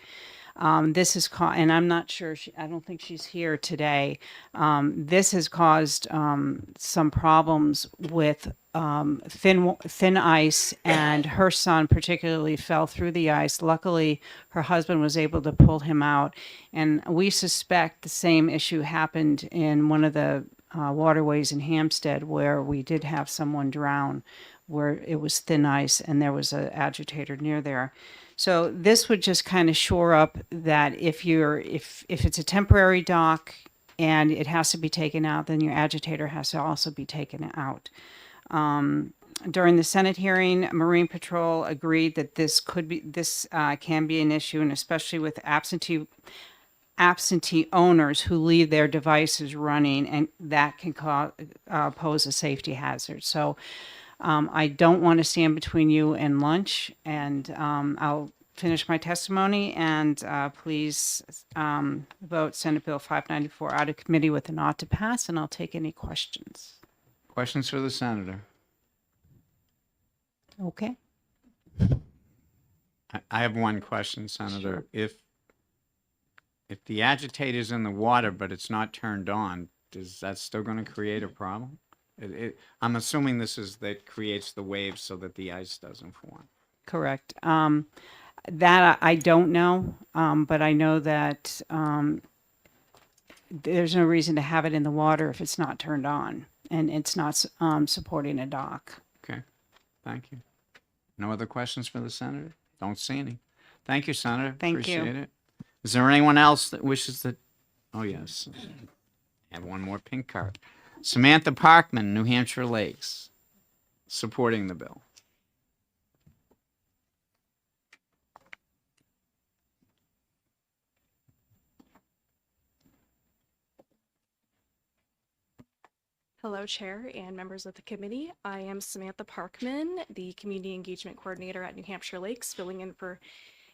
This is and I'm not sure, I don't think she's here today. This has caused some problems with thin ice, and her son particularly fell through the ice. Luckily, her husband was able to pull him out, and we suspect the same issue happened in one of the waterways in Hampstead, where we did have someone drown, where it was thin ice and there was an agitator near there. So this would just kind of shore up that if it's a temporary dock and it has to be taken out, then your agitator has to also be taken out. During the Senate hearing, Marine Patrol agreed that this can be an issue, and especially with absentee owners who leave their devices running, and that can pose a safety hazard. So I don't want to stand between you and lunch, and I'll finish my testimony, and please vote Senate Bill 594 out of committee with an ought to pass, and I'll take any questions. Questions for the senator? Okay. I have one question, Senator. If the agitator's in the water but it's not turned on, is that still going to create a problem? I'm assuming that creates the waves so that the ice doesn't form. Correct. That I don't know, but I know that there's no reason to have it in the water if it's not turned on and it's not supporting a dock. Okay, thank you. No other questions for the senator? Don't see any. Thank you, Senator. Thank you. Appreciate it. Is there anyone else that wishes to? Oh, yes. I have one more pink card. Samantha Parkman, New Hampshire Lakes, supporting the bill. Hello, Chair and members of the committee. I am Samantha Parkman, the Community Engagement Coordinator at New Hampshire Lakes, filling in for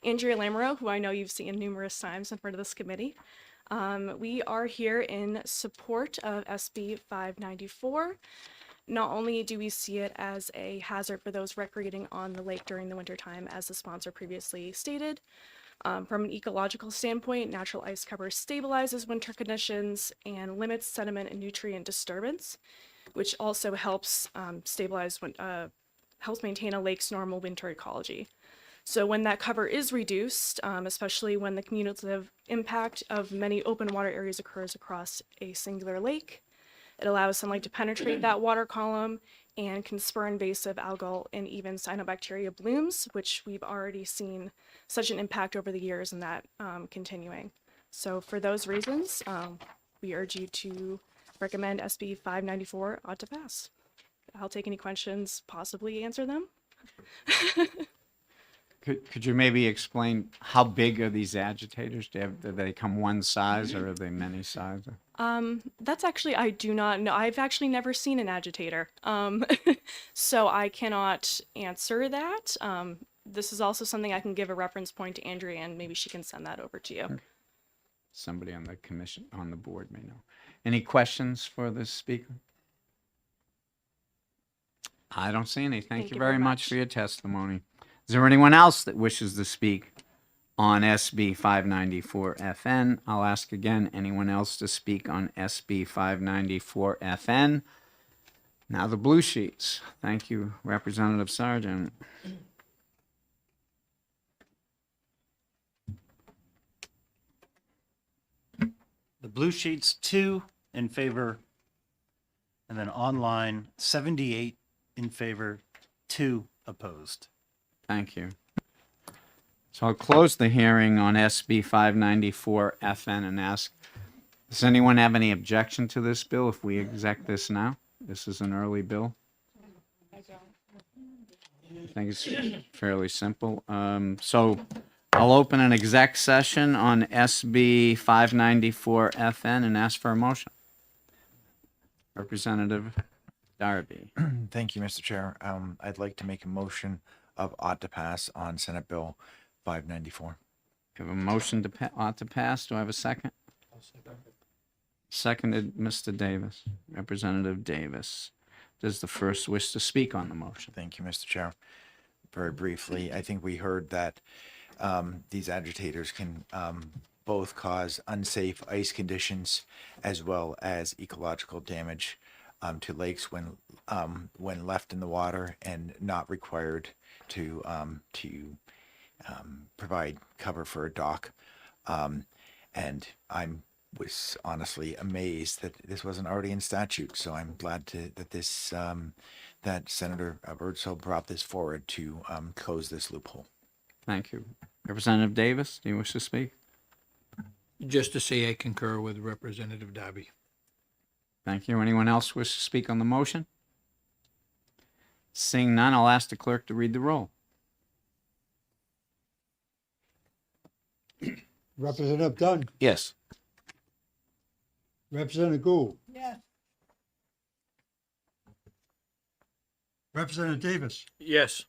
Andrea Lamoureux, who I know you've seen numerous times in front of this committee. We are here in support of SB 594. Not only do we see it as a hazard for those recreating on the lake during the wintertime, as the sponsor previously stated, from an ecological standpoint, natural ice cover stabilizes winter conditions and limits sediment and nutrient disturbance, which also helps helps maintain a lake's normal winter ecology. So when that cover is reduced, especially when the cumulative impact of many open water areas occurs across a singular lake, it allows sunlight to penetrate that water column and can spur invasive algal and even cyanobacteria blooms, which we've already seen such an impact over the years, and that continuing. So for those reasons, we urge you to recommend SB 594 ought to pass. I'll take any questions, possibly answer them. Could you maybe explain how big are these agitators? Do they come one size or are they many sizes? That's actually, I do not know. I've actually never seen an agitator. So I cannot answer that. This is also something I can give a reference point to Andrea, and maybe she can send that over to you. Somebody on the commission, on the board may know. Any questions for this speaker? I don't see any. Thank you very much for your testimony. Is there anyone else that wishes to speak on SB 594 FN? I'll ask again, anyone else to speak on SB 594 FN? Now the blue sheets. Thank you, Representative Sargent. The blue sheets, 2 in favor, and then online, 78 in favor, 2 opposed. Thank you. So I'll close the hearing on SB 594 FN and ask, does anyone have any objection to this bill if we exec this now? This is an early bill. I think it's fairly simple. So I'll open an exec session on SB 594 FN and ask for a motion. Representative Darby. Thank you, Mr. Chair. I'd like to make a motion of ought to pass on Senate Bill 594. We have a motion to ought to pass. Do I have a second? Seconded, Mr. Davis. Representative Davis. Does the first wish to speak on the motion? Thank you, Mr. Chair. Very briefly, I think we heard that these agitators can both cause unsafe ice conditions as well as ecological damage to lakes when left in the water and not required to provide cover for a dock. And I'm was honestly amazed that this wasn't already in statute. So I'm glad that this that Senator Birdsall brought this forward to close this loophole. Thank you. Representative Davis, do you wish to speak? Just to say I concur with Representative Darby. Thank you. Anyone else wish to speak on the motion? Seeing none, I'll ask the clerk to read the roll. Representative Dunn, Yes. Representative Gould, Yes. Representative Davis, Yes.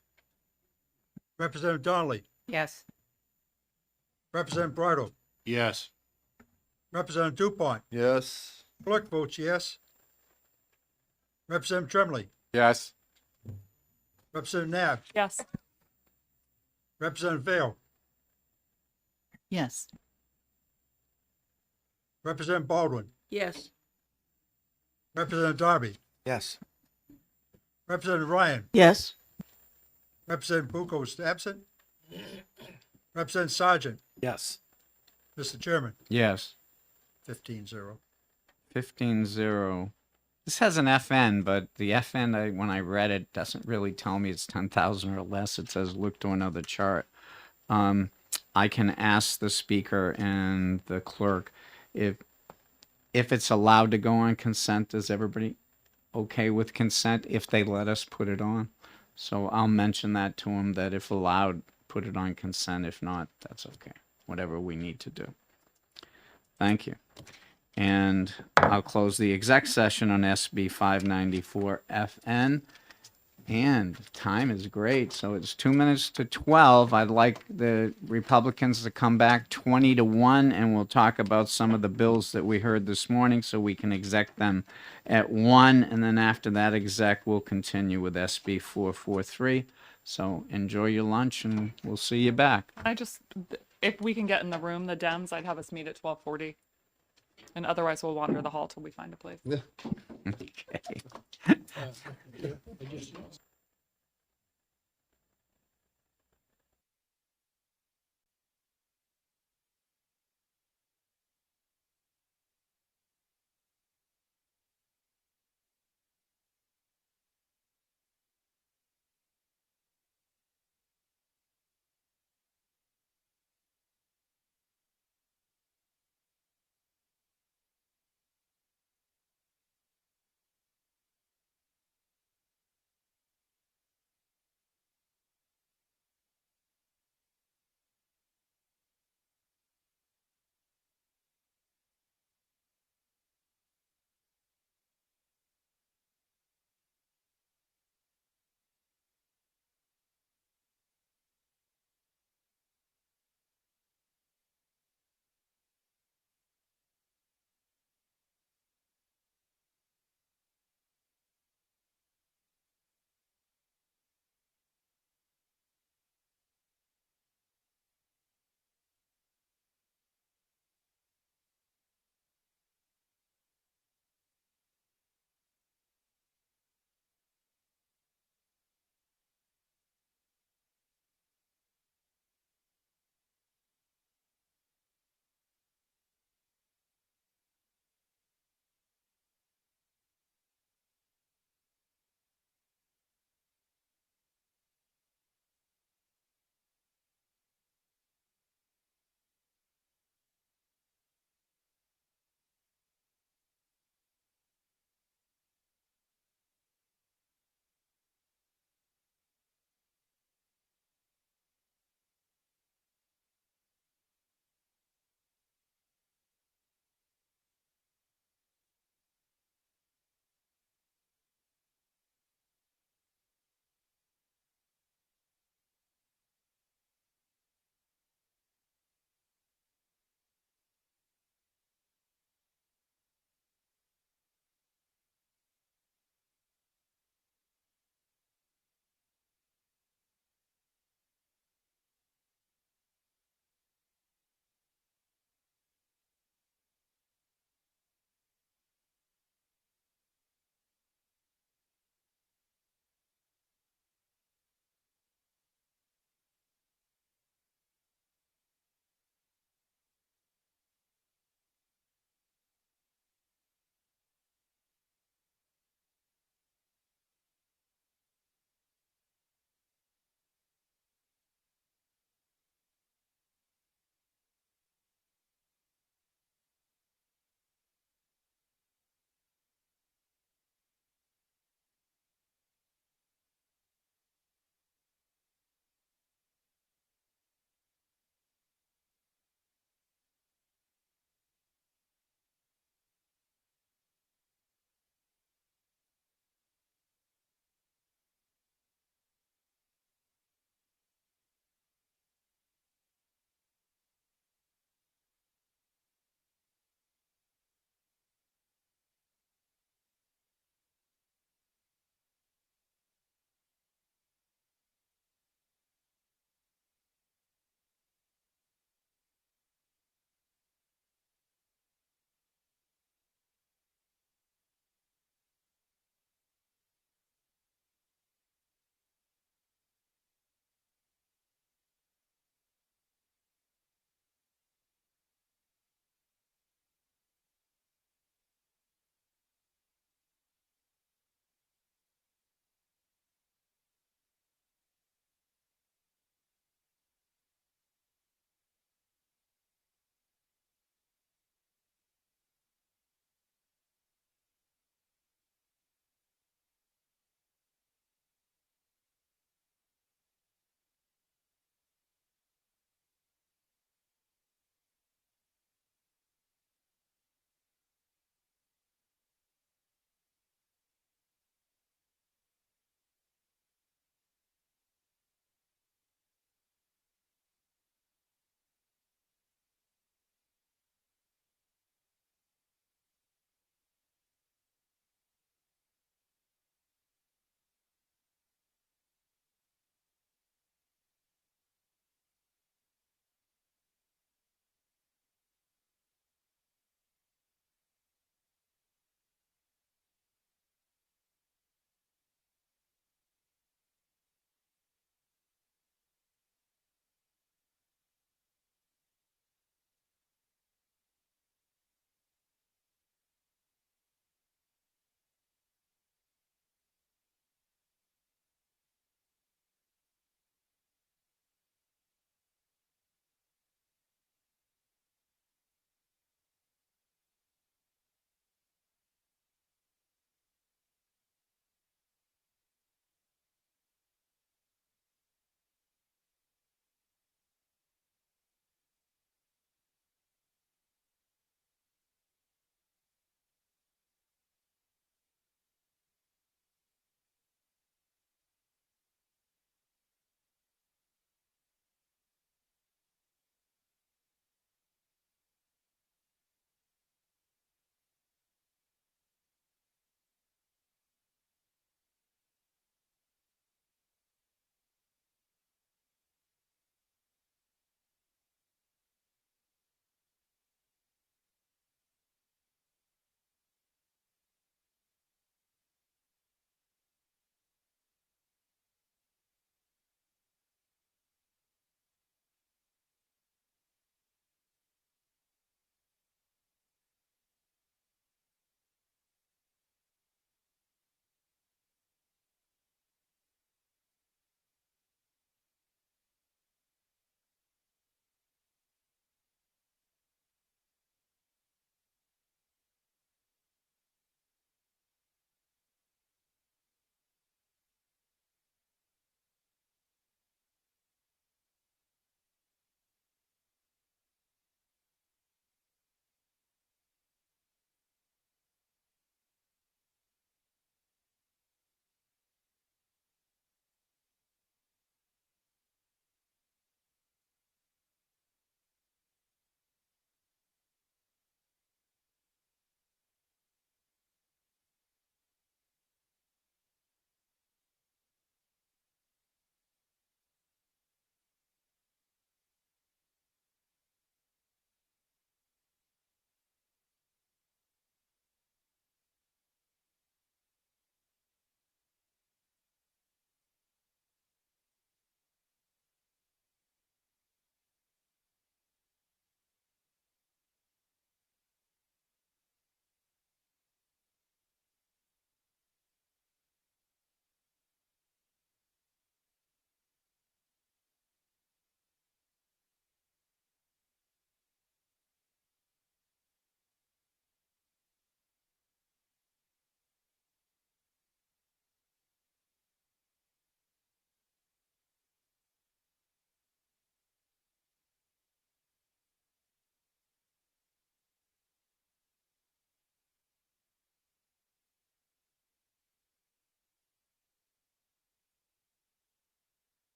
Representative Donnelly, Yes. Representative Bridle, Yes. Representative Dupont, Yes. clerk votes yes. Representative Tremley, Yes. Representative Nab, Yes. Representative Vale, Yes. Representative Baldwin, Yes. Representative Darby, Yes. Representative Ryan, Yes. Representative Bucco is absent. Representative Sergeant, Yes. Mr. Chairman, Yes. 15-0. 15-0. This has an FN, but the FN, when I read it, doesn't really tell me it's 10,000 or less. It says look to another chart. I can ask the speaker and the clerk if it's allowed to go on consent. Is everybody okay with consent if they let us put it on? So I'll mention that to them, that if allowed, put it on consent. If not, that's okay. Whatever we need to do. Thank you. And I'll close the exec session on SB 594 FN. And time is great. So it's 2 minutes to 12. I'd like the Republicans to come back 20 to 1, and we'll talk about some of the bills that we heard this morning so we can exec them at 1. And then after that exec, we'll continue with SB 443. So enjoy your lunch, and we'll see you back. If we can get in the room, the Dems, I'd have us meet at 12:40. And otherwise we'll wander the hall till we find a place. Okay.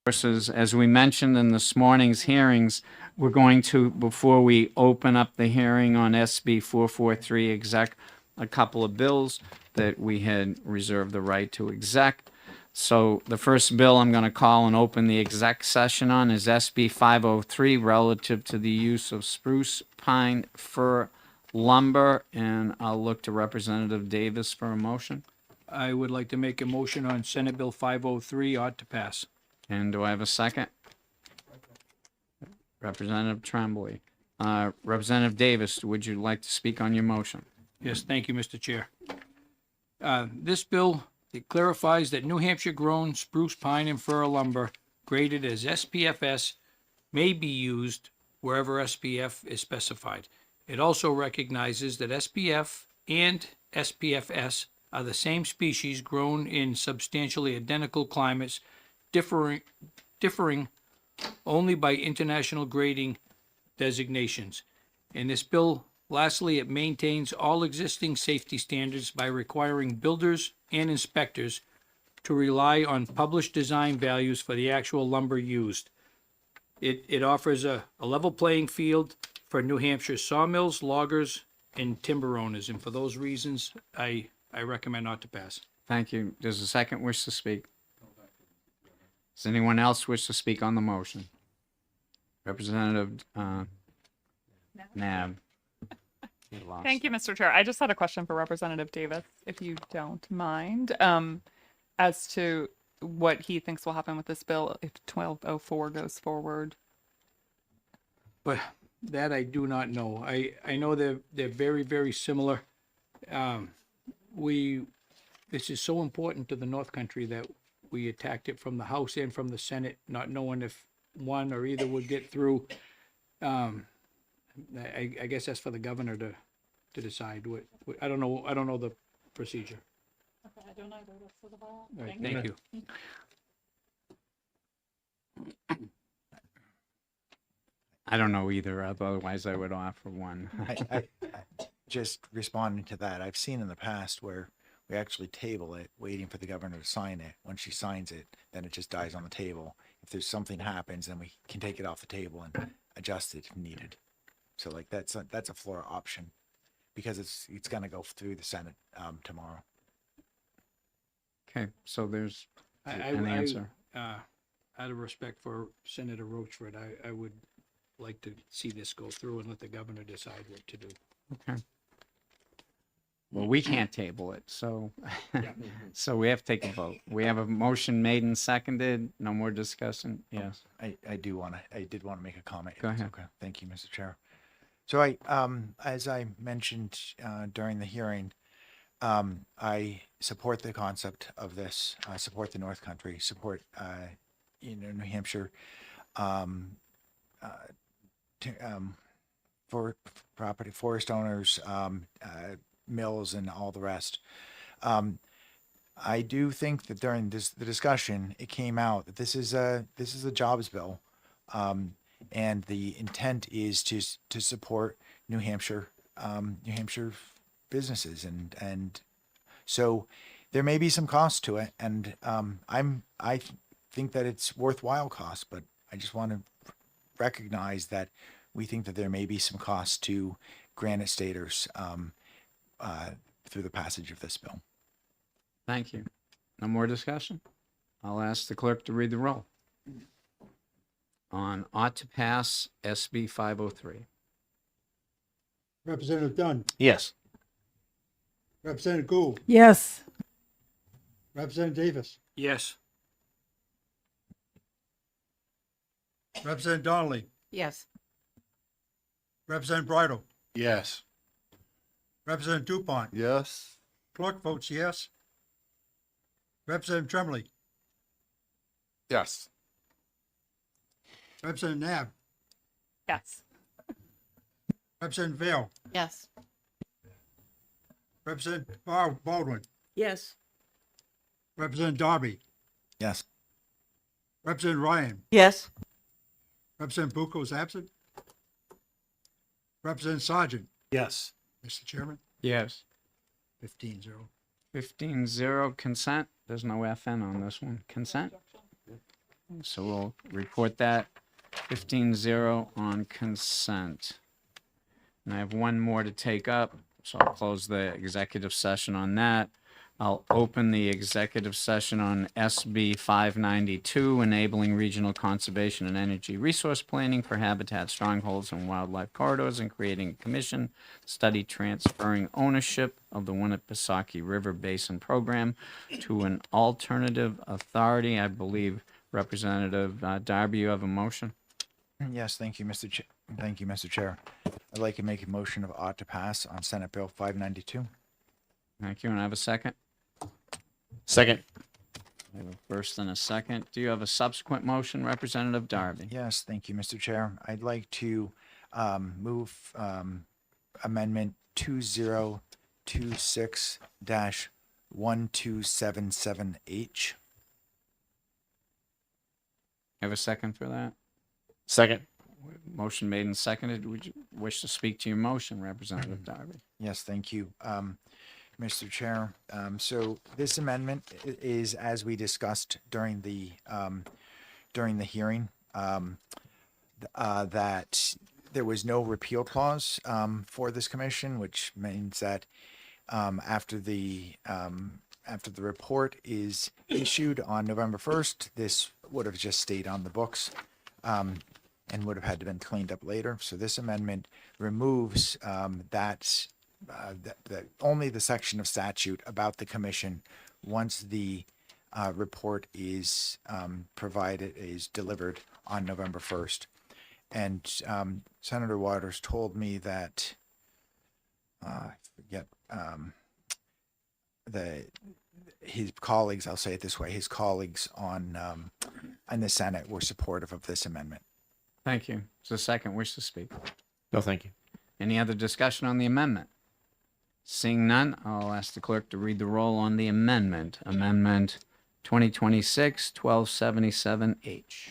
Versus, as we mentioned in this morning's hearings, we're going to, before we open up the hearing on SB 443 exec, a couple of bills that we had reserved the right to exec. So the first bill I'm going to call and open the exec session on is SB 503 relative to the use of spruce, pine, fir, lumber, and I'll look to Representative Davis for a motion. I would like to make a motion on Senate Bill 503 ought to pass. And do I have a second? Representative Tremblay. Representative Davis, would you like to speak on your motion? Yes, thank you, Mr. Chair. This bill, it clarifies that New Hampshire-grown spruce, pine, and fir lumber graded as SPFS may be used wherever SPF is specified. It also recognizes that SPF and SPFS are the same species grown in substantially identical climates, differing only by international grading designations. In this bill, lastly, it maintains all existing safety standards by requiring builders and inspectors to rely on published design values for the actual lumber used. It offers a level playing field for New Hampshire sawmills, loggers, and timber owners, and for those reasons, I recommend not to pass. Thank you. Does the second wish to speak? Does anyone else wish to speak on the motion? Representative Nab. Get lost. Thank you, Mr. Chair. I just had a question for Representative Davis, if you don't mind, as to what he thinks will happen with this bill if 1204 goes forward. But that I do not know. I know they're very, very similar. This is so important to the North Country that we attacked it from the House and from the Senate, not knowing if one or either would get through. I guess that's for the governor to decide what I don't know the procedure. Okay, I don't either. That's for the ball. All right, thank you. I don't know either, otherwise I would offer one. I just responding to that, I've seen in the past where we actually table it, waiting for the governor to sign it. When she signs it, then it just dies on the table. If there's something happens, then we can take it off the table and adjust it if needed. So like that's a floor option because it's going to go through the Senate tomorrow. Okay, so there's I an answer. Out of respect for Senator Rochford, I would like to see this go through and let the governor decide what to do. Okay. Well, we can't table it, so so we have to take a vote. We have a motion made and seconded. No more discussion. Yes. I did want to make a comment. if Go it's ahead. Okay. Thank you, Mr. Chair. So as I mentioned during the hearing, I support the concept of this. I support the North Country. Support New Hampshire. For property, forest owners, mills, and all the rest. I do think that during the discussion, it came out that this is a jobs bill, and the intent is to support New Hampshire businesses, and so there may be some cost to it, and I think that it's worthwhile cost, but I just want to recognize that we think that there may be some cost to Granite Staters through the passage of this bill. Thank you. No more discussion? I'll ask the clerk to read the roll. On ought to pass SB 503. Representative Dunn, Yes. Representative Gould, Yes. Representative Davis, Yes. Representative Donnelly, Yes. Representative Bridle, Yes. Representative Dupont, Yes. clerk votes yes. Representative Tremblay, Yes. Representative Nab, Yes. Representative Vale, Yes. Representative Baldwin, Yes. Representative Darby, Yes. Representative Ryan, Yes. Representative Bucco is absent. Representative Sergeant, Yes. Mr. Chairman, Yes. 15-0. 15-0 consent. There's no FN on this one. Consent? So we'll report that 15-0 on consent. And I have one more to take up, so I'll close the executive session on that. I'll open the executive session on SB 592, enabling regional conservation and energy resource planning for habitat strongholds and wildlife corridors, and creating a commission study transferring ownership of the Winnipesaukee River Basin Program to an alternative authority. I believe Representative Darby, you have a motion? Yes, thank you, Mr. Thank you, Mr. Chair. I'd like to make a motion of ought to pass on Senate Bill 592. Thank you, and I have a second. Second. I have a first and a second. Do you have a subsequent motion, Representative Darby? Yes, thank you, Mr. Chair. I'd like to move Amendment 2026-1277H. Have a second for that? Second. Motion made and seconded. Would you wish to speak to your motion, Representative Darby? Yes, thank you, Mr. Chair. So this amendment is, as we discussed during the hearing, that there was no repeal clause for this commission, which means that after the report is issued on November 1st, this would have just stayed on the books and would have had to been cleaned up later. So this amendment removes only the section of statute about the commission once the report is delivered on November 1st. And Senator Waters told me that his colleagues, I'll say it this way, his colleagues in the Senate were supportive of this amendment. Thank you. Is the second wish to speak? No, thank you. Any other discussion on the amendment? Seeing none, I'll ask the clerk to read the roll on the amendment. Amendment 2026-1277H.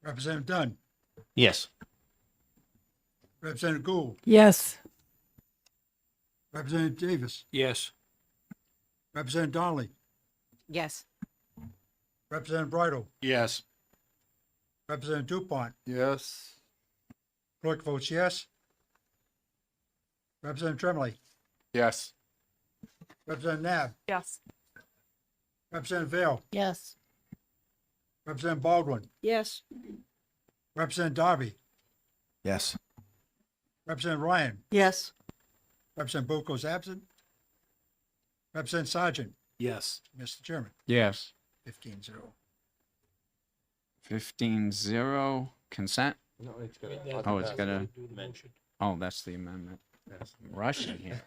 Representative Dunn, Yes. Representative Gould, Yes. Representative Davis, Yes. Representative Donnelly, Yes. Representative Bridle, Yes. Representative Dupont, Yes. clerk votes yes. Representative Tremblay, Yes. Representative Nab, Yes. Representative Vale, Yes. Representative Baldwin, Yes. Representative Darby, Yes. Representative Ryan, Yes. Representative Boko's absent. Representative Sergeant, Yes. Mr. Chairman, Yes. 15-0. 15-0. Consent? No, it's Oh, it's got a, oh, that's the amendment. I'm rushing here.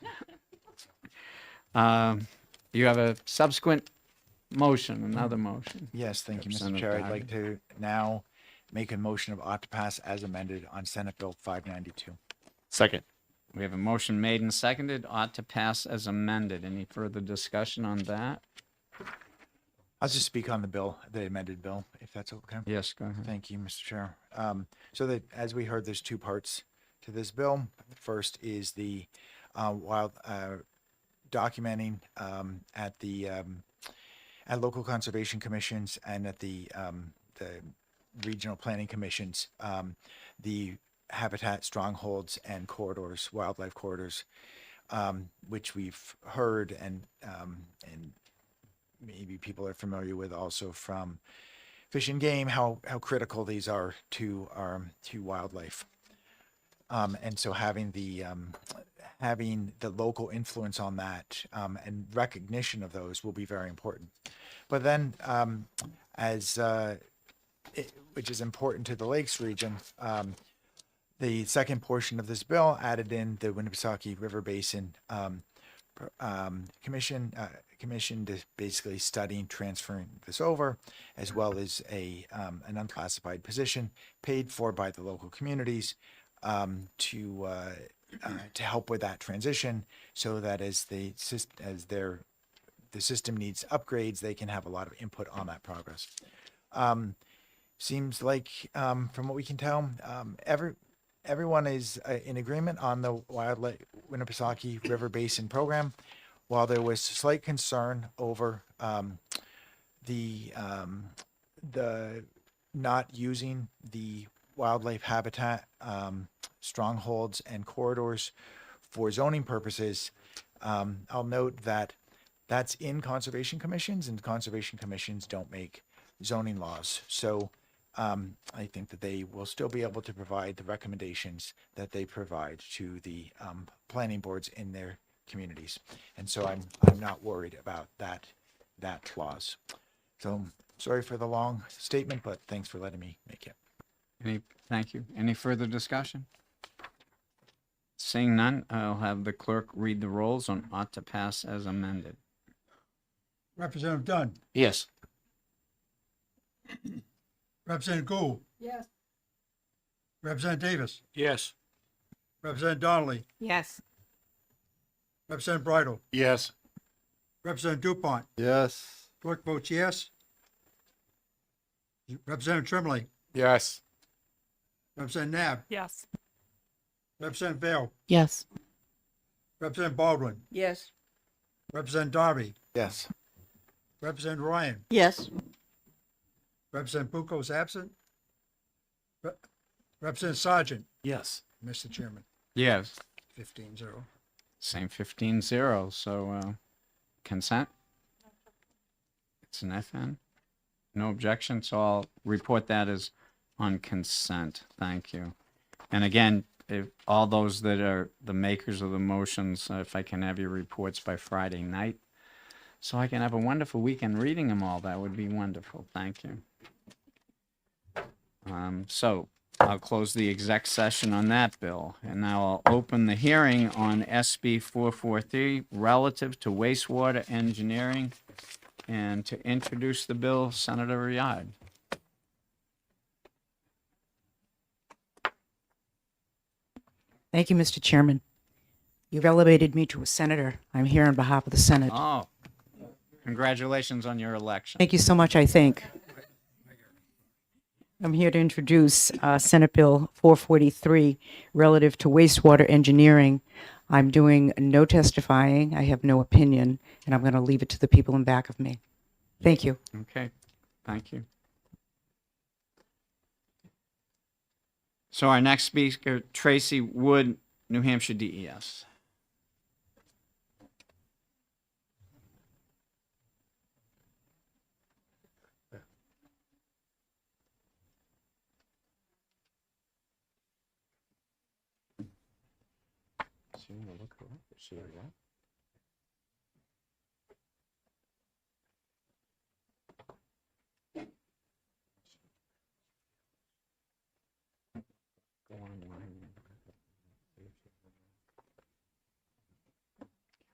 You have a subsequent motion, another motion. Yes, thank you, Mr. Representative Chair. I'd Darby. like to now make a motion of ought to pass as amended on Senate Bill 592. Second. We have a motion made and seconded, ought to pass as amended. Any further discussion on that? I'll just speak on the bill, the amended bill, if that's okay. Yes, go ahead. Thank you, Mr. Chair. So that, as we heard, there's two parts to this bill. The first is the documenting at local conservation commissions and at the regional planning commissions, the habitat strongholds and corridors, wildlife corridors, which we've heard and maybe people are familiar with also from Fish and Game, how critical these are to wildlife. And so having the local influence on that and recognition of those will be very important. But then, which is important to the Lakes region, the second portion of this bill added in the Winnipesaukee River Basin commission to basically studying transferring this over, as well as an unclassified position paid for by the local communities to help with that transition, so that as the system needs upgrades, they can have a lot of input on that progress. Seems like, from what we can tell, everyone is in agreement on the Winnipesaukee River Basin program. While there was slight concern over the not using the wildlife habitat strongholds and corridors for zoning purposes, I'll note that that's in conservation commissions, and conservation commissions don't make zoning laws. So I think that they will still be able to provide the recommendations that they provide to the planning boards in their communities. And so I'm not worried about that clause. So sorry for the long statement, but thanks for letting me make it. Thank you. Any further discussion? Seeing none, I'll have the clerk read the rolls on ought to pass as amended. Representative Dunn, Yes. Representative Gould, Yes. Representative Davis, Yes. Representative Donnelly, Yes. Representative Bridle, Yes. Representative Dupont, Yes. clerk votes yes. Representative Tremblay, Yes. Representative Nab, Yes. Representative Vale, Yes. Representative Baldwin, Yes. Representative Darby, Yes. Representative Ryan, Yes. Representative Bucco is absent. Representative Sergeant, Yes. Mr. Chairman, Yes. 15-0. Same 15-0, so consent? It's an FN? No objection, so I'll report that as on consent. Thank you. And again, if all those that are the makers of the motions, if I can have your reports by Friday night, so I can have a wonderful weekend reading them all, that would be wonderful. Thank you. So I'll close the exec session on that bill, and now I'll open the hearing on SB 443 relative to wastewater engineering. And to introduce the bill, Senator Riyad. Thank you, Mr. Chairman. You've elevated me to a senator. I'm here on behalf of the Senate. Oh, congratulations on your election. Thank you so much, I think. I'm here to introduce Senate Bill 443 relative to wastewater engineering. I'm doing no testifying. I have no opinion, and I'm going to leave it to the people in back of me. Thank you. Okay, thank you. So our next speaker, Tracy Wood, New Hampshire DES.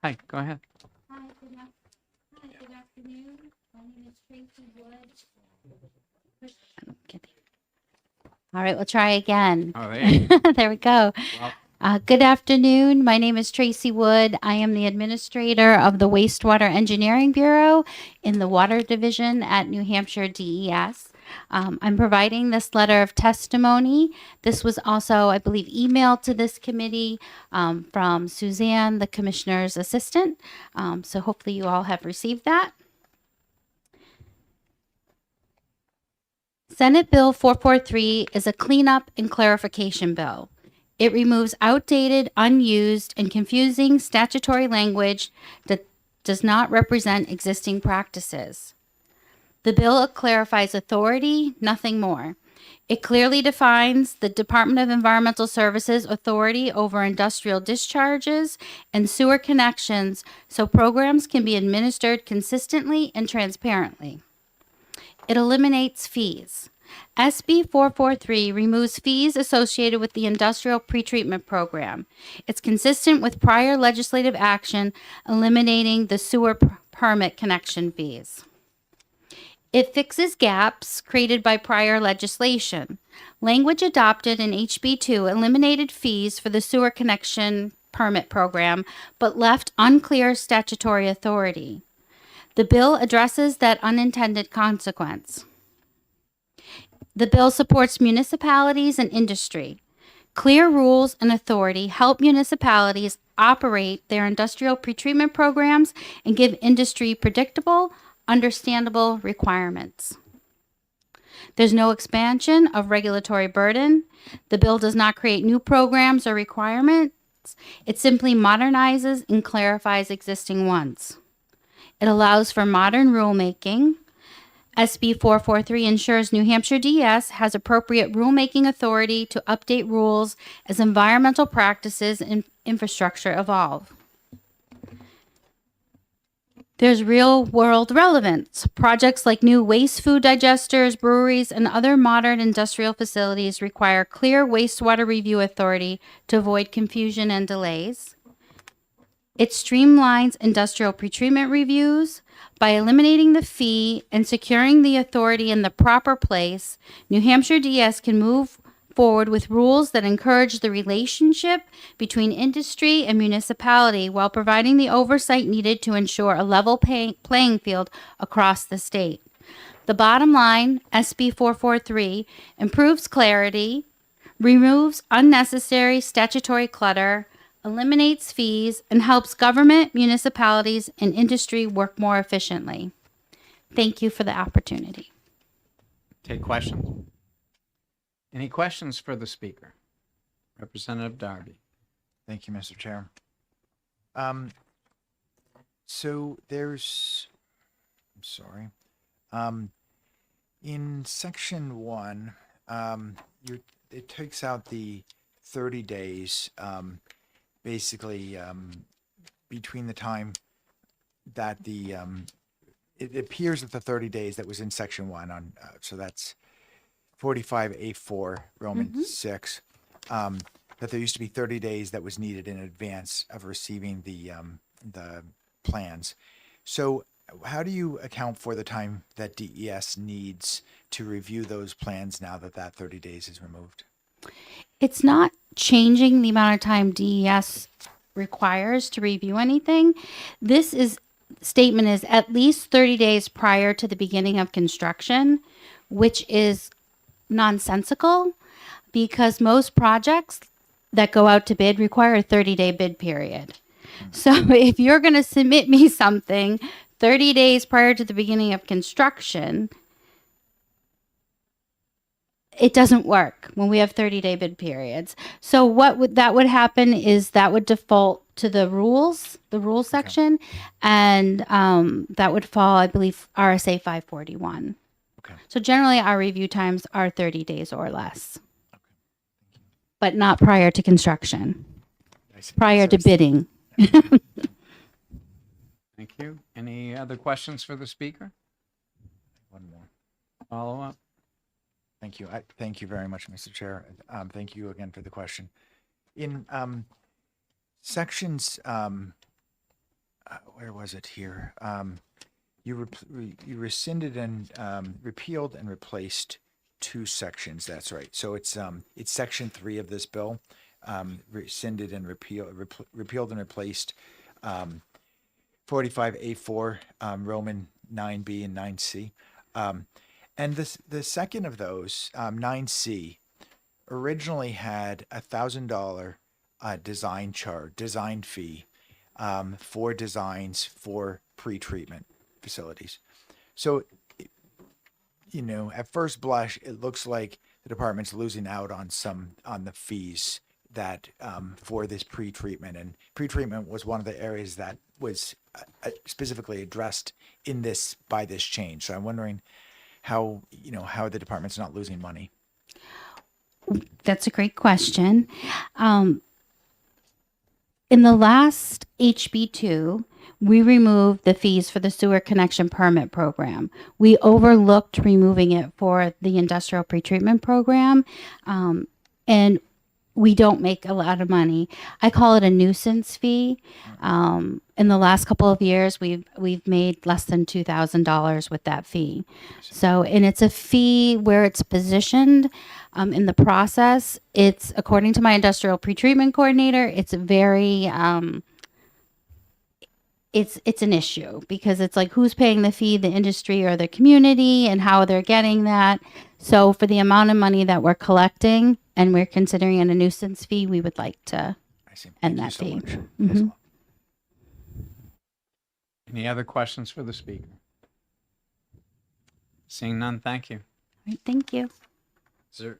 Hi, go ahead. Hi, good afternoon. My name is Tracy Wood. All right, we'll try again. Oh, there you go. There we go. Well, Good afternoon. My name is Tracy Wood. I am the administrator of the Wastewater Engineering Bureau in the Water Division at New Hampshire DES. I'm providing this letter of testimony. This was also, I believe, emailed to this committee from Suzanne, the commissioner's assistant. So hopefully you all have received that. Senate Bill 443 is a cleanup and clarification bill. It removes outdated, unused, and confusing statutory language that does not represent existing practices. The bill clarifies authority, nothing more. It clearly defines the Department of Environmental Services authority over industrial discharges and sewer connections so programs can be administered consistently and transparently. It eliminates fees. SB 443 removes fees associated with the industrial pretreatment program. It's consistent with prior legislative action eliminating the sewer permit connection fees. It fixes gaps created by prior legislation. Language adopted in HB 2 eliminated fees for the sewer connection permit program, but left unclear statutory authority. The bill addresses that unintended consequence. The bill supports municipalities and industry. Clear rules and authority help municipalities operate their industrial pretreatment programs and give industry predictable, understandable requirements. There's no expansion of regulatory burden. The bill does not create new programs or requirements. It simply modernizes and clarifies existing ones. It allows for modern rulemaking. SB 443 ensures New Hampshire DES has appropriate rulemaking authority to update rules as environmental practices and infrastructure evolve. There's real world relevance. Projects like new waste food digesters, breweries, and other modern industrial facilities require clear wastewater review authority to avoid confusion and delays. It streamlines industrial pretreatment reviews. By eliminating the fee and securing the authority in the proper place, New Hampshire DS can move forward with rules that encourage the relationship between industry and municipality while providing the oversight needed to ensure a level playing field across the state. The bottom line, SB 443, improves clarity, removes unnecessary statutory clutter, eliminates fees, and helps government, municipalities, and industry work more efficiently. Thank you for the opportunity. Take questions. Any questions for the speaker? Representative Darby. Thank you, Mr. Chair. So there's, I'm sorry. In section 1, it takes out the 30 days, basically between the time that the, it appears that the 30 days that was in section 1 on, so that's 45A4, Roman 6, that there used to be 30 days that was needed in advance of receiving the plans. So how do you account for the time that DES needs to review those plans now that that 30 days is removed? It's not changing the amount of time DES requires to review anything. This statement is at least 30 days prior to the beginning of construction, which is nonsensical because most projects that go out to bid require a 30-day bid period. So if you're going to submit me something 30 days prior to the beginning of construction, it doesn't work when we have 30-day bid periods. So what would happen is that would default to the rules section, and that would fall, I believe, RSA 541. Okay. So generally our review times are 30 days or less, but not prior to construction, prior to bidding. Thank you. Any other questions for the speaker? One more. Follow up? Thank you. Thank you very much, Mr. Chair. Thank you again for the question. In sections, where was it here? You rescinded and repealed and replaced 2 sections. That's right. So it's section 3 of this bill. Rescinded and repealed and replaced 45A4, Roman 9B and 9C. And the second of those, 9C, originally had $1,000 design fee for designs for pre-treatment facilities. So, at first blush, it looks like the department's losing out on the fees that for this pre-treatment, and pre-treatment was one of the areas that was specifically addressed by this change. So I'm wondering how the department's not losing money. That's a great question. In the last HB2, we removed the fees for the sewer connection permit program. We overlooked removing it for the industrial pretreatment program, and we don't make a lot of money. I call it a nuisance fee. In the last couple of years, we've made less than $2,000 with that fee. So, and it's a fee where it's positioned in the process. It's, according to my industrial pretreatment coordinator, it's very it's an issue because it's like who's paying the fee, the industry or the community, and how they're getting that. So for the amount of money that we're collecting and we're considering it a nuisance fee, we would like to end that fee. Any other questions for the speaker? Seeing none, thank you. All right, thank you. Is there,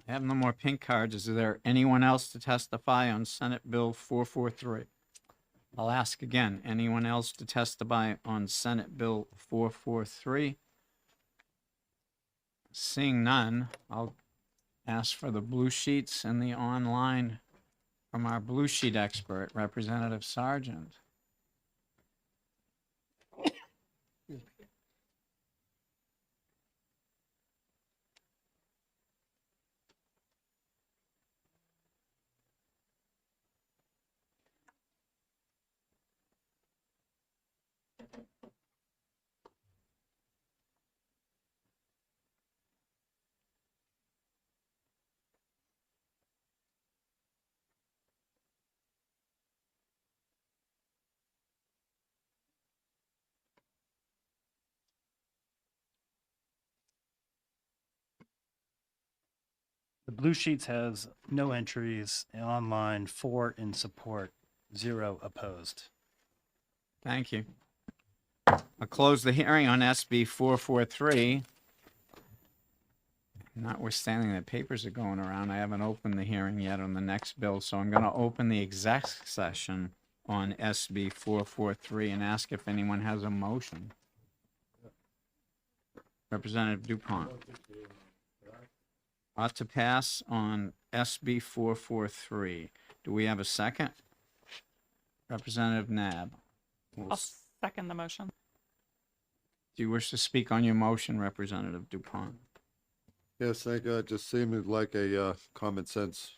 I have no more pink cards. Is there anyone else to testify on Senate Bill 443? I'll ask again, anyone else to testify on Senate Bill 443? Seeing none, I'll ask for the blue sheets and the online from our blue sheet expert, Representative Sargent. The blue sheets has no entries, and online 4 in support, 0 opposed. Thank you. I'll close the hearing on SB 443. Notwithstanding that papers are going around, I haven't opened the hearing yet on the next bill, so I'm going to open the exec session on SB 443 and ask if anyone has a motion. Representative Dupont. Ought to pass on SB 443. Do we have a second? Representative Nab. I'll second the motion. Do you wish to speak on your motion, Representative Dupont? Yes, thank you. It just seemed like a common sense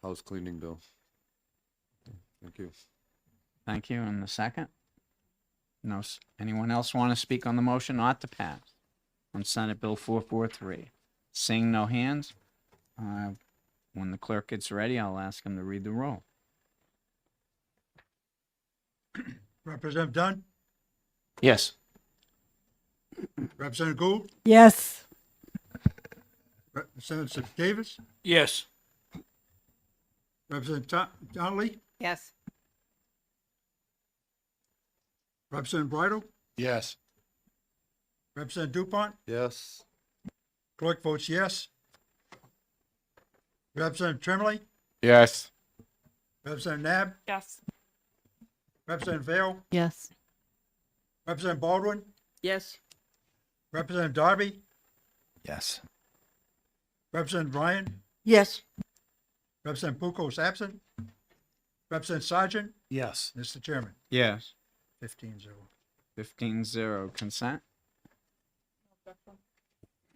house cleaning bill. Thank you. Thank you. And the second? No. Anyone else want to speak on the motion not to pass on Senate Bill 443? Seeing no hands, when the clerk gets ready, I'll ask him to read the roll. Representative Dunn, Yes. Representative Gould, Yes. Representative Davis, Yes. Representative Donnelly, Yes. Representative Bridle, Yes. Representative Dupont, Yes. clerk votes yes. Representative Tremblay, Yes. Representative Nab, Yes. Representative Vale, Yes. Representative Baldwin, Yes. Representative Darby, Yes. Representative Ryan, Yes. Representative Pucos absent. Representative Sergeant, Yes. Mr. Chairman, Yes. 15-0. 15-0. Consent?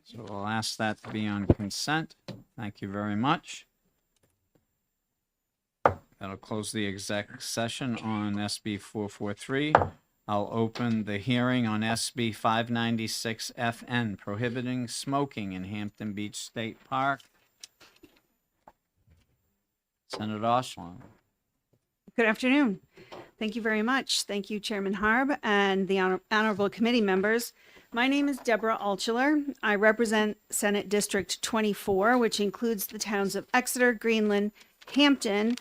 So I'll ask that to be on consent. Thank you very much. That'll close the exec session on SB 443. I'll open the hearing on SB 596 FN, prohibiting smoking in Hampton Beach State Park. Senator Oshland. Good afternoon. Thank you very much. Thank you, Chairman Harb and the honorable committee members. My name is Deborah Altschuler. I represent Senate District 24, which includes the towns of Exeter, Greenland, Hampton,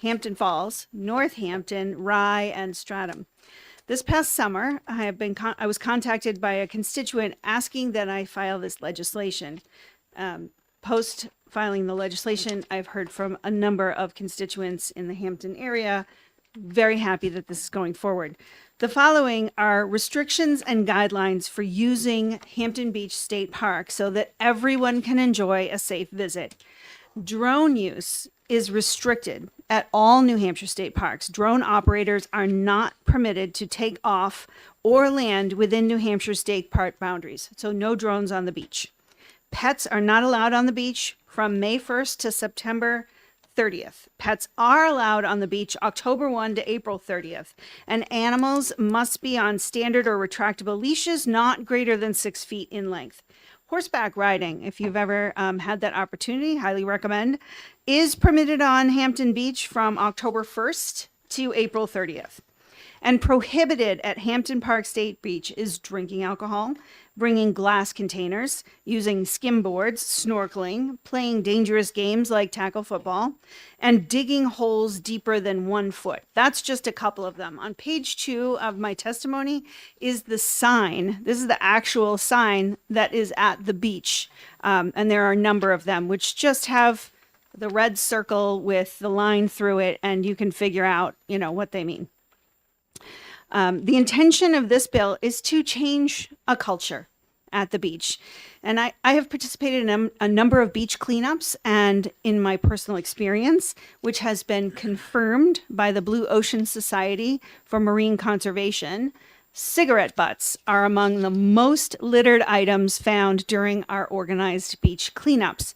Hampton Falls, Northampton, Rye, and Stratham. This past summer, I was contacted by a constituent asking that I file this legislation. Post filing the legislation, I've heard from a number of constituents in the Hampton area. Very happy that this is going forward. The following are restrictions and guidelines for using Hampton Beach State Park so that everyone can enjoy a safe visit. Drone use is restricted at all New Hampshire state parks. Drone operators are not permitted to take off or land within New Hampshire state park boundaries, so no drones on the beach. Pets are not allowed on the beach from May 1st to September 30th. Pets are allowed on the beach October 1 to April 30th, and animals must be on standard or retractable leashes not greater than 6 feet in length. Horseback riding, if you've ever had that opportunity, highly recommend, is permitted on Hampton Beach from October 1st to April 30th. And prohibited at Hampton Park State Beach is drinking alcohol, bringing glass containers, using skimboards, snorkeling, playing dangerous games like tackle football, and digging holes deeper than 1 foot. That's just a couple of them. On page 2 of my testimony is the sign. This is the actual sign that is at the beach. And there are a number of them, which just have the red circle with the line through it, and you can figure out, what they mean. The intention of this bill is to change a culture at the beach. And I have participated in a number of beach cleanups, and in my personal experience, which has been confirmed by the Blue Ocean Society for Marine Conservation, cigarette butts are among the most littered items found during our organized beach cleanups.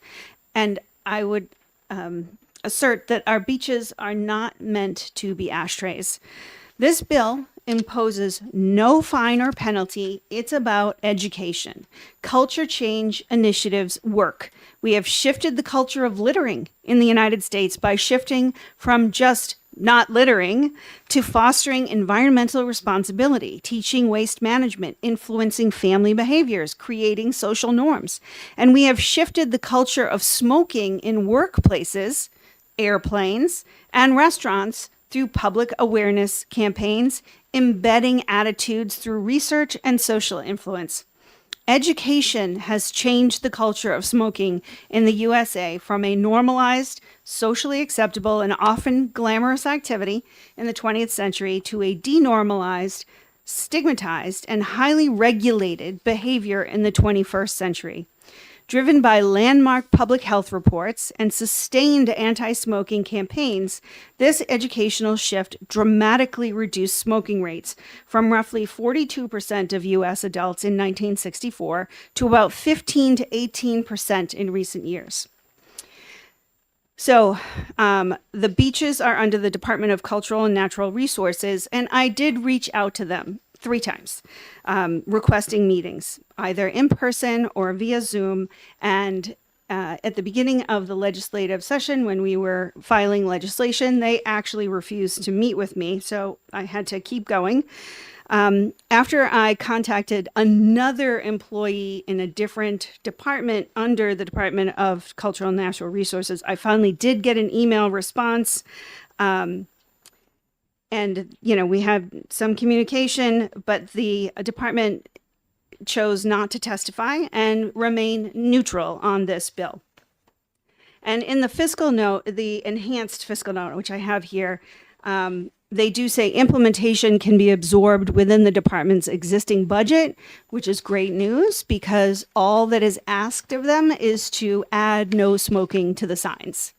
And I would assert that our beaches are not meant to be ashtrays. This bill imposes no fine or penalty. It's about education. Culture change initiatives work. We have shifted the culture of littering in the United States by shifting from just not littering to fostering environmental responsibility, teaching waste management, influencing family behaviors, creating social norms. And we have shifted the culture of smoking in workplaces, airplanes, and restaurants through public awareness campaigns, embedding attitudes through research and social influence. Education has changed the culture of smoking in the USA from a normalized, socially acceptable, and often glamorous activity in the 20th century to a denormalized, stigmatized, and highly regulated behavior in the 21st century. Driven by landmark public health reports and sustained anti-smoking campaigns, this educational shift dramatically reduced smoking rates from roughly 42% of U.S. adults in 1964 to about 15 to 18% in recent years. So the beaches are under the Department of Cultural and Natural Resources, and I did reach out to them 3 times, requesting meetings, either in person or via Zoom. And at the beginning of the legislative session, when we were filing legislation, they actually refused to meet with me. So I had to keep going. After I contacted another employee in a different department under the Department of Cultural and Natural Resources, I finally did get an email response. And, we had some communication, but the department chose not to testify and remain neutral on this bill. And in the fiscal note, the enhanced fiscal note, which I have here, they do say implementation can be absorbed within the department's existing budget, which is great news because all that is asked of them is to add no smoking to the signs.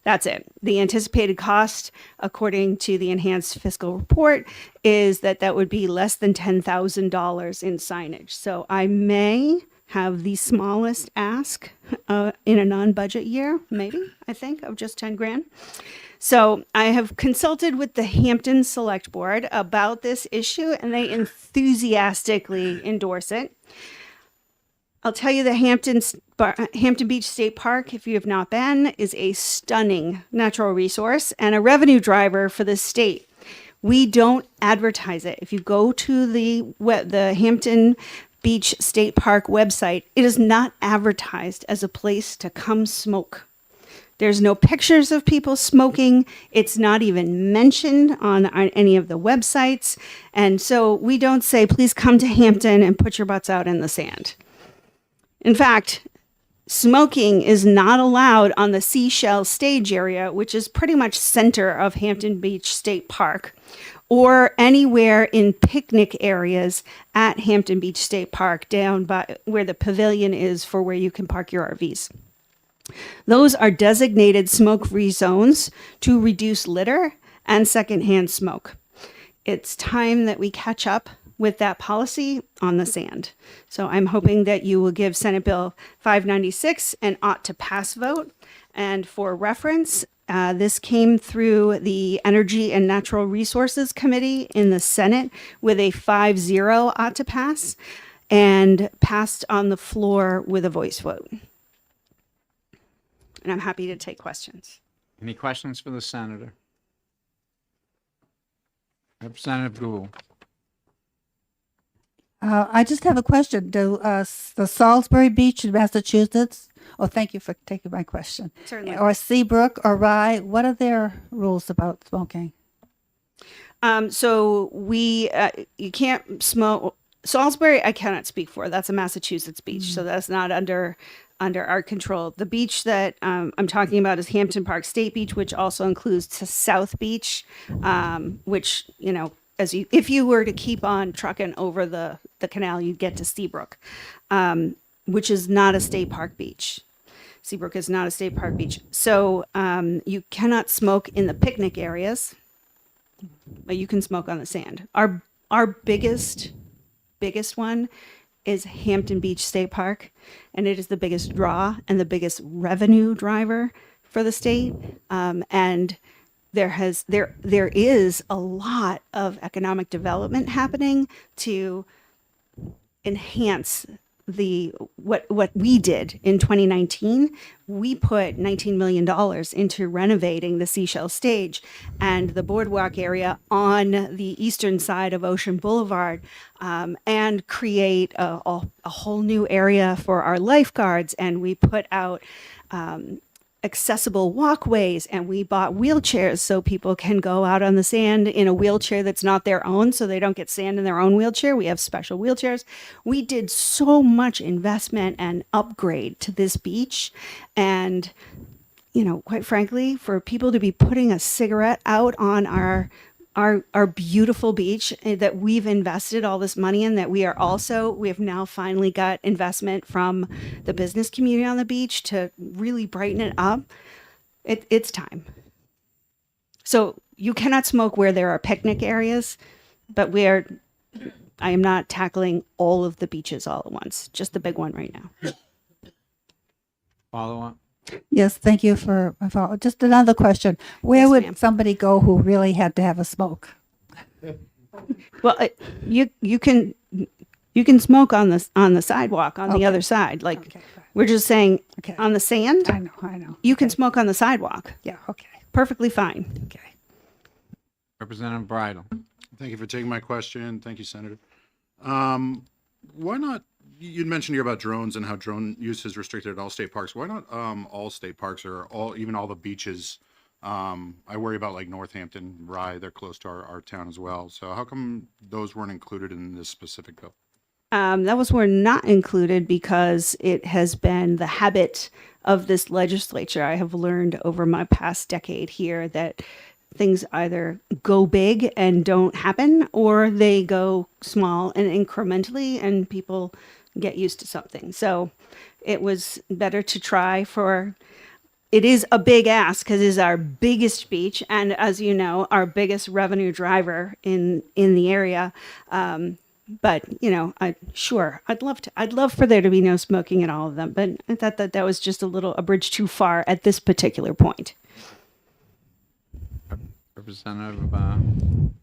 That's it. The anticipated cost, according to the enhanced fiscal report, is that would be less than $10,000 in signage. So I may have the smallest ask in a non-budget year, maybe, I think, of just 10 grand. So I have consulted with the Hampton Select Board about this issue, and they enthusiastically endorse it. I'll tell you the Hampton Beach State Park, if you have not been, is a stunning natural resource and a revenue driver for the state. We don't advertise it. If you go to the Hampton Beach State Park website, it is not advertised as a place to come smoke. There's no pictures of people smoking. It's not even mentioned on any of the websites. And so we don't say, please come to Hampton and put your butts out in the sand. In fact, smoking is not allowed on the Seashell stage area, which is pretty much center of Hampton Beach State Park, or anywhere in picnic areas at Hampton Beach State Park, down by where the pavilion is for where you can park your RVs. Those are designated smoke-free zones to reduce litter and secondhand smoke. It's time that we catch up with that policy on the sand. So I'm hoping that you will give Senate Bill 596 an ought to pass vote. And for reference, this came through the Energy and Natural Resources Committee in the Senate with a 5-0 ought to pass and passed on the floor with a voice vote. And I'm happy to take questions. Any questions for the senator? Representative Gould. I just have a question. Do the Salisbury Beach in Massachusetts? Oh, thank you for taking my question. Certainly. Or Seabrook or Rye, what are their rules about smoking? So you can't smoke. Salisbury, I cannot speak for. That's a Massachusetts beach, so that's not under our control. The beach that I'm talking about is Hampton Park State Beach, which also includes South Beach, which if you were to keep on trucking over the canal, you'd get to Seabrook, which is not a state park beach. Seabrook is not a state park beach, so you cannot smoke in the picnic areas, but you can smoke on the sand. Our biggest one is Hampton Beach State Park, and it is the biggest draw and the biggest revenue driver for the state. And there is a lot of economic development happening to enhance what we did in 2019. We put $19 million into renovating the Seashell Stage and the boardwalk area on the eastern side of Ocean Boulevard, and create a whole new area for our lifeguards. And we put out accessible walkways, and we bought wheelchairs so people can go out on the sand in a wheelchair that's not their own, so they don't get sand in their own wheelchair. We have special wheelchairs. We did so much investment and upgrade to this beach. And quite frankly, for people to be putting a cigarette out on our beautiful beach that we've invested all this money in, that we have now finally got investment from the business community on the beach to really brighten it up. It's time. So you cannot smoke where there are picnic areas, but I am not tackling all of the beaches all at once, just the big one right now. Follow up? Yes, thank you for my follow. Just another question. Where Yes, would ma'am. somebody go who really had to have a smoke? Well, you can smoke on the sidewalk on the other side. Like, Okay, fine. we're just saying, Okay. on the sand, I know. you can smoke on the sidewalk. Yeah, okay. Perfectly fine. Okay. Representative Bridle. Thank you for taking my question. Thank you, Senator. Why not, you'd mentioned here about drones and how drone use is restricted at all state parks. Why not all state parks or even all the beaches? I worry about like Northampton, Rye, they're close to our town as well. So how come those weren't included in this specific bill? Were not included because it has been the habit of this legislature. I have learned over my past decade here that things either go big and don't happen, or they go small and incrementally, and people get used to something. So it was better to try for. It is a big ask because it is our biggest beach, and as you know, our biggest revenue driver in the area. But I'd love for there to be no smoking in all of them. But I thought that was just a bridge too far at this particular point. Representative, Forgotten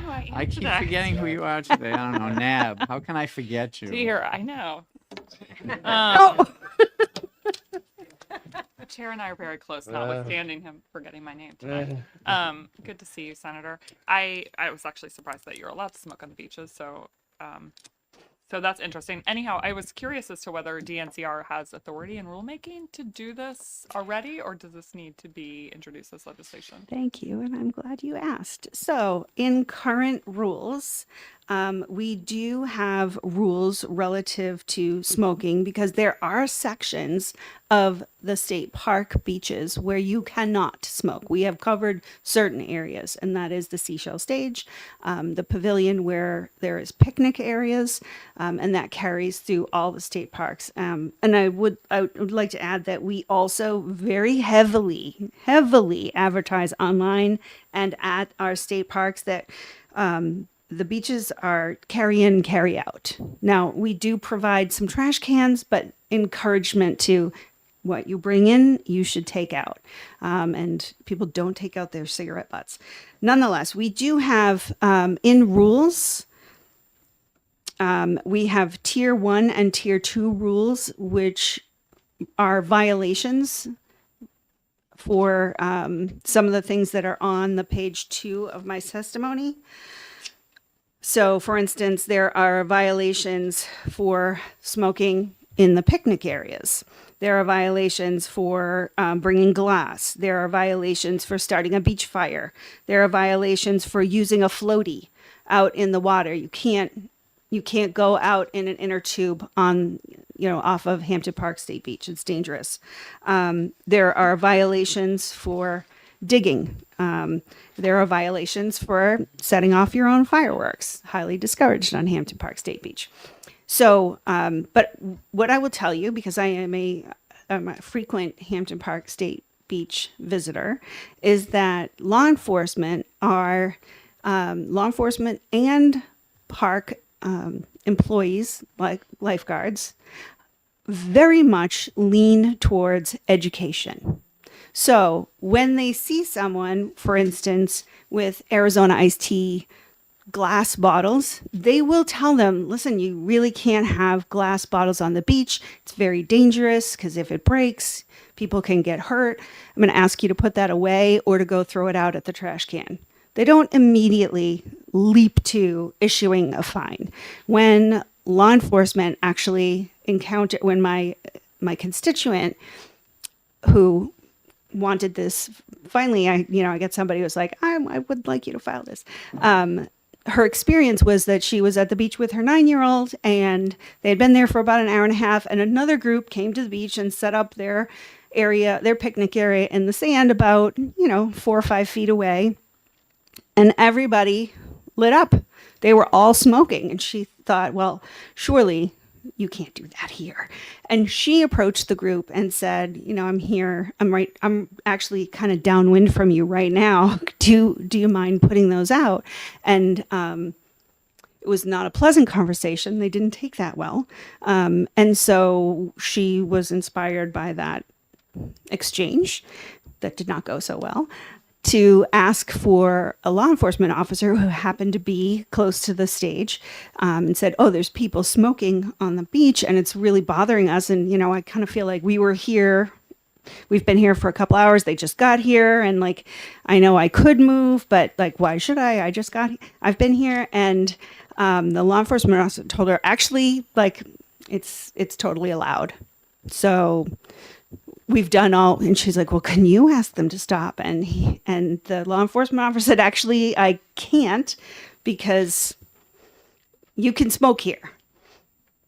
who I am I keep today. forgetting who you are today. I don't know, Nab. How can I forget you? Dear, I know. The chair and I are very close, notwithstanding him forgetting my name today. Good to see you, Senator. I was actually surprised that you're allowed to smoke on the beaches, so that's interesting. Anyhow, I was curious as to whether DNCR has authority in rulemaking to do this already, or does this need to be introduced as legislation? Thank you, and I'm glad you asked. So, in current rules, we do have rules relative to smoking because there are sections of the state park beaches where you cannot smoke. We have covered certain areas, and that is the Seashell Stage, the pavilion where there is picnic areas, and that carries through all the state parks. And I would like to add that we also very heavily advertise online and at our state parks that the beaches are carry in, carry out. Now, we do provide some trash cans, but encouragement to what you bring in, you should take out. And people don't take out their cigarette butts. Nonetheless, we do have in rules, we have tier 1 and tier 2 rules, which are violations for some of the things that are on the page 2 of my testimony. So, for instance, there are violations for smoking in the picnic areas. There are violations for bringing glass. There are violations for starting a beach fire. There are violations for using a floaty out in the water. You can't go out in an inner tube on, off of Hampton Park State Beach. It's dangerous. There are violations for digging. There are violations for setting off your own fireworks. Highly discouraged on Hampton Park State Beach. So, but what I will tell you, because I'm a frequent Hampton Park State Beach visitor, is that law enforcement and park employees, like lifeguards, very much lean towards education. So when they see someone, for instance, with Arizona iced tea glass bottles, they will tell them, listen, you really can't have glass bottles on the beach. It's very dangerous because if it breaks, people can get hurt. I'm going to ask you to put that away or to go throw it out at the trash can. They don't immediately leap to issuing a fine. When law enforcement actually when my constituent who wanted this, finally, I get somebody who was like, I would like you to file this. Her experience was that she was at the beach with her 9-year-old and they had been there for about an hour and a half, and another group came to the beach and set up their picnic area in the sand about, 4 or 5 feet away. And everybody lit up. They were all smoking. And she thought, well, surely you can't do that here. And she approached the group and said, I'm here. I'm actually kind of downwind from you right now. Do you mind putting those out? And it was not a pleasant conversation. They didn't take that well. And so she was inspired by that exchange that did not go so well, to ask for a law enforcement officer who happened to be close to the stage, and said, oh, there's people smoking on the beach and it's really bothering us. And, I kind of feel like we've been here for a couple hours. They just got here. And I know I could move, but why should I? I've been here. And the law enforcement officer told her, actually, it's totally allowed. So we've done all, and she's like, well, can you ask them to stop? And the law enforcement officer said, actually, I can't, because you can smoke here.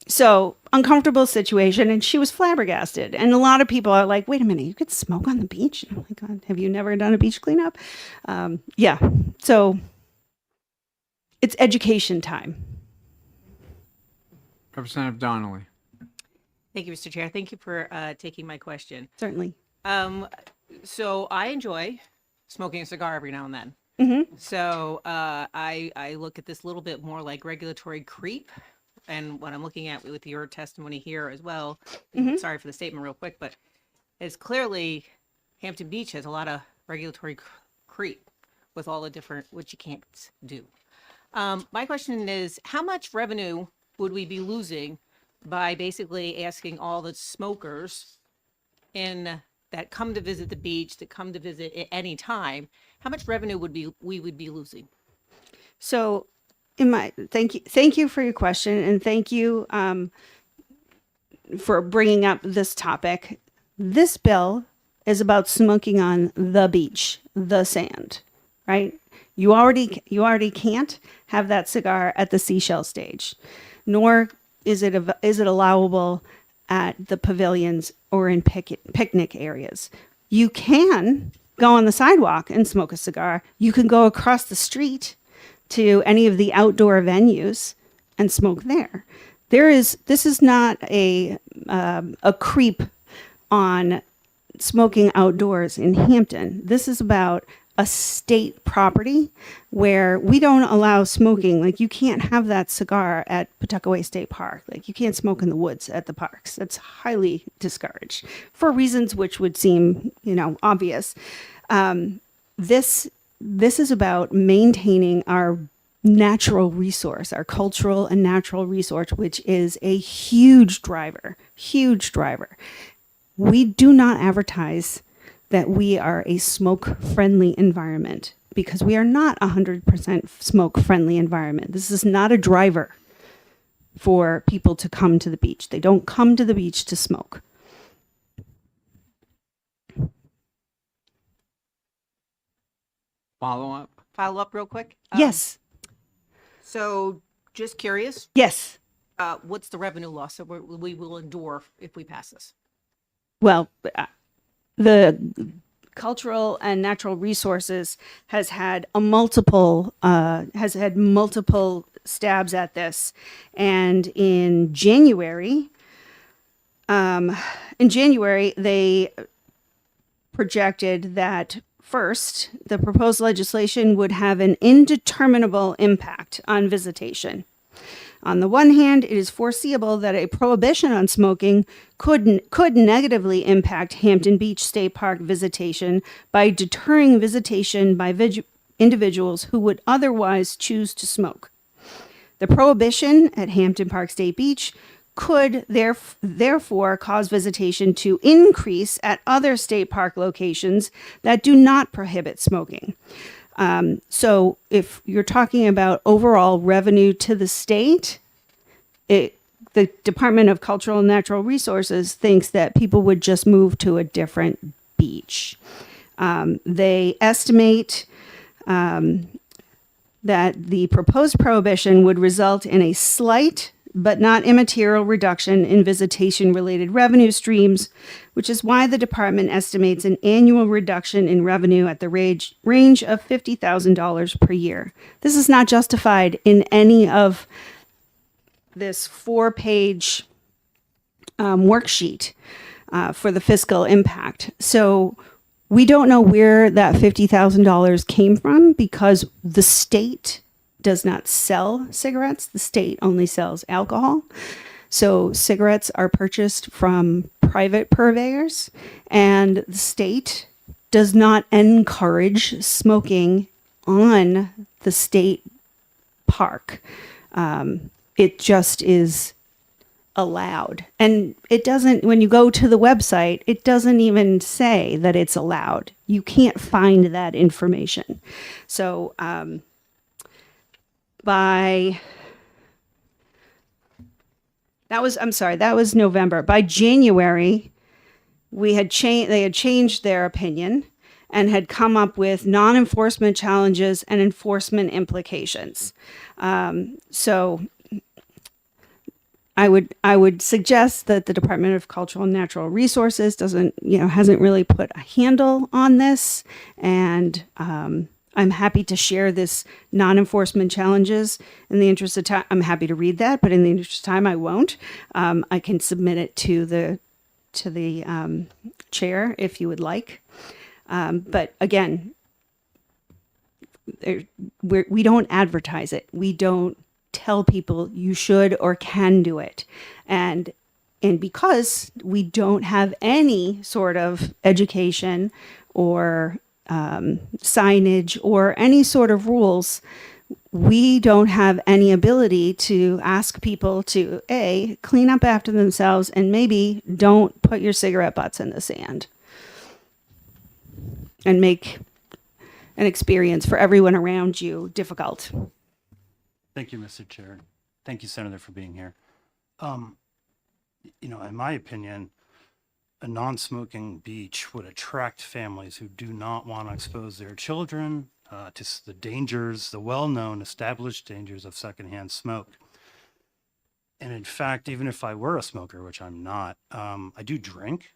So uncomfortable situation. And she was flabbergasted. And a lot of people are like, wait a minute, you could smoke on the beach? Oh my God, have you never done a beach cleanup? Yeah. So it's education time. Representative Donnelly. Thank you, Mr. Chair. Thank you for taking my question. Certainly. So I enjoy smoking a cigar every now and then. Mm-hmm. So I look at this a little bit more like regulatory creep. And what I'm looking at with your testimony here as well, sorry for the statement real quick, but it's clearly Hampton Beach has a lot of regulatory creep with all the different, what you can't do. My question is, how much revenue would we be losing by basically asking all the smokers that come to visit the beach, that come to visit at any time, how much revenue we would be losing? So thank you for your question, and thank you for bringing up this topic. This bill is about smoking on the beach, the sand, right? You already can't have that cigar at the seashell stage, nor is it allowable at the pavilions or in picnic areas. You can go on the sidewalk and smoke a cigar. You can go across the street to any of the outdoor venues and smoke there. This is not a creep on smoking outdoors in Hampton. This is about a state property where we don't allow smoking. Like, you can't have that cigar at Pawtuckaway State Park. Like, you can't smoke in the woods at the parks. That's highly discouraged for reasons which would seem, obvious. This is about maintaining our natural resource, our cultural and natural resource, which is a huge driver. We do not advertise that we are a smoke-friendly environment because we are not a 100% smoke-friendly environment. This is not a driver for people to come to the beach. They don't come to the beach to smoke. Follow up? Follow up real quick. Yes. So just curious, Yes. what's the revenue loss that we will endure if we pass this? Well, the Cultural and Natural Resources has had multiple stabs at this, and in January, they projected that first, the proposed legislation would have an indeterminable impact on visitation. On the one hand, it is foreseeable that a prohibition on smoking could negatively impact Hampton Beach State Park visitation by deterring visitation by individuals who would otherwise choose to smoke. The prohibition at Hampton Park State Beach could therefore cause visitation to increase at other state park locations that do not prohibit smoking. So if you're talking about overall revenue to the state, the Department of Cultural and Natural Resources thinks that people would just move to a different beach. They estimate that the proposed prohibition would result in a slight but not immaterial reduction in visitation-related revenue streams, which is why the department estimates an annual reduction in revenue at the range of $50,000 per year. This is not justified in any of this 4-page worksheet for the fiscal impact. So we don't know where that $50,000 came from because the state does not sell cigarettes. The state only sells alcohol. So cigarettes are purchased from private purveyors, and the state does not encourage smoking on the state park. It just is allowed. And it doesn't, when you go to the website, it doesn't even say that it's allowed. You can't find that information. So, that was November. By January, they had changed their opinion and had come up with non-enforcement challenges and enforcement implications. So I would suggest that the Department of Cultural and Natural Resources hasn't really put a handle on this, and I'm happy to share this non-enforcement challenges. In the interest of time, I'm happy to read that, but in the interest of time, I won't. I can submit it to the chair if you would like. But again, we don't advertise it. We don't tell people you should or can do it. And because we don't have any sort of education or signage or any sort of rules, we don't have any ability to ask people to clean up after themselves and maybe don't put your cigarette butts in the sand and make an experience for everyone around you difficult. Thank you, Mr. Chair. Thank you, Senator, for being here. In my opinion, a non-smoking beach would attract families who do not want to expose their children to the dangers, the well-known established dangers of secondhand smoke. And in fact, even if I were a smoker, which I'm not, I do drink.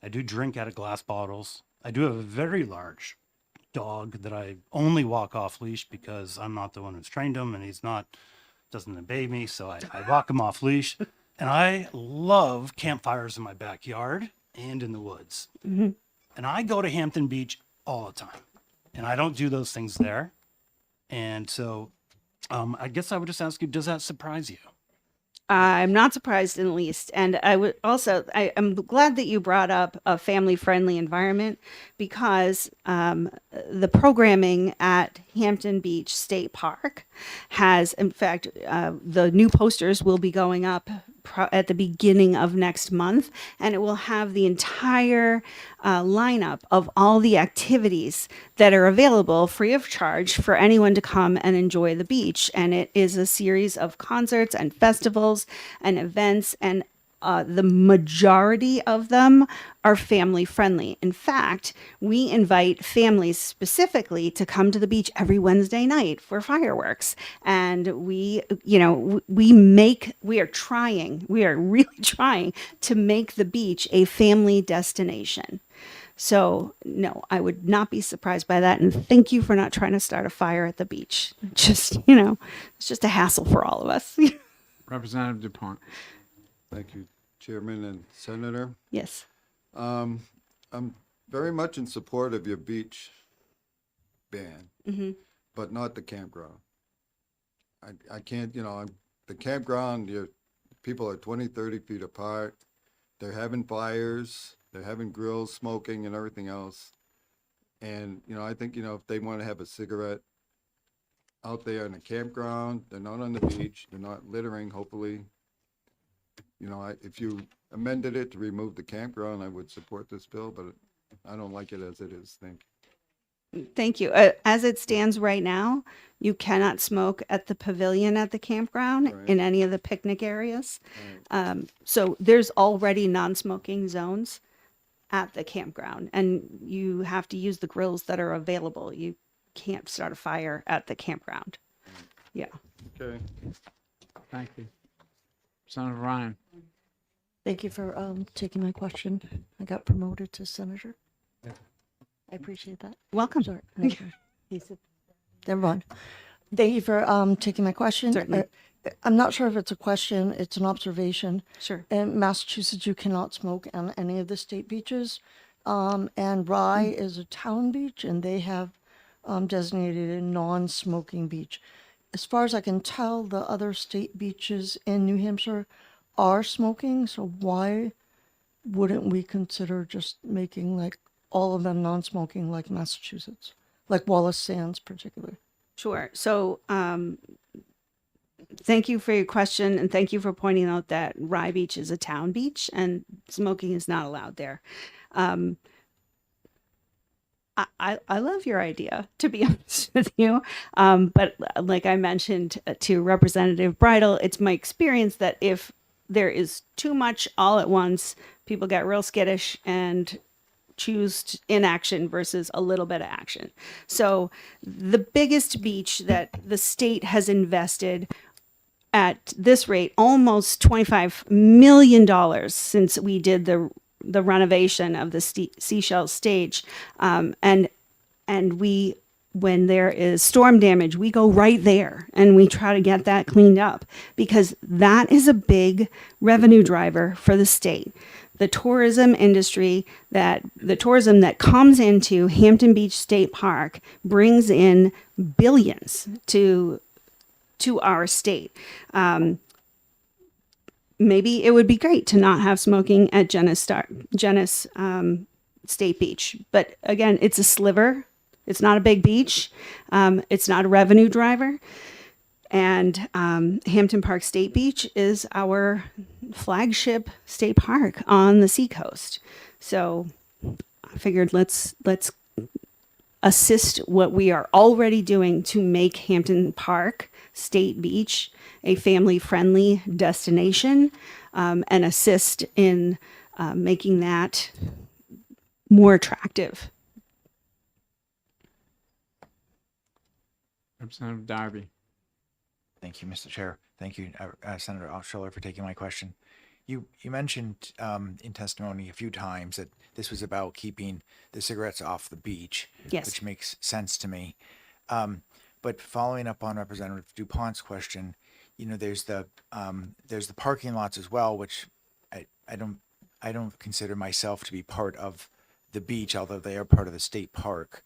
I do drink out of glass bottles. I do have a very large dog that I only walk off leash because I'm not the one who's trained him, and doesn't obey me, so I walk him off leash. And I love campfires in my backyard and in the woods. Mm-hmm. And I go to Hampton Beach all the time, and I don't do those things there. And so I guess I would just ask you, does that surprise you? I'm not surprised in the least. And I'm glad that you brought up a family-friendly environment, because the programming at Hampton Beach State Park has, in fact, the new posters will be going up at the beginning of next month, and it will have the entire lineup of all the activities that are available free of charge for anyone to come and enjoy the beach. And it is a series of concerts and festivals and events, and the majority of them are family friendly. In fact, we invite families specifically to come to the beach every Wednesday night for fireworks. And we are really trying to make the beach a family destination. So no, I would not be surprised by that. And thank you for not trying to start a fire at the beach. Just, it's just a hassle for all of us. Representative DuPont. Thank you, Chairman and Senator. Yes. I'm very much in support of your beach ban, but not the campground. I can't, the campground, people are 20, 30 feet apart. They're having fires, they're having grills, smoking and everything else. And, I think, if they want to have a cigarette out there in the campground, they're not on the beach, they're not littering, hopefully. If you amended it to remove the campground, I would support this bill, but I don't like it as it is. Thank you. As it stands right now, you cannot smoke at the pavilion at the campground in any of the picnic areas. So there's already non-smoking zones at the campground, and you have to use the grills that are available. You can't start a fire at the campground. Yeah. Okay. Thank you. Senator Ryan. Thank you for taking my question. I got promoted to senator. I appreciate that. Welcome. Sorry. Never mind. Thank you for taking my question. Certainly. I'm not sure if it's a question, it's an observation. Sure. In Massachusetts, you cannot smoke on any of the state beaches. And Rye is a town beach, and they have designated a non-smoking beach. As far as I can tell, the other state beaches in New Hampshire are smoking, so why wouldn't we consider just making like all of them non-smoking like Massachusetts, like Wallace Sands particularly? Sure. So thank you for your question, and thank you for pointing out that Rye Beach is a town beach and smoking is not allowed there. I love your idea, to be honest with you. But like I mentioned to Representative Bridle, it's my experience that if there is too much all at once, people get real skittish and choose inaction versus a little bit of action. So the biggest beach that the state has invested at this rate, almost $25 million since we did the renovation of the Seashell stage. And we, when there is storm damage, we go right there and we try to get that cleaned up because that is a big revenue driver for the state. The tourism industry, the tourism that comes into Hampton Beach State Park brings in billions to our state. Maybe it would be great to not have smoking at Genesee State Beach. But again, it's a sliver. It's not a big beach. It's not a revenue driver. And Hampton Park State Beach is our flagship state park on the seacoast. So I figured let's assist what we are already doing to make Hampton Park State Beach a family-friendly destination, and assist in making that more attractive. Representative Darby. Thank you, Mr. Chair. Thank you, Senator Altschuler, for taking my question. You mentioned in testimony a few times that this was about keeping the cigarettes off the beach, Yes. which makes sense to me. But following up on Representative DuPont's question, there's the parking lots as well, which I don't consider myself to be part of the beach, although they are part of the state park.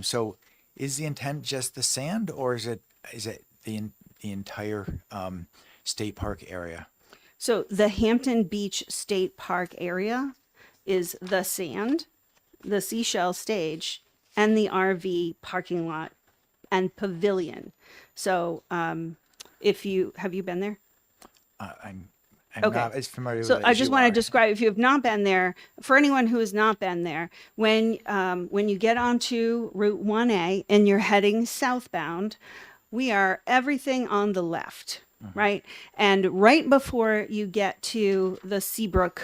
So is the intent just the sand, or is it the entire state park area? So the Hampton Beach State Park area is the sand, the Seashell stage, and the RV parking lot and pavilion. So have you been there? I'm Okay. not as familiar So with it I as just you want to are. describe, if you have not been there, for anyone who has not been there, when you get onto Route 1A and you're heading southbound, we are everything on the left, right? And right before you get to the Seabrook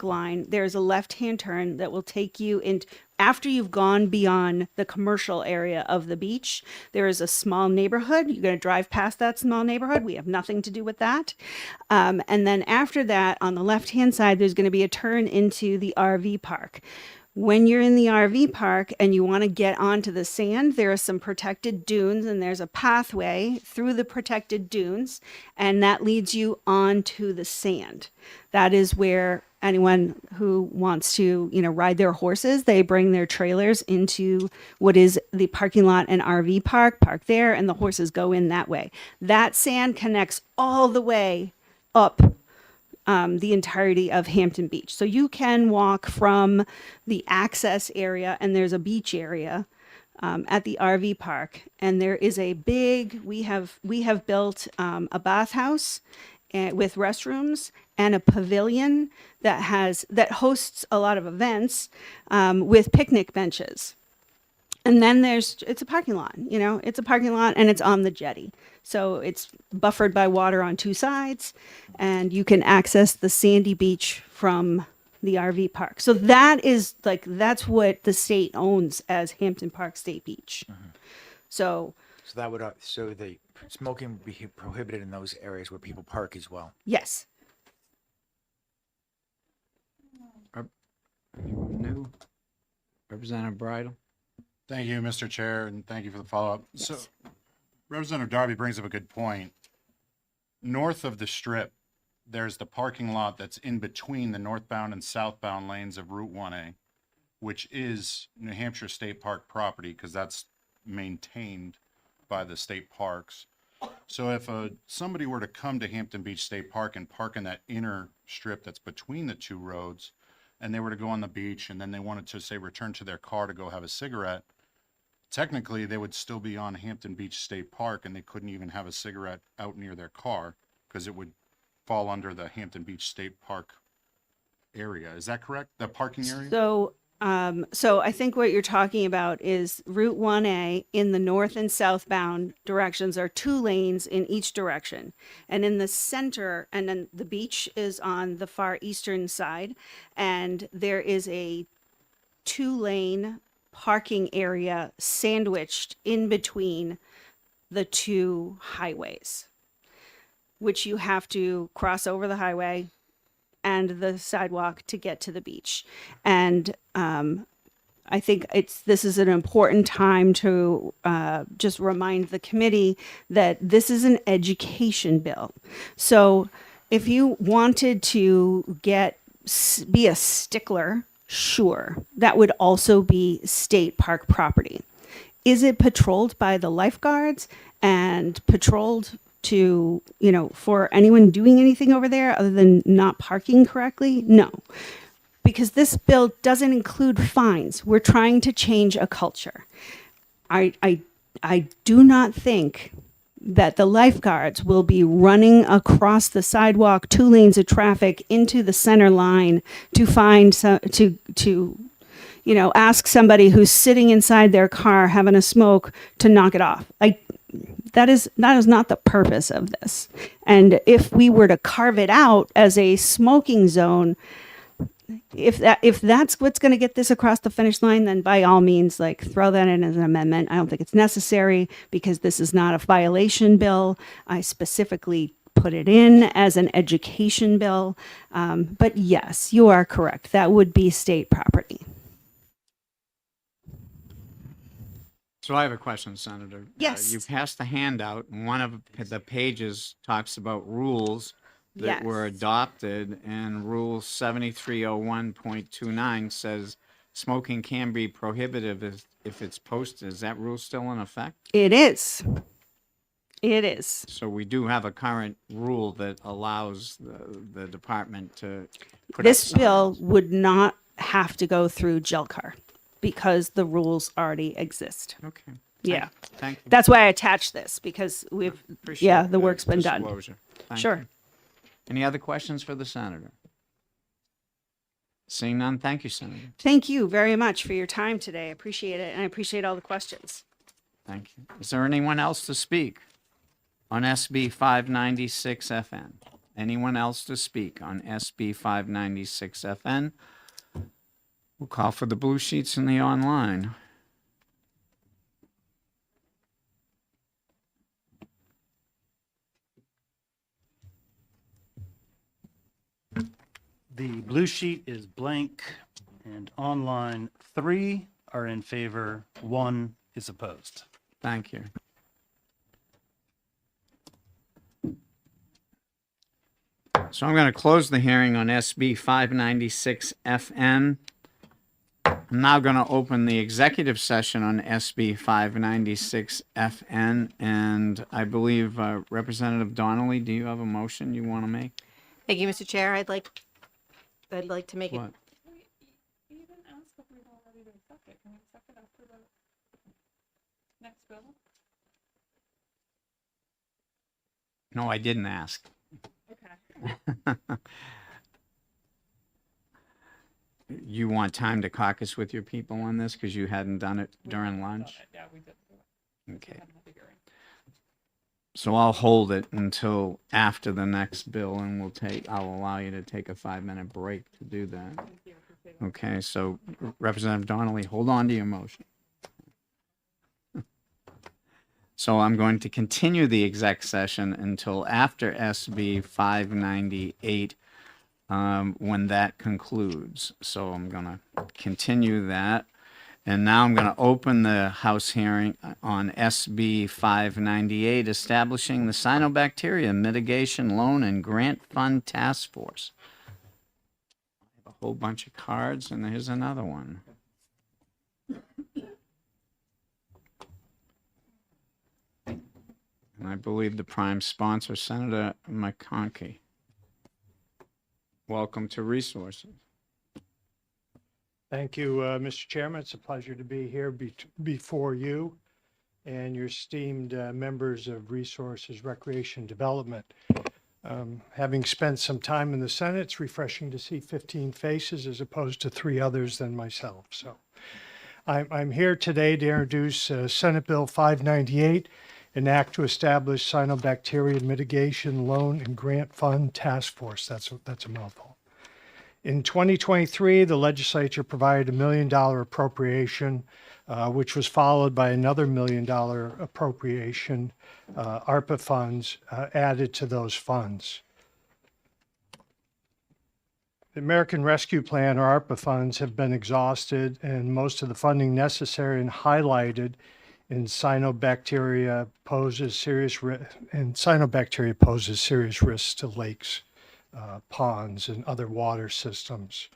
line, there's a left-hand turn that will take you in. After you've gone beyond the commercial area of the beach, there is a small neighborhood. You're going to drive past that small neighborhood. We have nothing to do with that. And then after that, on the left-hand side, there's going to be a turn into the RV park. When you're in the RV park and you want to get onto the sand, there are some protected dunes and there's a pathway through the protected dunes, and that leads you onto the sand. That is where anyone who wants to, ride their horses, they bring their trailers into what is the parking lot and RV park there, and the horses go in that way. That sand connects all the way up the entirety of Hampton Beach. So you can walk from the access area, and there's a beach area at the RV park, and there is a big. We have built a bathhouse with restrooms and a pavilion that hosts a lot of events with picnic benches. And then it's a parking lot, it's a parking lot and it's on the jetty. So it's buffered by water on two sides, and you can access the sandy beach from the RV park. So that's what the state owns as Hampton Park State Beach. So So the smoking would be prohibited in those areas where people park as well. yes. Anyone new? Representative Bridle? Thank you, Mr. Chair, and thank you for the follow-up. So Representative Darby brings up a good point. North of the strip, there's the parking lot that's in between the northbound and southbound lanes of Route 1A, which is New Hampshire State Park property because that's maintained by the state parks. So if somebody were to come to Hampton Beach State Park and park in that inner strip that's between the two roads, and they were to go on the beach and then they wanted to, say, return to their car to go have a cigarette, technically they would still be on Hampton Beach State Park and they couldn't even have a cigarette out near their car because it would fall under the Hampton Beach State Park area. Is that correct? The parking area? So I think what you're talking about is Route 1A in the north and southbound directions are 2 lanes in each direction. And in the center, and then the beach is on the far eastern side, and there is a 2-lane parking area sandwiched in between the 2 highways, which you have to cross over the highway and the sidewalk to get to the beach. And I think this is an important time to just remind the committee that this is an education bill. So if you wanted to be a stickler, sure, that would also be state park property. Is it patrolled by the lifeguards and patrolled to, for anyone doing anything over there other than not parking correctly? No, because this bill doesn't include fines. We're trying to change a culture. I do not think that the lifeguards will be running across the sidewalk, 2 lanes of traffic into the center line to find ask somebody who's sitting inside their car having a smoke to knock it off. That is not the purpose of this. And if we were to carve it out as a smoking zone, if that's what's going to get this across the finish line, then by all means, throw that in as an amendment. I don't think it's necessary because this is not a violation bill. I specifically put it in as an education bill. But yes, you are correct. That would be state property. So I have a question, Senator. Yes. You passed the handout, and one of the pages talks about rules that were Yes. adopted, and Rule 7301.29 says smoking can be prohibited if it's posted. Is that rule still in effect? It is. It is. So we do have a current rule that allows the department to put up This bill signs. would not have to go through GELCAR because the rules already exist. Okay. Yeah. Thank you. That's why I attached this because the Appreciate work's been done. disclosure. Thank Sure. you. Any other questions for the senator? Seeing none, thank you, Senator. Thank you very much for your time today. I appreciate it, and I appreciate all the questions. Thank you. Is there anyone else to speak on SB 596 FN? Anyone else to speak on SB 596 FN? We'll call for the blue sheets in the online. The blue sheet is blank, and online 3 are in favor, 1 is opposed. Thank you. So I'm going to close the hearing on SB 596 FN. I'm now going to open the executive session on SB 596 FN, and I believe Representative Donnelly, do you have a motion you want to make? Thank you, Mr. Chair. I'd like to make it. What? You didn't ask if we've already accepted it. Can we accept it after the next bill? No, I didn't ask. Okay. You want time to caucus with your people on this because you hadn't done it during lunch? Yeah, we did. Okay. So I'll hold it until after the next bill, and I'll allow you to take a 5-minute break to do that. Okay, so Representative Donnelly, hold on to your motion. So I'm going to continue the exec session until after SB 598, when that concludes. So I'm going to continue that. And now I'm going to open the House hearing on SB 598, establishing the Cyanobacteria Mitigation Loan and Grant Fund Task Force. I have a whole bunch of cards, and here's another one. And I believe the prime sponsor, Senator McConkey. Welcome to Resources. Thank you, Mr. Chairman. It's a pleasure to be here before you and your esteemed members of Resources, Recreation, Development. Having spent some time in the Senate, it's refreshing to see 15 faces as opposed to 3 others than myself. So I'm here today to introduce Senate Bill 598, an act to establish Cyanobacteria Mitigation Loan and Grant Fund Task Force. That's a mouthful. In 2023, the legislature provided $1 million appropriation, which was followed by another $1 million appropriation, ARPA funds added to those funds. The American Rescue Plan, or ARPA funds, have been exhausted, and most of the funding necessary and highlighted in Cyanobacteria poses serious risks to lakes, ponds, and other water systems.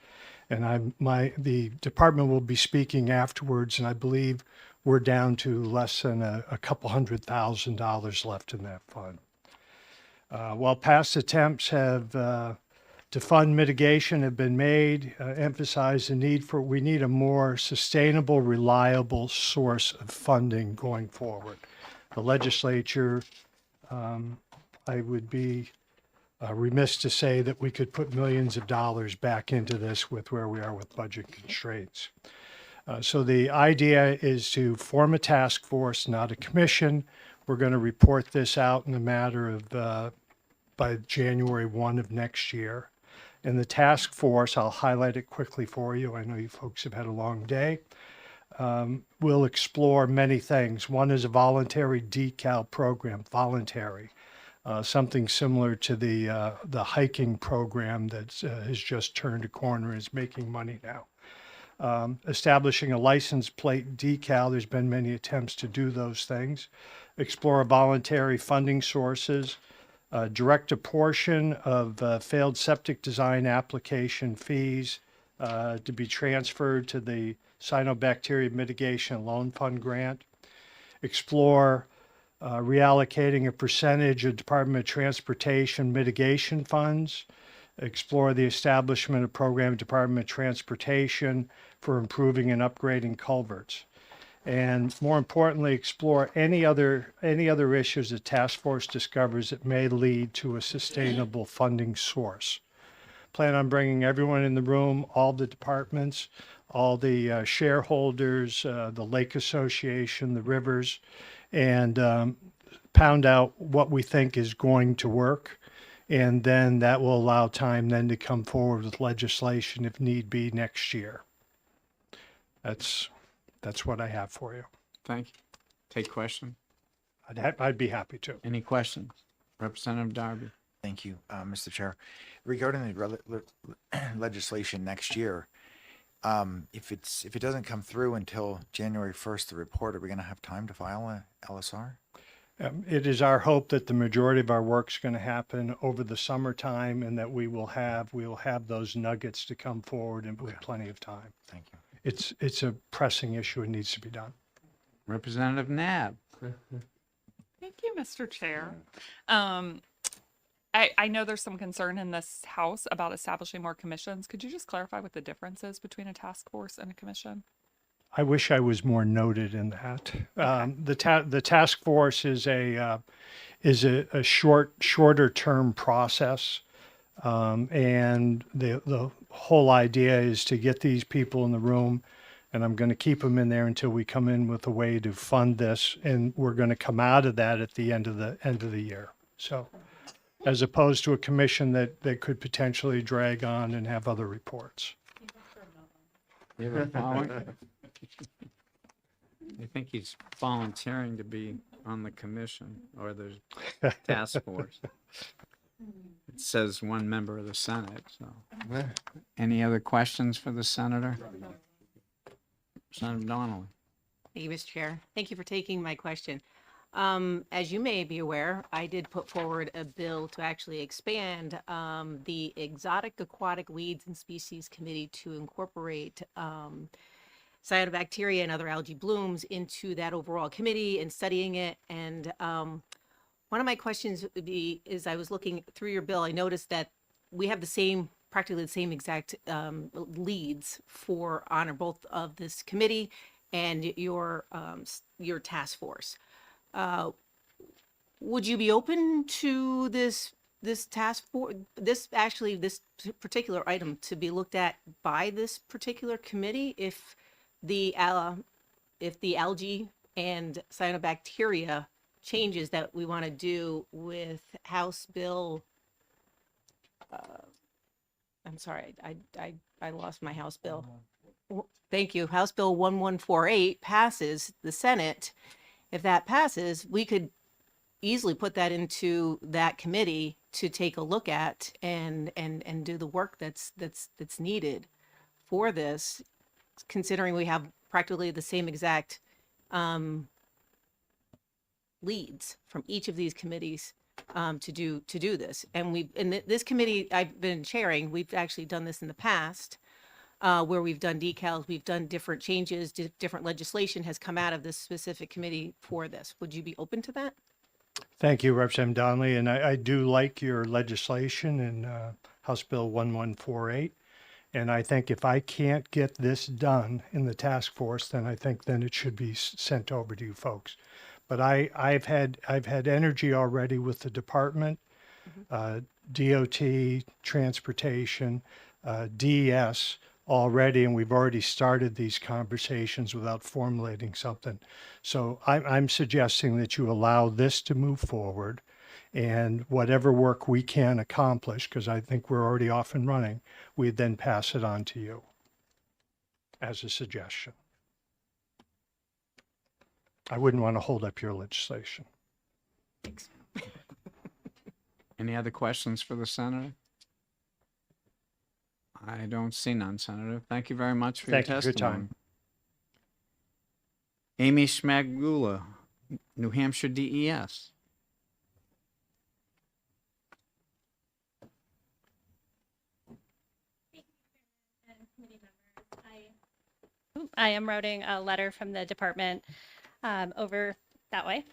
And the department will be speaking afterwards, and I believe we're down to less than a couple $100,000 left in that fund. While past attempts to fund mitigation have been made, emphasize the need we need a more sustainable, reliable source of funding going forward. The legislature, I would be remiss to say that we could put millions of dollars back into this with where we are with budget constraints. So the idea is to form a task force, not a commission. We're going to report this out in a matter of by January 1 of next year. And the task force, I'll highlight it quickly for you. I know you folks have had a long day. We'll explore many things. One is a voluntary decal program, voluntary. Something similar to the hiking program that has just turned a corner and is making money now. Establishing a license plate decal, there's been many attempts to do those things. Explore voluntary funding sources. Direct a portion of failed septic design application fees to be transferred to the Cyanobacteria Mitigation Loan Fund grant. Explore reallocating a percentage of Department of Transportation mitigation funds. Explore the establishment of program Department of Transportation for improving and upgrading culverts. and more importantly, explore any other issues the task force discovers that may lead to a sustainable funding source. Plan on bringing everyone in the room, all the departments, all the shareholders, the Lake Association, the rivers, and pound out what we think is going to work. And then that will allow time then to come forward with legislation if need be next year. That's what I have for you. Thank you. Take question. I'd be happy to. Any questions? Representative Darby. Thank you, Mr. Chair. Regarding the legislation next year, if it doesn't come through until January 1st, the report, are we going to have time to file a LSR? It is our hope that the majority of our work is going to happen over the summertime, and that we will have those nuggets to come forward and with plenty of time. Thank you. It's a pressing issue. It needs to be done. Representative Nab. Thank you, Mr. Chair. I know there's some concern in this House about establishing more commissions. Could you just clarify what the difference is between a task force and a commission? I wish I was more noted in that. The task force is a shorter term process, and the whole idea is to get these people in the room, and I'm going to keep them in there until we come in with a way to fund this, and we're going to come out of that at the end of the year. So, as opposed to a commission that could potentially drag on and have other reports. I think he's volunteering to be on the commission or the task force. It says one member of the Senate, so. Any other questions for the senator? Senator Donnelly. Thank you, Mr. Chair. Thank you for taking my question. As you may be aware, I did put forward a bill to actually expand the Exotic Aquatic Weeds and Species Committee to incorporate cyanobacteria and other algae blooms into that overall committee and studying it. And one of my questions would be, is I was looking through your bill, I noticed that we have practically the same exact leads for honor both of this committee and your task force. Would you be open to this task force, this particular item to be looked at by this particular committee if the algae and cyanobacteria changes that we want to do with House Bill? I'm sorry, I lost my House Bill. Thank you. House Bill 1148 passes the Senate. If that passes, we could easily put that into that committee to take a look at and do the work that's needed for this, considering we have practically the same exact leads from each of these committees to do this. And in this committee I've been chairing, we've actually done this in the past. Where we've done decals, we've done different changes, different legislation has come out of this specific committee for this. Would you be open to that? Thank you, Representative Donnelly, and I do like your legislation in House Bill 1148. And I think if I can't get this done in the task force, then I think then it should be sent over to you folks. But I've had energy already with the department, DOT, transportation, DES already, and we've already started these conversations without formulating something. So I'm suggesting that you allow this to move forward, and whatever work we can accomplish, because I think we're already off and running, we then pass it on to you as a suggestion. I wouldn't want to hold up your legislation. Thanks. Any other questions for the senator? I don't see none, Senator. Thank you very much for your Thank you for your testimony. time. Amy Schmagula, New Hampshire DES. I am writing a letter from the department over that way.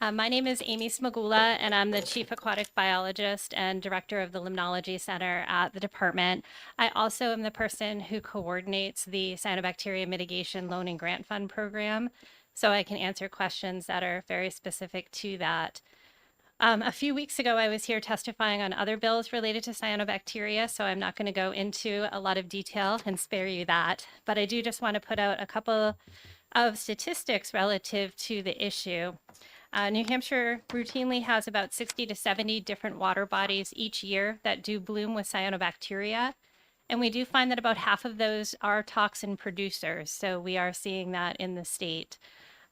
My name is Amy Smagula, and I'm the Chief Aquatic Biologist and Director of the Limnology Center at the department. I also am the person who coordinates the Cyanobacteria Mitigation Loan and Grant Fund program, so I can answer questions that are very specific to that. A few weeks ago, I was here testifying on other bills related to cyanobacteria, so I'm not going to go into a lot of detail and spare you that. But I do just want to put out a couple of statistics relative to the issue. New Hampshire routinely has about 60 to 70 different water bodies each year that do bloom with cyanobacteria. And we do find that about half of those are toxin producers. So we are seeing that in the state.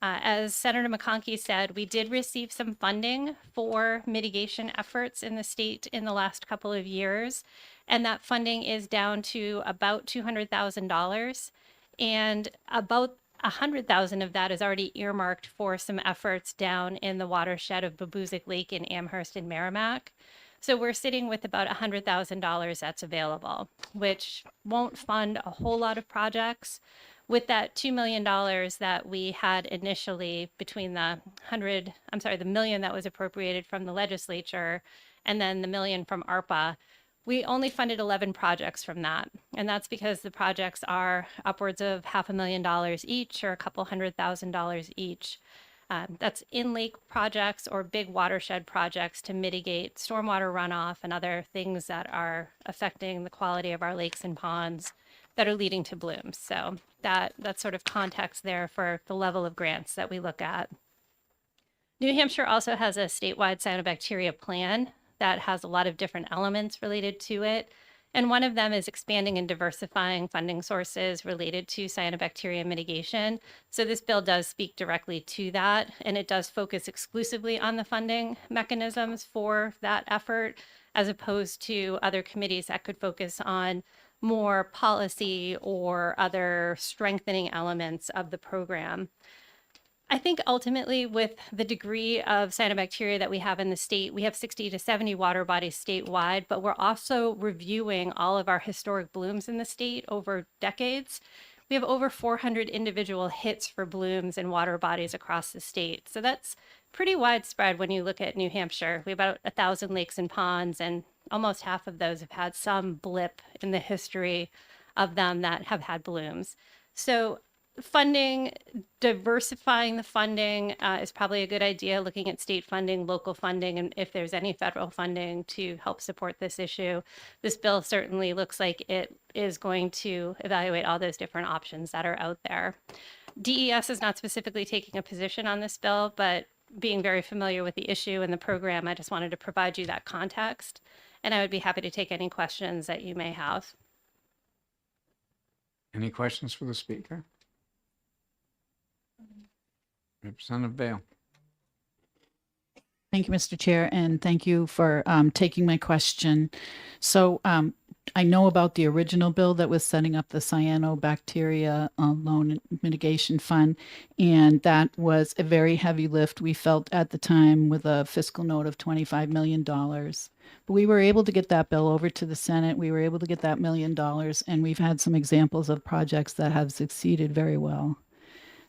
As Senator McConkey said, we did receive some funding for mitigation efforts in the state in the last couple of years. And that funding is down to about $200,000. And about 100,000 of that is already earmarked for some efforts down in the watershed of Babuzik Lake in Amherst and Merrimack. So we're sitting with about $100,000 that's available, which won't fund a whole lot of projects. With that $2 million that we had initially between the million that was appropriated from the legislature and then the million from ARPA, we only funded 11 projects from that. And that's because the projects are upwards of $500,000 each or a couple $100,000 each. That's in-lake projects or big watershed projects to mitigate stormwater runoff and other things that are affecting the quality of our lakes and ponds that are leading to blooms. So that's sort of context there for the level of grants that we look at. New Hampshire also has a statewide cyanobacteria plan that has a lot of different elements related to it. And one of them is expanding and diversifying funding sources related to cyanobacteria mitigation. So this bill does speak directly to that, and it does focus exclusively on the funding mechanisms for that effort, as opposed to other committees that could focus on more policy or other strengthening elements of the program. I think ultimately with the degree of cyanobacteria that we have in the state, we have 60 to 70 water bodies statewide, but we're also reviewing all of our historic blooms in the state over decades. We have over 400 individual hits for blooms in water bodies across the state. So that's pretty widespread when you look at New Hampshire. We have about 1,000 lakes and ponds, and almost half of those have had some blip in the history of them that have had blooms. So funding, diversifying the funding is probably a good idea, looking at state funding, local funding, and if there's any federal funding to help support this issue. This bill certainly looks like it is going to evaluate all those different options that are out there. DES is not specifically taking a position on this bill, but being very familiar with the issue and the program, I just wanted to provide you that context. And I would be happy to take any questions that you may have. Any questions for the speaker? Representative Bale. Thank you, Mr. Chair, and thank you for taking my question. So I know about the original bill that was setting up the cyanobacteria loan mitigation fund, and that was a very heavy lift, we felt at the time, with a fiscal note of $25 million. But we were able to get that bill over to the Senate. We were able to get that $1 million, and we've had some examples of projects that have succeeded very well,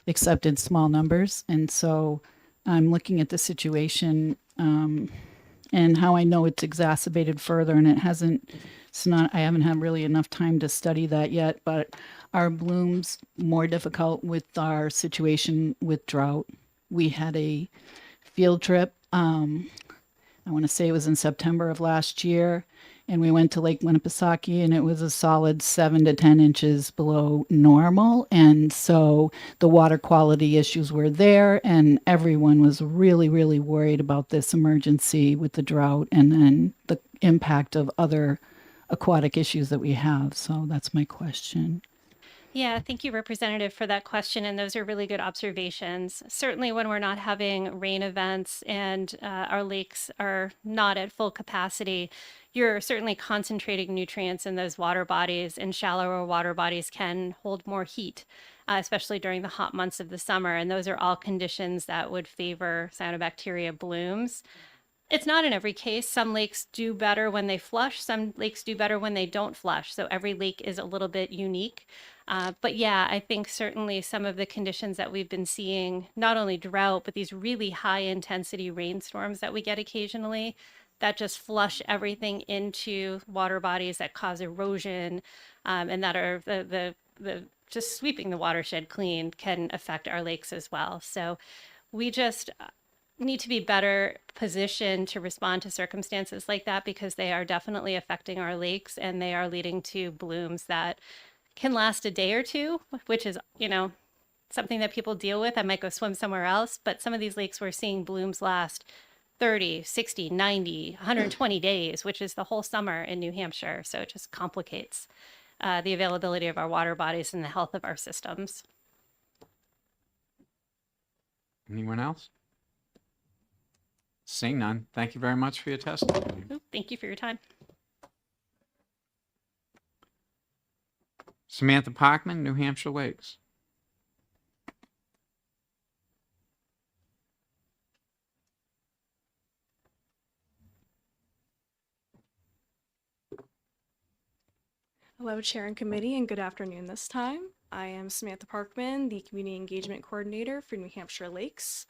except in small numbers. And so I'm looking at the situation and how I know it's exacerbated further, and I haven't had really enough time to study that yet, but are blooms more difficult with our situation with drought? We had a field trip, I want to say it was in September of last year, and we went to Lake Winnipesaukee, and it was a solid 7 to 10 inches below normal. And so the water quality issues were there, and everyone was really, really worried about this emergency with the drought and then the impact of other aquatic issues that we have. So that's my question. Yeah, thank you, Representative, for that question. And those are really good observations. Certainly when we're not having rain events and our lakes are not at full capacity, you're certainly concentrating nutrients in those water bodies, and shallower water bodies can hold more heat, especially during the hot months of the summer. And those are all conditions that would favor cyanobacteria blooms. It's not in every case. Some lakes do better when they flush. Some lakes do better when they don't flush. So every lake is a little bit unique. But yeah, I think certainly some of the conditions that we've been seeing, not only drought, but these really high intensity rainstorms that we get occasionally, that just flush everything into water bodies that cause erosion, and that are the just sweeping the watershed clean, can affect our lakes as well. So we just need to be better positioned to respond to circumstances like that, because they are definitely affecting our lakes, and they are leading to blooms that can last a day or two, which is, something that people deal with. I might go swim somewhere else, but some of these lakes we're seeing blooms last 30, 60, 90, 120 days, which is the whole summer in New Hampshire. So it just complicates the availability of our water bodies and the health of our systems. Anyone else? Seeing none, thank you very much for your testimony. Thank you for your time. Samantha Parkman, New Hampshire Lakes. Hello, Chair and Committee, and good afternoon this time. I am Samantha Parkman, the Community Engagement Coordinator for New Hampshire Lakes.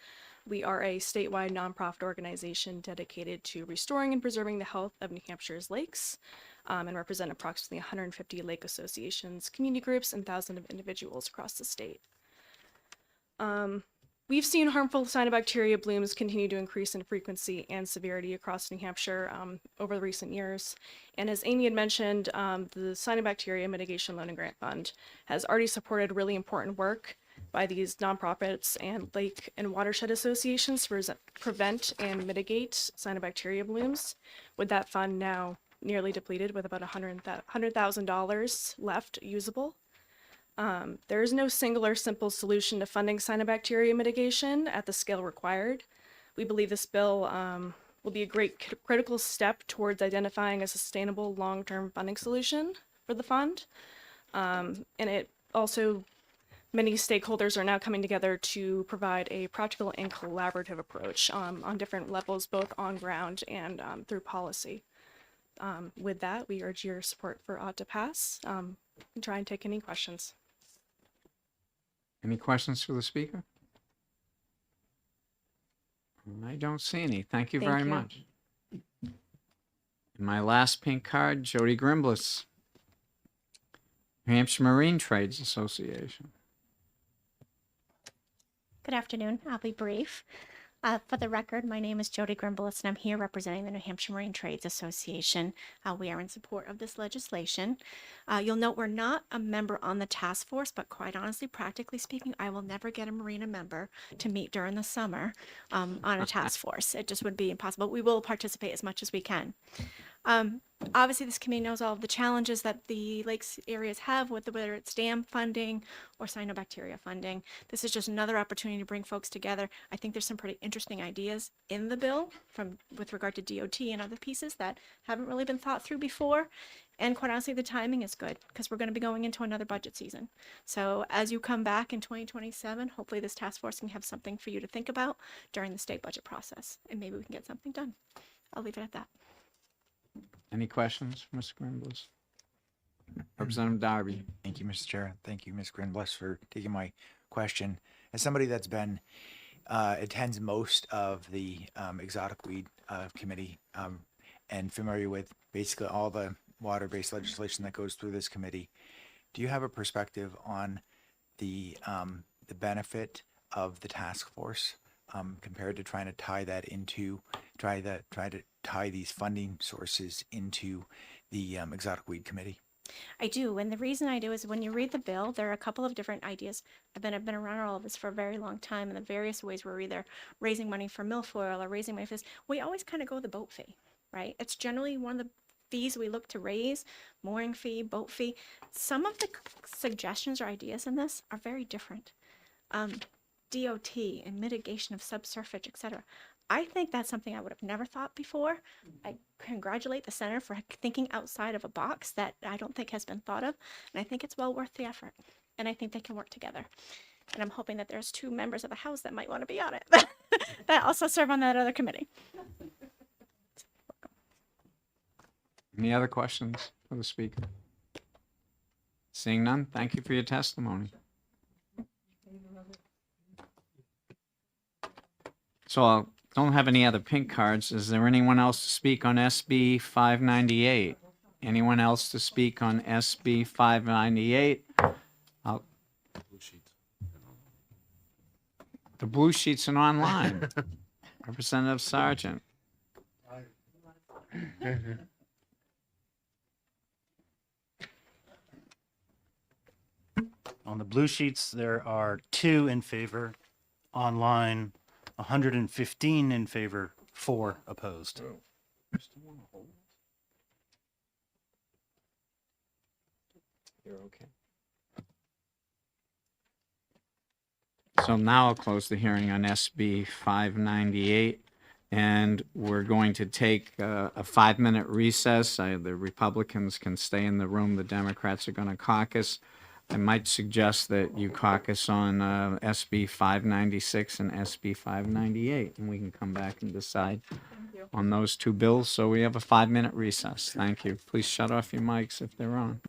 We are a statewide nonprofit organization dedicated to restoring and preserving the health of New Hampshire's lakes, and represent approximately 150 lake associations, community groups, and thousands of individuals across the state. We've seen harmful cyanobacteria blooms continue to increase in frequency and severity across New Hampshire over the recent years. And as Amy had mentioned, the Cyanobacteria Mitigation Loan and Grant Fund has already supported really important work by these nonprofits and lake and watershed associations to prevent and mitigate cyanobacteria blooms, with that fund now nearly depleted with about $100,000 left usable. There is no single or simple solution to funding cyanobacteria mitigation at the scale required. We believe this bill will be a great critical step towards identifying a sustainable long-term funding solution for the fund. And it also, many stakeholders are now coming together to provide a practical and collaborative approach on different levels, both on ground and through policy. With that, we urge your support for ought to pass, and try and take any questions. Any questions for the speaker? I don't see any. Thank you very much. And my last pink card, Jody Grimbliss, New Hampshire Marine Trades Association. Good afternoon. I'll be brief. For the record, my name is Jody Grimbliss, and I'm here representing the New Hampshire Marine Trades Association. We are in support of this legislation. You'll note we're not a member on the task force, but quite honestly, practically speaking, I will never get a Marina member to meet during the summer on a task force. It just would be impossible. We will participate as much as we can. Obviously, this committee knows all of the challenges that the lakes areas have, whether it's dam funding or cyanobacteria funding. This is just another opportunity to bring folks together. I think there's some pretty interesting ideas in the bill with regard to DOT and other pieces that haven't really been thought through before. And quite honestly, the timing is good because we're going to be going into another budget season. So as you come back in 2027, hopefully this task force can have something for you to think about during the state budget process, and maybe we can get something done. I'll leave it at that. Any questions, Mr. Grimbliss? Representative Darby. Thank you, Mr. Chair. Thank you, Ms. Grimbliss, for taking my question. As somebody that's been attends most of the exotic weed committee and familiar with basically all the water-based legislation that goes through this committee, do you have a perspective on the benefit of the task force compared to trying to tie that into try to tie these funding sources into the exotic weed committee? I do, and the reason I do is when you read the bill, there are a couple of different ideas. I've been around all of this for a very long time, and the various ways we're either raising money for milfoil or raising money for this. We always kind of go the boat fee, right? It's generally one of the fees we look to raise: mooring fee, boat fee. Some of the suggestions or ideas in this are very different. DOT and mitigation of subsurface, etc. I think that's something I would have never thought before. I congratulate the center for thinking outside of a box that I don't think has been thought of, and I think it's well worth the effort, and I think they can work together. And I'm hoping that there's 2 members of the House that might want to be on it that also serve on that other committee. Any other questions for the speaker? Seeing none, thank you for your testimony. So I don't have any other pink cards. Is there anyone else to speak on SB 598? Anyone else to speak on SB 598? The blue sheets are online. Representative Sargent. On the blue sheets, there are 2 in favor. Online, 115 in favor, 4 opposed. You're okay. So now I'll close the hearing on SB 598, and we're going to take a 5-minute recess. The Republicans can stay in the room. The Democrats are going to caucus. I might suggest that you caucus on SB 596 and SB 598, and we can come back and decide on those 2 bills. So we have a 5-minute recess. Thank you. Please shut off your mics if they're on.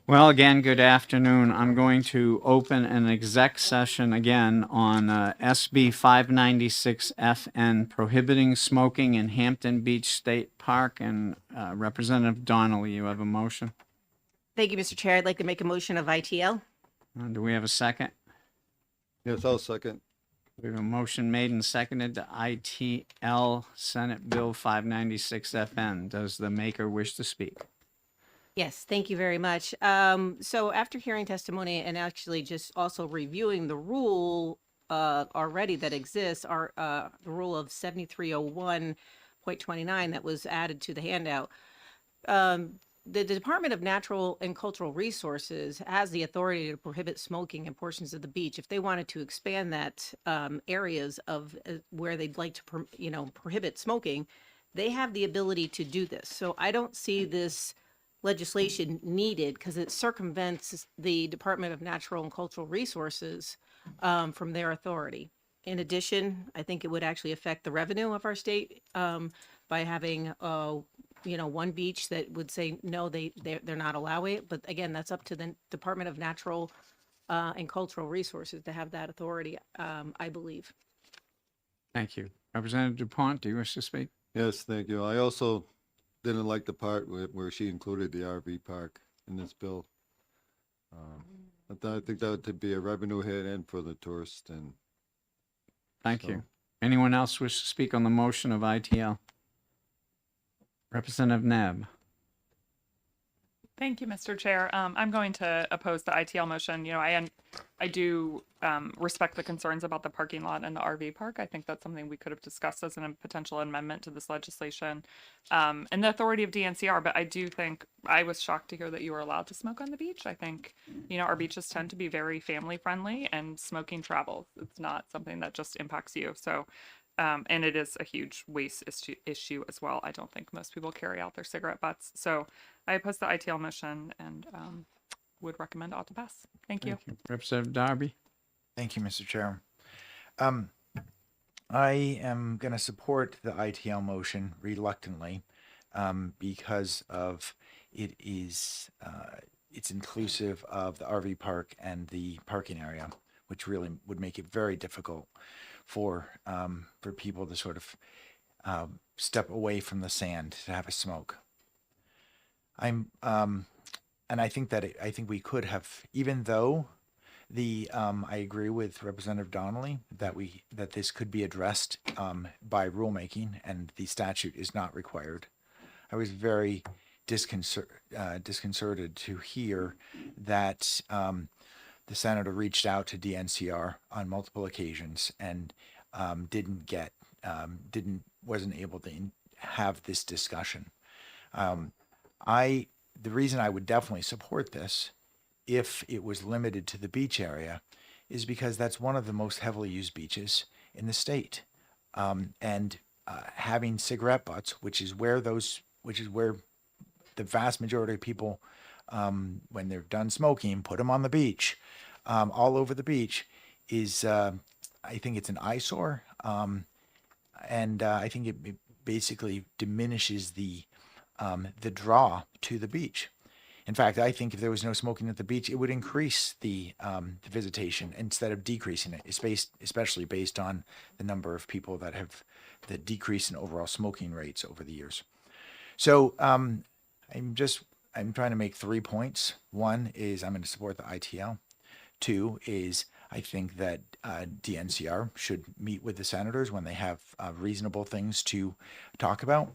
Well, again, good afternoon. I'm going to open an exec session again on SB 596FN, prohibiting smoking in Hampton Beach State Park. And Representative Donnelly, you have a motion. Thank you, Mr. Chair. I'd like to make a motion of ITL. Do we have a second? Yes, I'll second. We have a motion made and seconded to ITL Senate Bill 596FN. Does the maker wish to speak? Yes, thank you very much. So after hearing testimony and actually just also reviewing the rule already that exists, the rule of 7301.29 that was added to the handout, the Department of Natural and Cultural Resources has the authority to prohibit smoking in portions of the beach. If they wanted to expand that areas of where they'd like to, prohibit smoking, they have the ability to do this. So I don't see this legislation needed because it circumvents the Department of Natural and Cultural Resources from their authority. In addition, I think it would actually affect the revenue of our state by having one beach that would say no, they're not allowing it. But again, that's up to the Department of Natural and Cultural Resources to have that authority, I believe. Thank you. Representative DuPont, do you wish to speak? Yes, thank you. I also didn't like the part where she included the RV park in this bill. I think that would be a revenue hit and for the tourists. And Thank you. Anyone else wish to speak on the motion of ITL? Representative Neb. Thank you, Mr. Chair. I'm going to oppose the ITL motion. I do respect the concerns about the parking lot and the RV park. I think that's something we could have discussed as a potential amendment to this legislation, and the authority of DNCR. But I do think I was shocked to hear that you were allowed to smoke on the beach. I think, our beaches tend to be very family friendly, and smoking travels. It's not something that just impacts you. So, and it is a huge waste issue as well. I don't think most people carry out their cigarette butts. So I oppose the ITL motion and would recommend ought to pass. Thank you. Representative Darby. Thank you, Mr. Chair. I am going to support the ITL motion reluctantly because of it's inclusive of the RV park and the parking area, which really would make it very difficult for people to sort of step away from the sand to have a smoke. And I think I think we could have, even though I agree with Representative Donnelly that this could be addressed by rulemaking and the statute is not required. I was very disconcerted to hear that the senator reached out to DNCR on multiple occasions and wasn't able to have this discussion. The reason I would definitely support this if it was limited to the beach area is because that's one of the most heavily used beaches in the state. Having cigarette butts, which is where the vast majority of people, when they're done smoking, put them on the beach, all over the beach, is I think it's an eyesore, and I think it basically diminishes the draw to the beach. In fact, I think if there was no smoking at the beach, it would increase the visitation instead of decreasing it. It's especially based on the number of people that have the decrease in overall smoking rates over the years. So I'm trying to make 3 points. One is I'm going to support the ITL. Two is I think that DNCR should meet with the senators when they have reasonable things to talk about.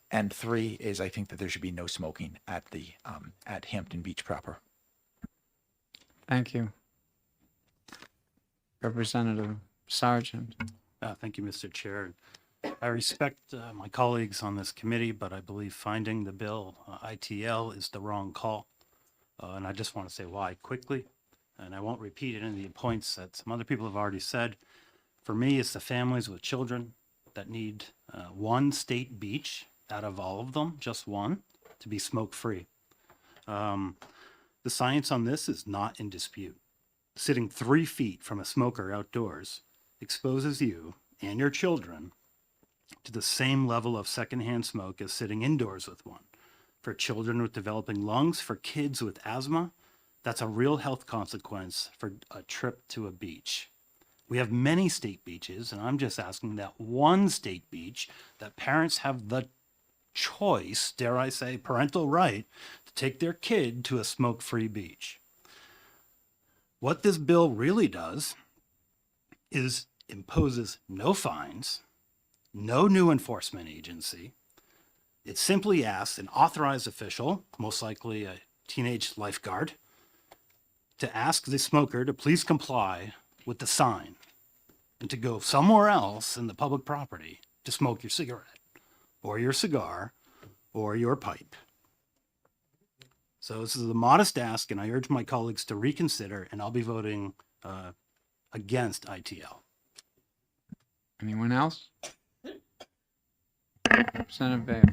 And three is I think that there should be no smoking at Hampton Beach proper. Thank you. Representative Sargent. Thank you, Mr. Chair. I respect my colleagues on this committee, but I believe finding the bill ITL is the wrong call. And I just want to say why quickly. And I won't repeat any of the points that some other people have already said. For me, it's the families with children that need one state beach out of all of them, just one, to be smoke-free. The science on this is not in dispute. Sitting 3 feet from a smoker outdoors exposes you and your children to the same level of secondhand smoke as sitting indoors with one. for children with developing lungs, for kids with asthma. That's a real health consequence for a trip to a beach. We have many state beaches, and I'm just asking that one state beach that parents have the choice, dare I say, parental right, to take their kid to a smoke-free beach. What this bill really does is imposes no fines, no new enforcement agency. It simply asks an authorized official, most likely a teenage lifeguard, to ask the smoker to please comply with the sign and to go somewhere else in the public property to smoke your cigarette or your cigar or your pipe. So this is a modest ask, and I urge my colleagues to reconsider, and I'll be voting against ITL. Anyone else? Representative Bayer.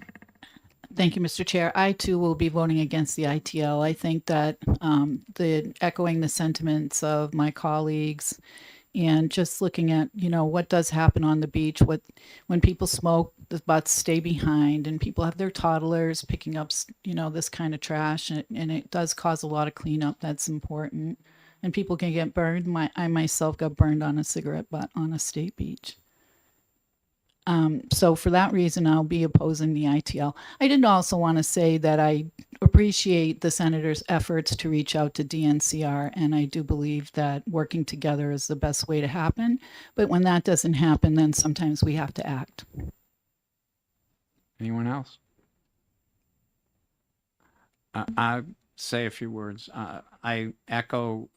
Thank you, Mr. Chair. I too will be voting against the ITL. I think that echoing the sentiments of my colleagues and just looking at, what does happen on the beach, when people smoke, the butts stay behind and people have their toddlers picking up, this kind of trash, and it does cause a lot of cleanup. That's important. And people can get burned. I myself got burned on a cigarette butt on a state beach. So for that reason, I'll be opposing the ITL. I did also want to say that I appreciate the senator's efforts to reach out to DNCR, and I do believe that working together is the best way to happen. But when that doesn't happen, then sometimes we have to act. Anyone else? I say a few words. I echo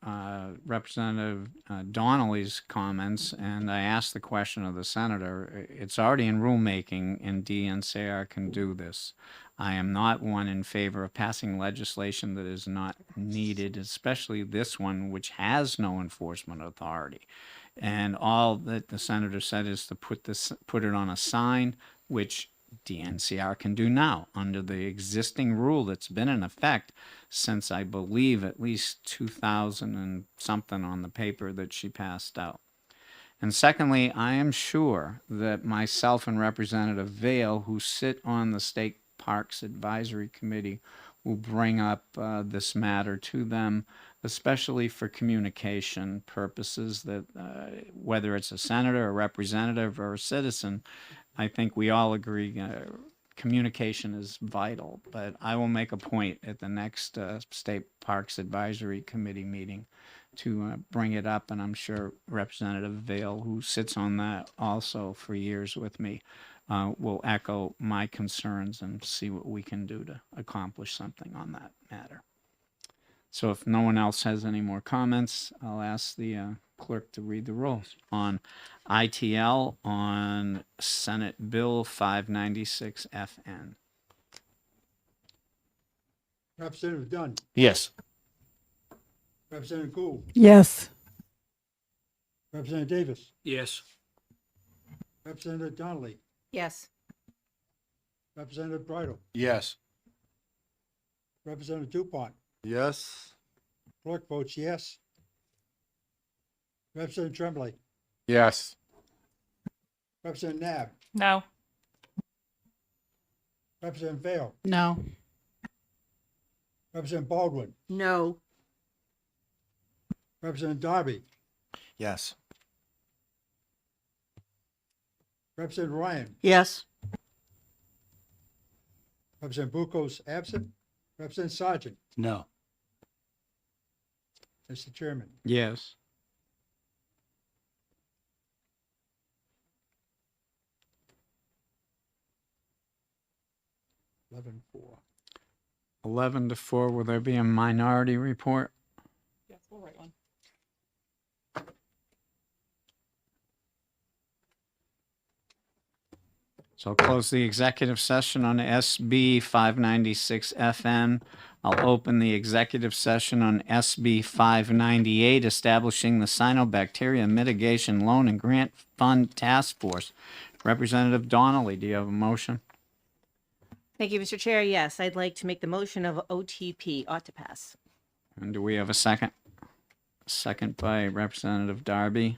Representative Donnelly's comments, and I asked the question of the senator. It's already in rulemaking, and DNCR can do this. I am not one in favor of passing legislation that is not needed, especially this one, which has no enforcement authority. And all that the senator said is to put it on a sign, which DNCR can do now under the existing rule that's been in effect since, I believe, at least 2000 and something on the paper that she passed out. And secondly, I am sure that myself and Representative Vail, who sit on the State Parks Advisory Committee, will bring up this matter to them, especially for communication purposes, that whether it's a senator, a representative, or a citizen, I think we all agree communication is vital. But I will make a point at the next State Parks Advisory Committee meeting to bring it up, and I'm sure Representative Vail, who sits on that also for years with me, will echo my concerns and see what we can do to accomplish something on that matter. So if no one else has any more comments, I'll ask the clerk to read the rules on ITL on Senate Bill 596 FN. Representative Dunn, Yes. Representative Gould, Yes. Representative Davis, Yes. Representative Donnelly, Yes. Representative Bridle, Yes. Representative Dupont, Yes. clerk votes yes. Representative Tremblay, Yes. Representative Nab, No. Representative Vail, No. Representative Baldwin, No. Representative Darby, Yes. Representative Ryan, Yes. Representative Bucos absent, Representative Sergeant, No. Mr. Chairman. Yes. Eleven four. 11-4, will there be a minority report? Yes, we'll write one. So I'll close the executive session on SB 596 FN. I'll open the executive session on SB 598, establishing the Cyanobacteria Mitigation Loan and Grant Fund Task Force. Representative Donnelly, do you have a motion? Thank you, Mr. Chair. Yes, I'd like to make the motion of OTP, ought to pass. And do we have a second? Second by Representative Darby.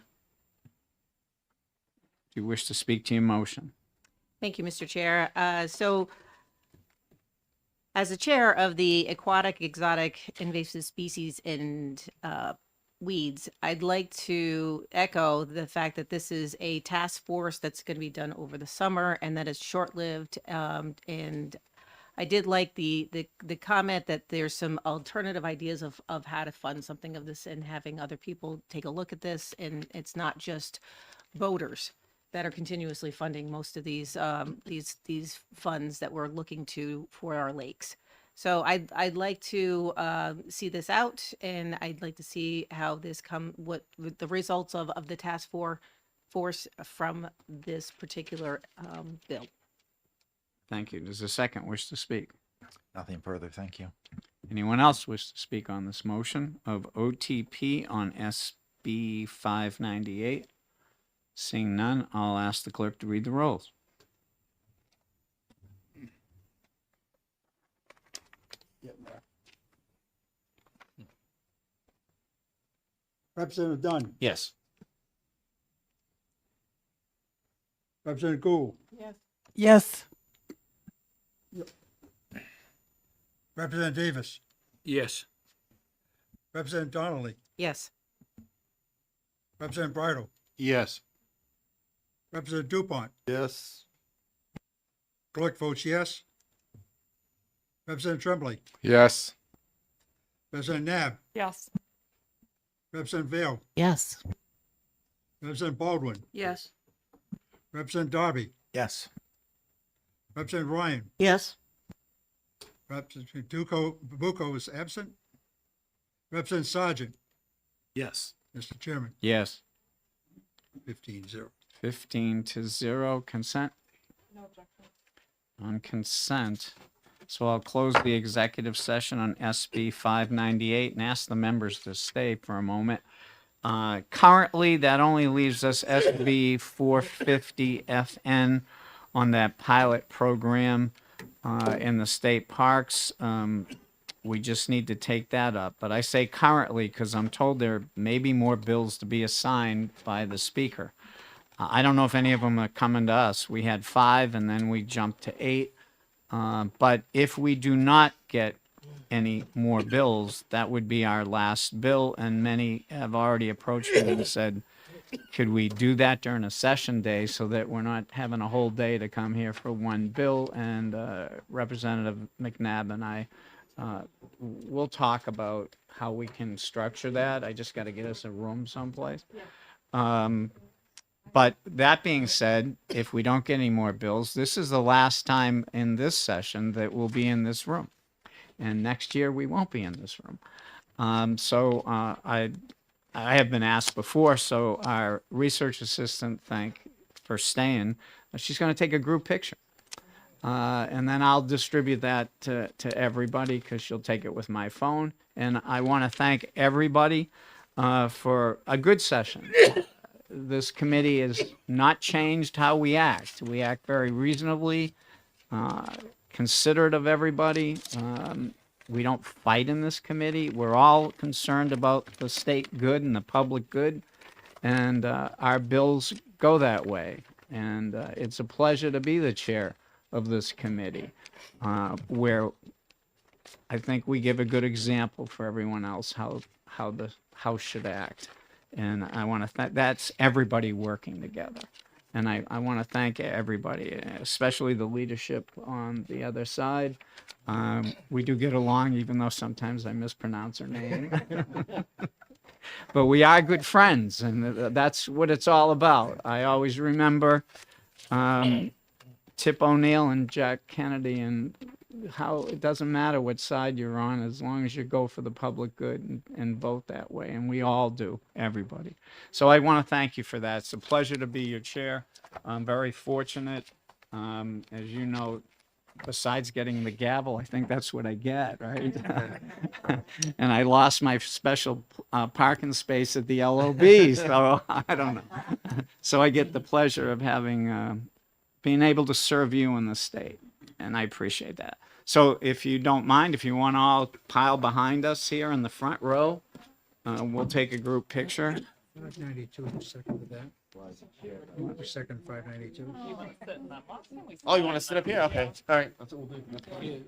Do you wish to speak to your motion? Thank you, Mr. Chair. So As the chair of the Aquatic Exotic Invasive Species and Weeds, I'd like to echo the fact that this is a task force that's going to be done over the summer and that it's short-lived. And I did like the comment that there's some alternative ideas of how to fund something of this and having other people take a look at this. And it's not just boaters that are continuously funding most of these funds that we're looking to for our lakes. So I'd like to see this out, and I'd like to see how this what the results of the task force from this particular bill. Thank you. Does the second wish to speak? Nothing further, thank you. Anyone else wish to speak on this motion of OTP on SB 598? Seeing none, I'll ask the clerk to read the rolls. Representative Dunn, Yes. Representative Gould, Yes. Representative Davis, Yes. Representative Donnelly, Yes. Representative Bridle, Yes. Representative Dupont, Yes. clerk votes yes. Representative Tremblay, Yes. Representative Nab, Yes. Representative Vale, Yes. Representative Baldwin, Yes. Representative Darby, Yes. Representative Ryan, Yes. Representative Bucco is absent. Representative Sergeant, Yes. Mr. Chairman, Yes. 15-0. 15-0. Consent? On consent. So I'll close the executive session on SB 598 and ask the members to stay for a moment. Currently, that only leaves us SB 450 FN on that pilot program in the state parks. We just need to take that up. But I say currently because I'm told there may be more bills to be assigned by the speaker. I don't know if any of them are coming to us. We had 5 and then we jumped to 8. But if we do not get any more bills, that would be our last bill. And many have already approached me and said, could we do that during a session day so that we're not having a whole day to come here for one bill? And Representative McNabb and I will talk about how we can structure that. I just got to get us a room someplace. But that being said, if we don't get any more bills, this is the last time in this session that we'll be in this room. And next year we won't be in this room. I have been asked before, so our research assistant, for staying. She's going to take a group picture. And then I'll distribute that to everybody because she'll take it with my phone. And I want to thank everybody for a good session. This committee has not changed how we act. We act very reasonably, considerate of everybody. We don't fight in this committee. We're all concerned about the state good and the public good, and our bills go that way. And it's a pleasure to be the chair of this committee, where I think we give a good example for everyone else how the House should act. And I want to thank, that's everybody working together. And I want to thank everybody, especially the leadership on the other side. We do get along, even though sometimes I mispronounce her name. But we are good friends, and that's what it's all about. I always remember Tip O'Neill and Jack Kennedy, and how it doesn't matter what side you're on as long as you go for the public good and vote that way. And we all do, everybody. So I want to thank you for that. It's a pleasure to be your chair. I'm very fortunate. As you know, besides getting the gavel, I think that's what I get, right? And I lost my special parking space at the LOB, so I don't know. So I get the pleasure of having, being able to serve you in the state, and I appreciate that. So if you don't mind, if you want to all pile behind us here in the front row, we'll take a group picture. 592 is the second of that. The second 592. Oh, you want to sit up here? Okay. All right. That's what we'll do.